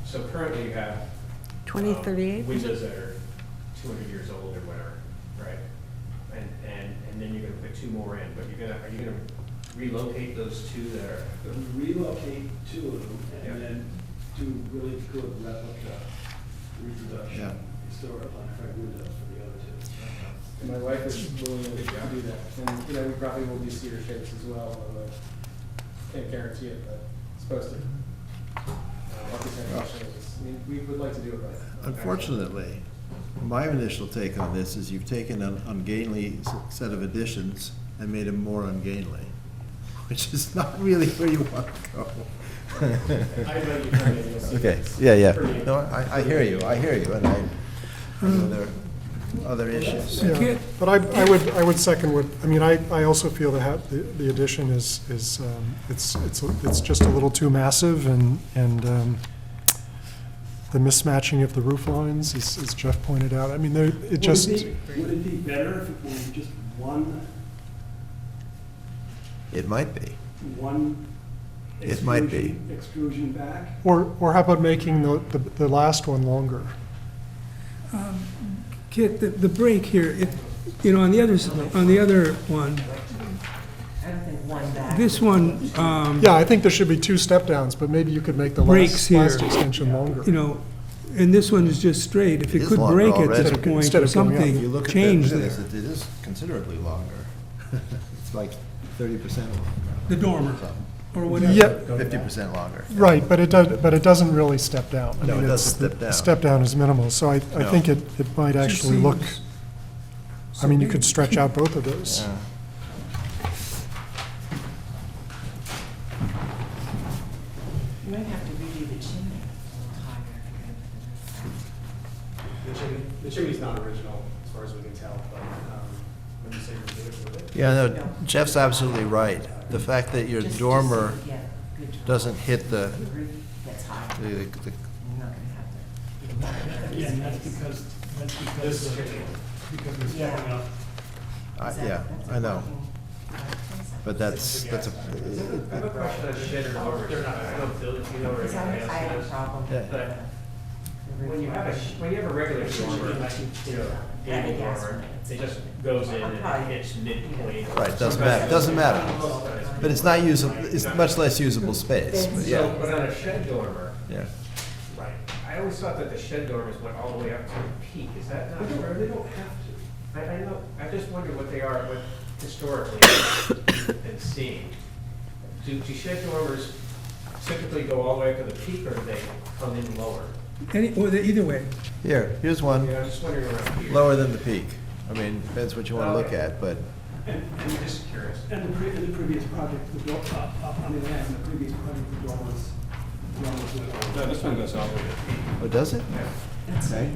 So currently you have
2038?
windows that are 200 years old or whatever, right? And then you're gonna put 2 more in, but are you gonna relocate those 2 that are?
Relocate 2 of them
Yeah.
and then do really good replica reproduction,
Yeah.
historic electric windows for the other 2.
And my wife is willing to do that. And, we probably will do cedar shapes as well. Can't guarantee it, but it's supposed to. Architectural changes. I mean, we would like to do it right.
Unfortunately, my initial take on this is you've taken an ungainly set of additions and made them more ungainly, which is not really where you want to go.
I know you're trying to do
Okay, yeah. No, I hear you, and I know there are other issues.
Yeah, but I would second what, I mean, I also feel the addition is, it's just a little too massive, and the mismatching of the roof lines, as Jeff pointed out, I mean, it just.
Would it be better if it were just one
It might be.
one
It might be.
extrusion back?
Or how about making the last one longer?
Kit, the break here, on the other one,
I don't think one back.
this one,
Yeah, I think there should be 2 step downs, but maybe you could make the
breaks
last
here.
extension longer.
And this one is just straight. If
It
it
is
could
longer
break at
already.
this point
Instead
or
of going up.
If you
something,
look at
change
that,
there.
it is considerably longer. It's like 30% longer.
The dormer, or whatever.
Yeah,
50% longer.
right, but it doesn't really step down. I
No,
mean,
it doesn't step
the
down.
step down is minimal, so I
No.
think it might actually look,
seems
I mean, you
so
could
big.
stretch out both of those.
Yeah.
You might have to redo the chimney a little higher.
The chimney's not original, as far as we can tell, but when you say you did it with it.
Yeah, no, Jeff's absolutely right. The fact that your
Just
dormer
so you get good draw.
doesn't hit the,
The roof gets high.
the-
You're not gonna have to.
Yeah, and that's because we're stepping up.
yeah, I know. But that's a,
I have a question on shed or dormer. I don't know if you know or
Because I
anybody else
have a
knows.
problem.
Yeah.
with
But
the
when you have a regular dormer, like, gable dormer, it just goes in and it hits midpoint.
right, doesn't matter. But it's not usable, it's much less usable space, but
So,
yeah,
but on a shed dormer,
yeah.
right, I always thought that the shed dormers went all the way up to the peak, is that not true?
They don't have to.
I know, I just wonder what they are, what historically and seeing. Do shed dormers typically go all the way up to the peak, or do they come in lower?
Either way.
Here's one,
Yeah, I'm just wondering around here.
lower than the peak. I mean, depends what you want to look at, but,
And
I'm just curious.
in the previous project, the door, on the land, the previous project, the door was.
No, this one goes all the way to the peak.
oh, does it? Okay.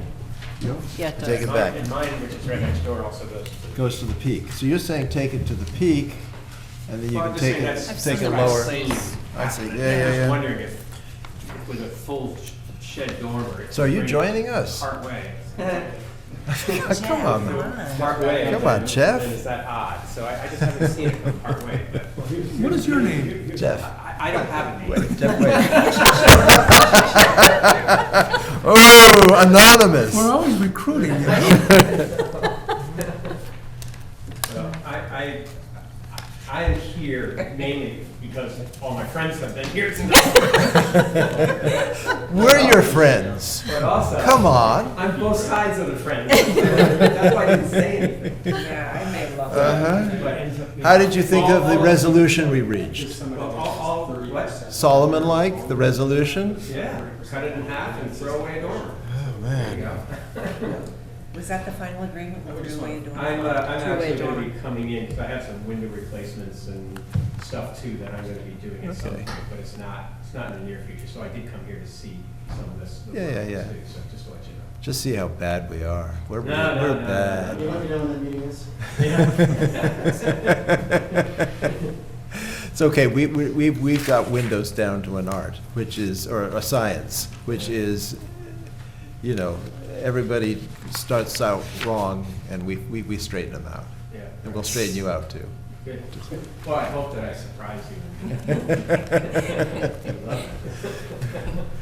Yeah, it does.
Take it back.
And mine, which is right next door, also goes to the peak.
Goes to the peak. So you're saying take it to the peak, and then you
Well,
can
I'm just
take
saying
it,
that's-
take it
that's
lower.
saying-
I see,
I'm
yeah.
just wondering if with a full shed dormer. it's
So are you
pretty
joining us?
Part way.
Come on.
Part way.
Come on, Jeff.
And it's that odd, so I just haven't seen it come part way, but.
What is your name?
Jeff.
I don't have a name.
Wait, Jeff, wait. Oh, anonymous.
We're always recruiting you.
So I am here mainly because all my friends have been here tonight.
We're your friends.
But also.
Come on.
I'm both sides of the friends. That's why I didn't say anything.
Yeah, I may love
Uh-huh. How did you think of the resolution we reached?
All what?
Solomon-like, the resolution?
Yeah, cut it in half and throw away a dormer.
Oh,
There you
man.
go.
Was that the final agreement? What were you doing?
I'm
Two-way
actually
door.
gonna be coming in, because I have some window replacements and stuff too that I'm gonna be doing at some
Okay.
point, but it's not in the near future, so I did come here to see some of this. the
Yeah,
work
yeah.
too, So just to let you know.
Just see how bad we are. We're
No, no,
we're
no.
bad.
Can you let me know when that meeting is?
It's okay, we've got windows down to an art, which is, or a science, which is, everybody starts out wrong, and we straighten them out.
Yeah.
And we'll straighten you out, too.
Good. Well, I hope that I surprise you.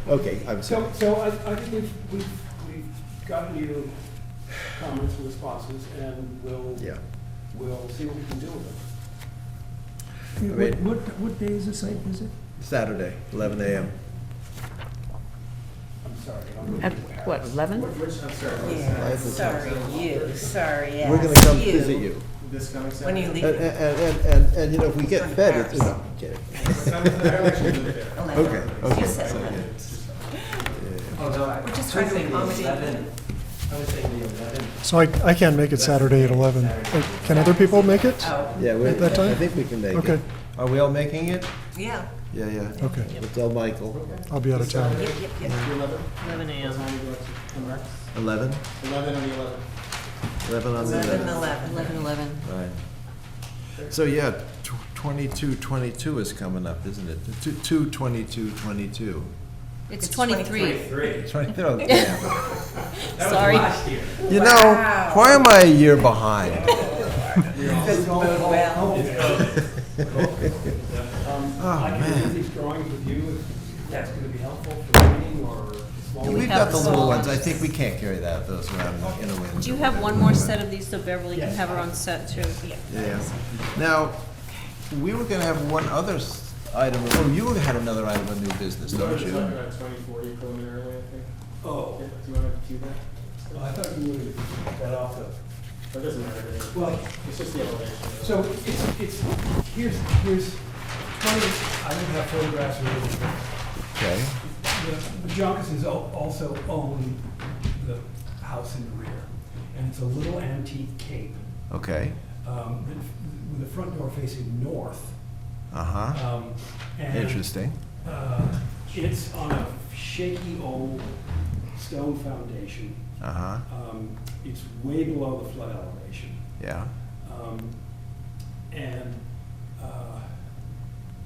Okay, I'm sorry.
So I think we've gotten you comments and responses, and we'll see what we can do with them.
What day is the site visit?
Saturday, 11 a.m.
I'm sorry.
At what, 11?
Yeah, sorry, yes.
We're gonna come
you.
visit you.
This coming
When
Saturday?
you leave.
And if we get fed, it's, get it. Okay,
You said
okay.
11.
Oh, no,
We're just trying to accommodate you.
I would say the 11.
So I can't make it Saturday at 11. Can other people make it
Yeah,
at that time?
I think we can make it.
Okay.
Are we all making it?
Yeah.
Yeah, yeah.
Okay.
We'll tell Michael.
I'll be out of town.
Yep, yep, yep.
11 a.m.
What time would you like to come back?
11?
11 on the 11th.
11 on the 11th.
11.
Right. So, yeah, 22-22 is coming up, isn't it? 2-22-22.
It's 23.
23, oh, damn.
Sorry.
You know, why am I a year behind?
I can do these drawings with you, if that's gonna be helpful for reading or small.
We've got the little ones. I think we can't carry those around in a wind.
Do you have one more set of these so Beverly can have her on set too?
Yeah. Now, we were gonna have one other item, oh, you had another item of new business, don't
Talking
you?
about 2040 preliminarily, I think.
Oh,
Yeah, do you want to do that?
well, I thought you would have that off the.
It doesn't matter to me.
Well,
It's just the elevation.
so it's, here's 20, I don't have photographs or anything.
Okay.
The Junkasons also own the house in the rear, and it's a little antique cape,
Okay.
with the front door facing north.
Uh-huh.
And,
Interesting.
It's on a shaky old stone foundation.
Uh-huh.
It's way below the flood elevation.
Yeah.
And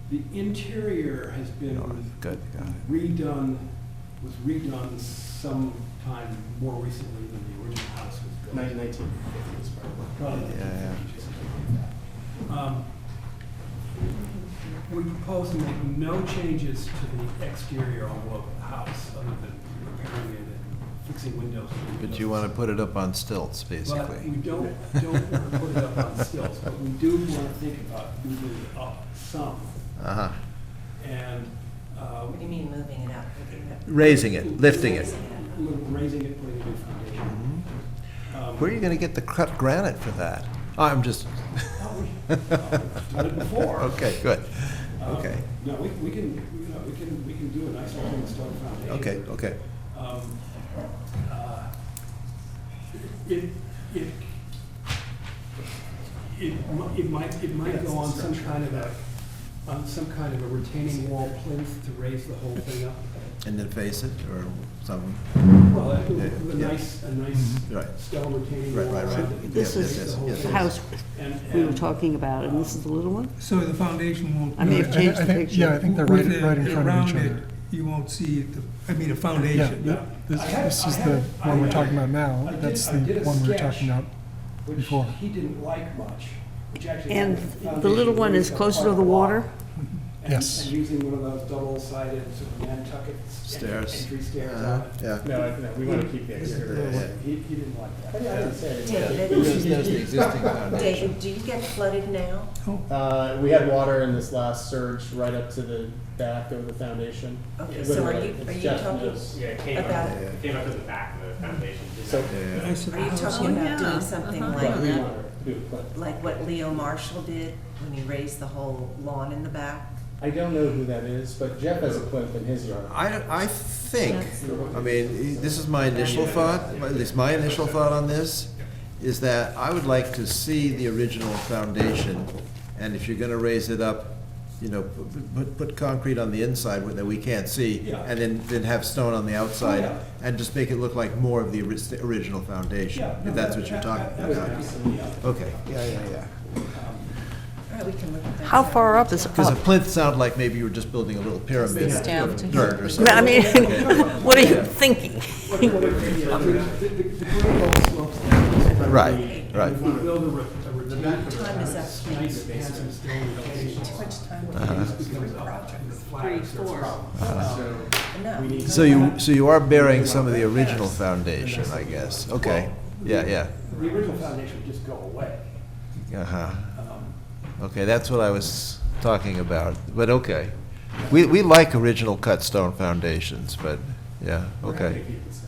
the interior has been
Good, got it.
was redone sometime more recently than the original house was built.
1950s probably.
Probably.
Yeah,
We propose to make no changes to the exterior envelope of the house, other than repairing it and fixing windows.
But you want to put it up on stilts,
But we
basically.
don't want to put it up on stilts, but we do want to think about moving it up some.
Uh-huh.
And,
What do you mean moving it up?
Raising it, lifting it.
raising it, putting a new foundation.
Where are you going to get the cut granite for that? I'm just.
Done it before.
Okay, good. Okay.
No, we can, we can do a nice looking stone foundation.
Okay, okay.
It might go on some kind of a retaining wall plinth to raise the whole thing up.
And then face it, or something?
Well, a
Yeah.
nice
Right.
stone retaining
Right,
wall.
right, right.
around it.
This
Yes,
is
yes,
whole
yes,
the
thing.
yes.
house we were talking about, and this is the little one?
So the foundation won't.
I may have changed the picture.
Yeah, I think they're right
With it
in front of each
around it,
other.
You won't see, a
Yeah,
foundation.
this is the one we're talking about now. That's the one we were talking about
Which
before.
he didn't like much, which actually.
And
had
the little
foundation
one is
raised up
closer
quite
to the
a lot.
water?
And-
Yes.
And using one of those double-sided sort of Nantucket
Stairs.
entry stairs
Uh-huh,
on it.
yeah.
No, we want to keep the exterior.
Yeah.
He didn't like that.
I didn't say it.
David,
There's the existing foundation.
David, do you get flooded now?
We had water in this last surge right up to the back of the foundation.
Okay, so are you
Jeff
talking
knows.
Yeah, it came
about,
up, it came up to the back of the foundation.
So,
are you talking about
yeah.
doing something
Uh-huh.
right, we
like,
want to do it, but
like what Leo Marshall did when he raised the whole lawn in the back?
I don't know who that is, but Jeff has a plinth in his yard.
I think, I mean, this is my initial thought, at least my initial thought on this, is that I would like to see the original foundation, and if you're gonna raise it up, you know, put concrete on the inside that we can't see,
Yeah.
and then have stone on the outside,
Oh, yeah.
and just make it look like more of the original foundation,
Yeah, no,
if that's what you're talking about.
absolutely, yeah.
Okay, yeah.
All right, we can look at that.
How far up is it?
Because a plinth sounded like maybe you were just building a little pyramid
down
of
to
dirt or something.
I mean,
Okay.
what are you thinking?
The grade all slopes down.
Right, right.
If we build a retaining.
time is up,
Nice, handsome stone retaining
Too
wall.
much time.
Uh-huh.
It just becomes up with flags, so it's a problem.
No.
We need-
So you are burying some of the original foundation, I guess. Okay, yeah.
The original foundation would just go away.
Uh-huh. Okay, that's what I was talking about, but okay. We like original cut stone foundations, but, yeah,
We're happy to
okay.
keep this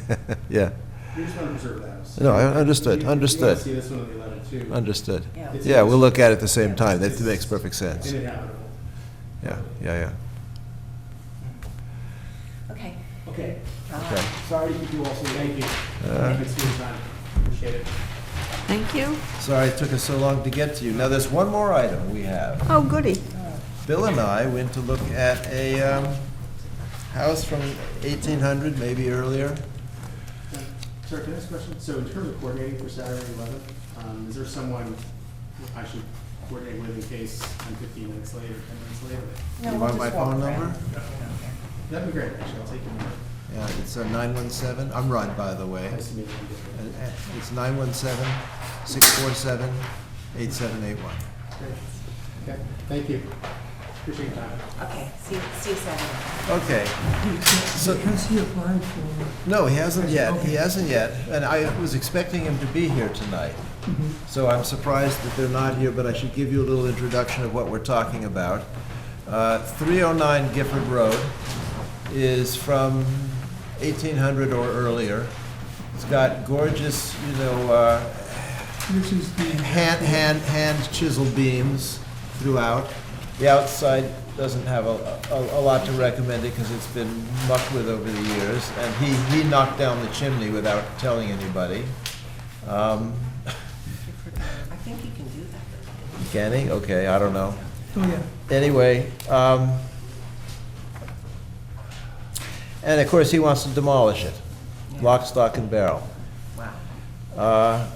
down.
Yeah,
We just want to preserve the house.
No, I understood,
You want
understood.
to see this one on the 11 too.
Understood.
Yeah.
Yeah, we'll look at it at the same time, that makes perfect sense.
Inhabitable.
Yeah.
Okay.
Okay.
Okay.
Sorry to keep you all so late. Thank you. Thanks for your time. Appreciate it.
Thank you.
Sorry it took us so long to get to you. Now, there's one more item we have.
Oh, goody.
Bill and I went to look at a house from 1800, maybe earlier.
Sir, can I ask a question? So in terms of coordinating for Saturday 11th, is there someone I should coordinate with in case I'm 15 minutes late or 10 minutes late?
No,
You
we'll
want my
just walk
phone
around.
number?
That'd be great, actually. I'll take your number.
Yeah, it's 917. I'm Rod, by the way.
Nice to meet you.
It's 917-647-8781.
Great. Okay, thank you. Appreciate your time.
Okay, see you Saturday.
Okay. So,
Has he applied for?
no, he hasn't yet.
Okay.
He hasn't yet. And I was expecting him to be here tonight. So I'm surprised that they're not here, but I should give you a little introduction of what we're talking about. 309 Gifford Road is from 1800 or earlier. It's got gorgeous,
This is the.
hand chiseled beams throughout. The outside doesn't have a lot to recommend it because it's been mucked with over the years. And he knocked down the chimney without telling anybody.
I think you can do that.
Can he? Okay, I don't know.
Oh, yeah.
Anyway, and of course, he wants to demolish it, lock, stock, and barrel.
Wow.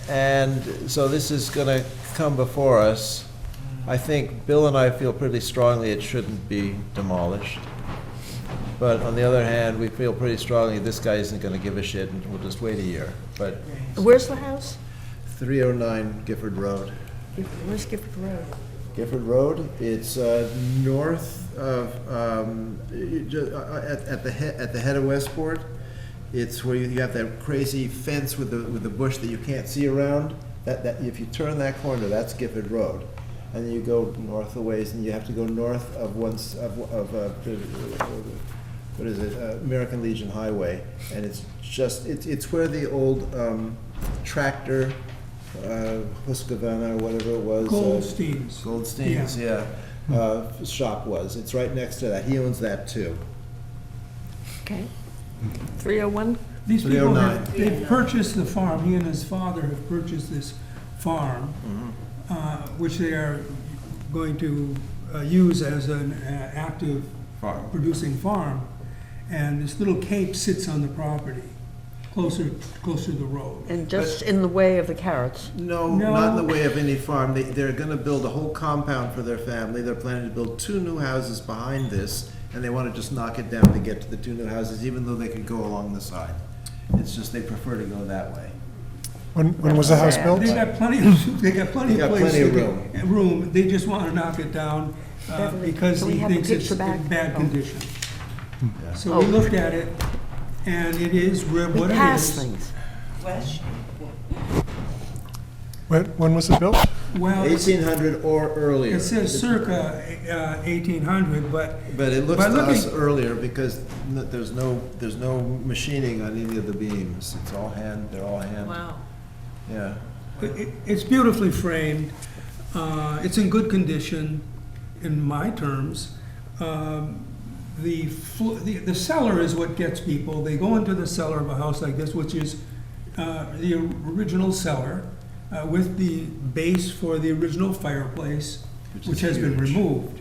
And so this is going to come before us. I think Bill and I feel pretty strongly it shouldn't be demolished. But on the other hand, we feel pretty strongly this guy isn't going to give a shit and we'll just wait a year. But
Where's the house?
309 Gifford Road.
Where's Gifford Road?
Gifford Road, it's north of, at the head of Westport. It's where you have that crazy fence with the bush that you can't see around. That if you turn that corner, that's Gifford Road. And then you go north a ways, and you have to go north of what is it, American Legion Highway. And it's just, it's where the old tractor, Husqvarna or whatever it was.
Goldstein's.
Goldstein's, yeah. Shop was. It's right next to that. He owns that too.
Okay. 301?
These people,
309.
they've purchased the farm, he and his father have purchased this farm, which they are going to use as an active
Farm.
producing farm. And this little cape sits on the property, closer to the road.
And just in the way of the carrots.
No,
No.
not in the way of any farm. They're gonna build a whole compound for their family. They're planning to build 2 new houses behind this, and they wanna just knock it down to get to the 2 new houses, even though they could go along the side. It's just they prefer to go that way.
When was the house built?
They got plenty of place.
plenty of
room. They just want to knock it down
Beverly,
because
can we
he
have the
thinks it's
picture
in
back?
bad
Oh.
condition.
Yeah.
So we looked at it, and it is what
We
it
pass
is.
things.
Wes?
When was it built?
Well,
1800 or earlier.
it says circa 1800, but
But it looks
by
to us
looking-
earlier because there's no machining on any of the beams. It's all hand, they're all hand.
Wow.
Yeah.
It's beautifully framed. It's in good condition, in my terms. The cellar is what gets people. They go into the cellar of a house like this, which is the original cellar with the base for the original fireplace, which has been
huge.
removed.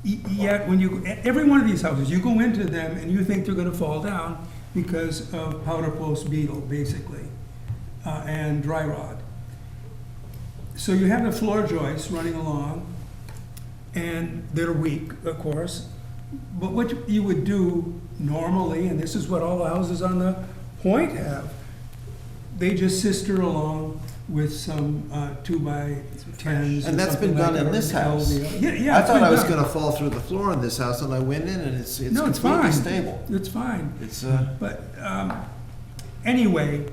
Yet, when every one of these houses, you go into them and you think they're gonna fall down because of powder post beetle, basically, and dry rot. So you have the floor joists running along, and they're weak, of course. But what you would do normally, and this is what all the houses on the point have, they just sister along with some 2x10s.
And that's been done in this house.
Yeah,
I
it's
thought
been
I was
done.
gonna fall through the floor in this house, and I went in, and it's
No, it's
completely
fine.
stable.
It's fine.
It's,
But anyway,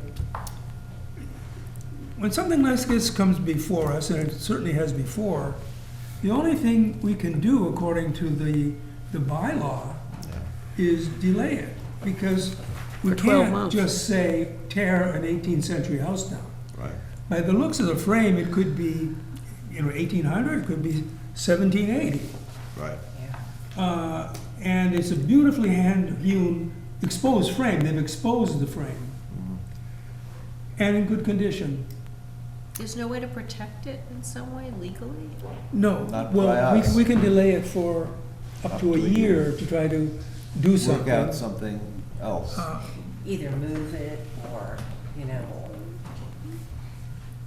when something like this comes before us, and it certainly has before, the only thing we can do according to the bylaw is delay it, because we
For 12
can't
months.
just say tear an 18th century house down.
Right.
By the looks of the frame, it could be, 1800, could be 1780.
Right.
And it's a beautifully hand-hewn, exposed frame. They've exposed the frame. And in good condition.
There's no way to protect it in some way legally?
No,
Not by
well,
us.
we can delay it for up to a year to try to do something.
Work out something else.
Either move it or, you know,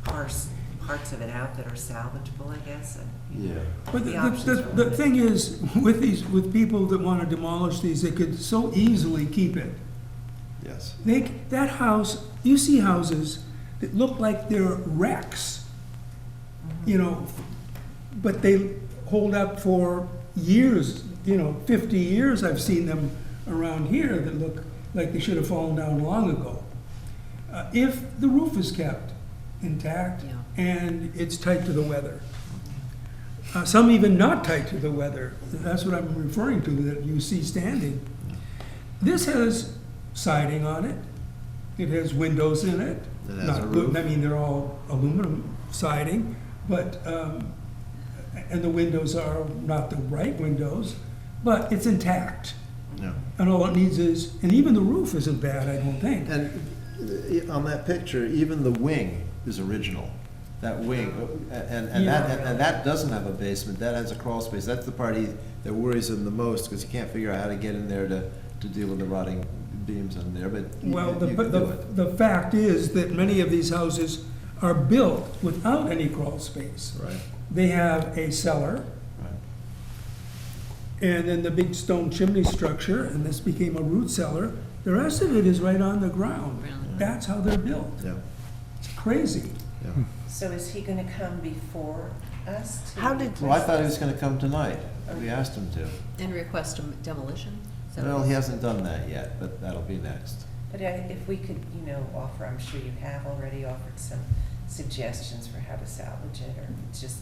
parse parts of it out that are salvageable, I guess.
Yeah.
But
The options are
the
limited.
thing is, with people that want to demolish these, they could so easily keep it.
Yes.
That house, you see houses that look like they're wrecks, you know, but they hold up for years, 50 years I've seen them around here that look like they should have fallen down long ago. If the roof is kept intact and it's tight to the weather. Some even not tight to the weather. That's what I'm referring to, that you see standing. This has siding on it. It has windows in it.
It has
Not
a
good,
roof.
I mean, they're all aluminum siding, but, and the windows are not the right windows, but it's intact.
Yeah.
And all it needs is, and even the roof isn't bad, I don't think.
And on that picture, even the wing is original. That wing, and that doesn't have a basement, that has a crawl space. That's the part that worries him the most, because he can't figure out how to get in there to deal with the rotting beams in there, but
Well,
you can do it.
the fact is that many of these houses are built without any crawl space.
Right.
They have a cellar, and then the big stone chimney structure, and this became a root cellar. The rest of it is right on the ground. That's how they're built.
Yeah.
It's crazy.
Yeah.
So is he gonna come before us to?
How did-
Well, I thought he was gonna come tonight. We asked him to.
And request demolition?
Well, he hasn't done that yet, but that'll be next.
But if we could, offer, I'm sure you have already offered some suggestions for how to salvage it, or just.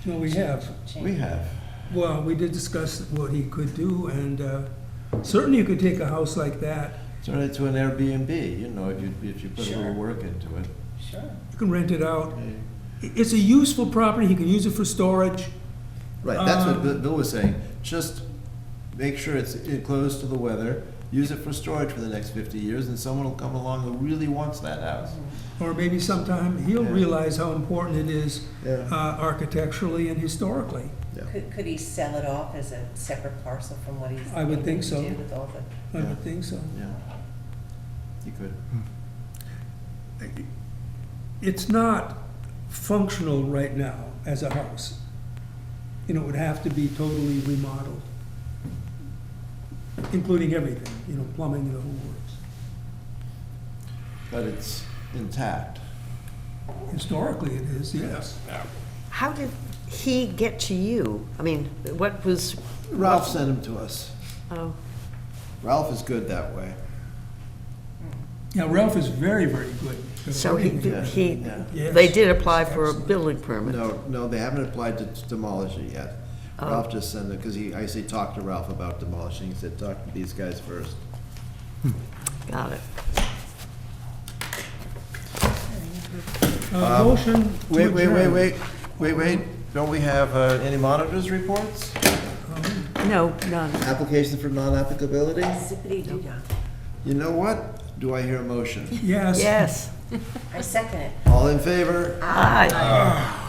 Well, we have.
change-
We have.
Well, we did discuss what he could do, and certainly you could take a house like that.
Turn it to an Airbnb, if you put a little
Sure.
work into it.
Sure.
You can rent it out. It's a useful property, he can use it for storage.
Right, that's what Bill was saying. Just make sure it's enclosed to the weather, use it for storage for the next 50 years, and someone will come along who really wants that house.
Or maybe sometime he'll
Yeah.
realize how important it is
Yeah.
architecturally and historically.
Could he sell it off as a separate parcel from what he's?
I would think so.
do with all the?
I would think so.
Yeah. You could.
It's not functional right now as a house. It would have to be totally remodeled, including everything, plumbing and the whole works.
But it's intact.
Historically, it is, yes.
How did he get to you? I mean, what was?
Ralph sent him to us.
Oh,
Ralph is good that way.
Yeah, Ralph is very, very good.
so
Yeah.
Yes.
they did apply for a building permit?
No, they haven't applied to demolish it yet.
Oh.
Ralph just sent it, because I actually talked to Ralph about demolishing. He said, talk to these guys first.
Got it.
Motion to
Wait. Don't we have any monitors' reports?
No, none.
Application for non-applicability?
Zippity-doo-dah.
You know what? Do I hear a motion?
Yes.
Yes.
I second it.
All in favor?
Aye.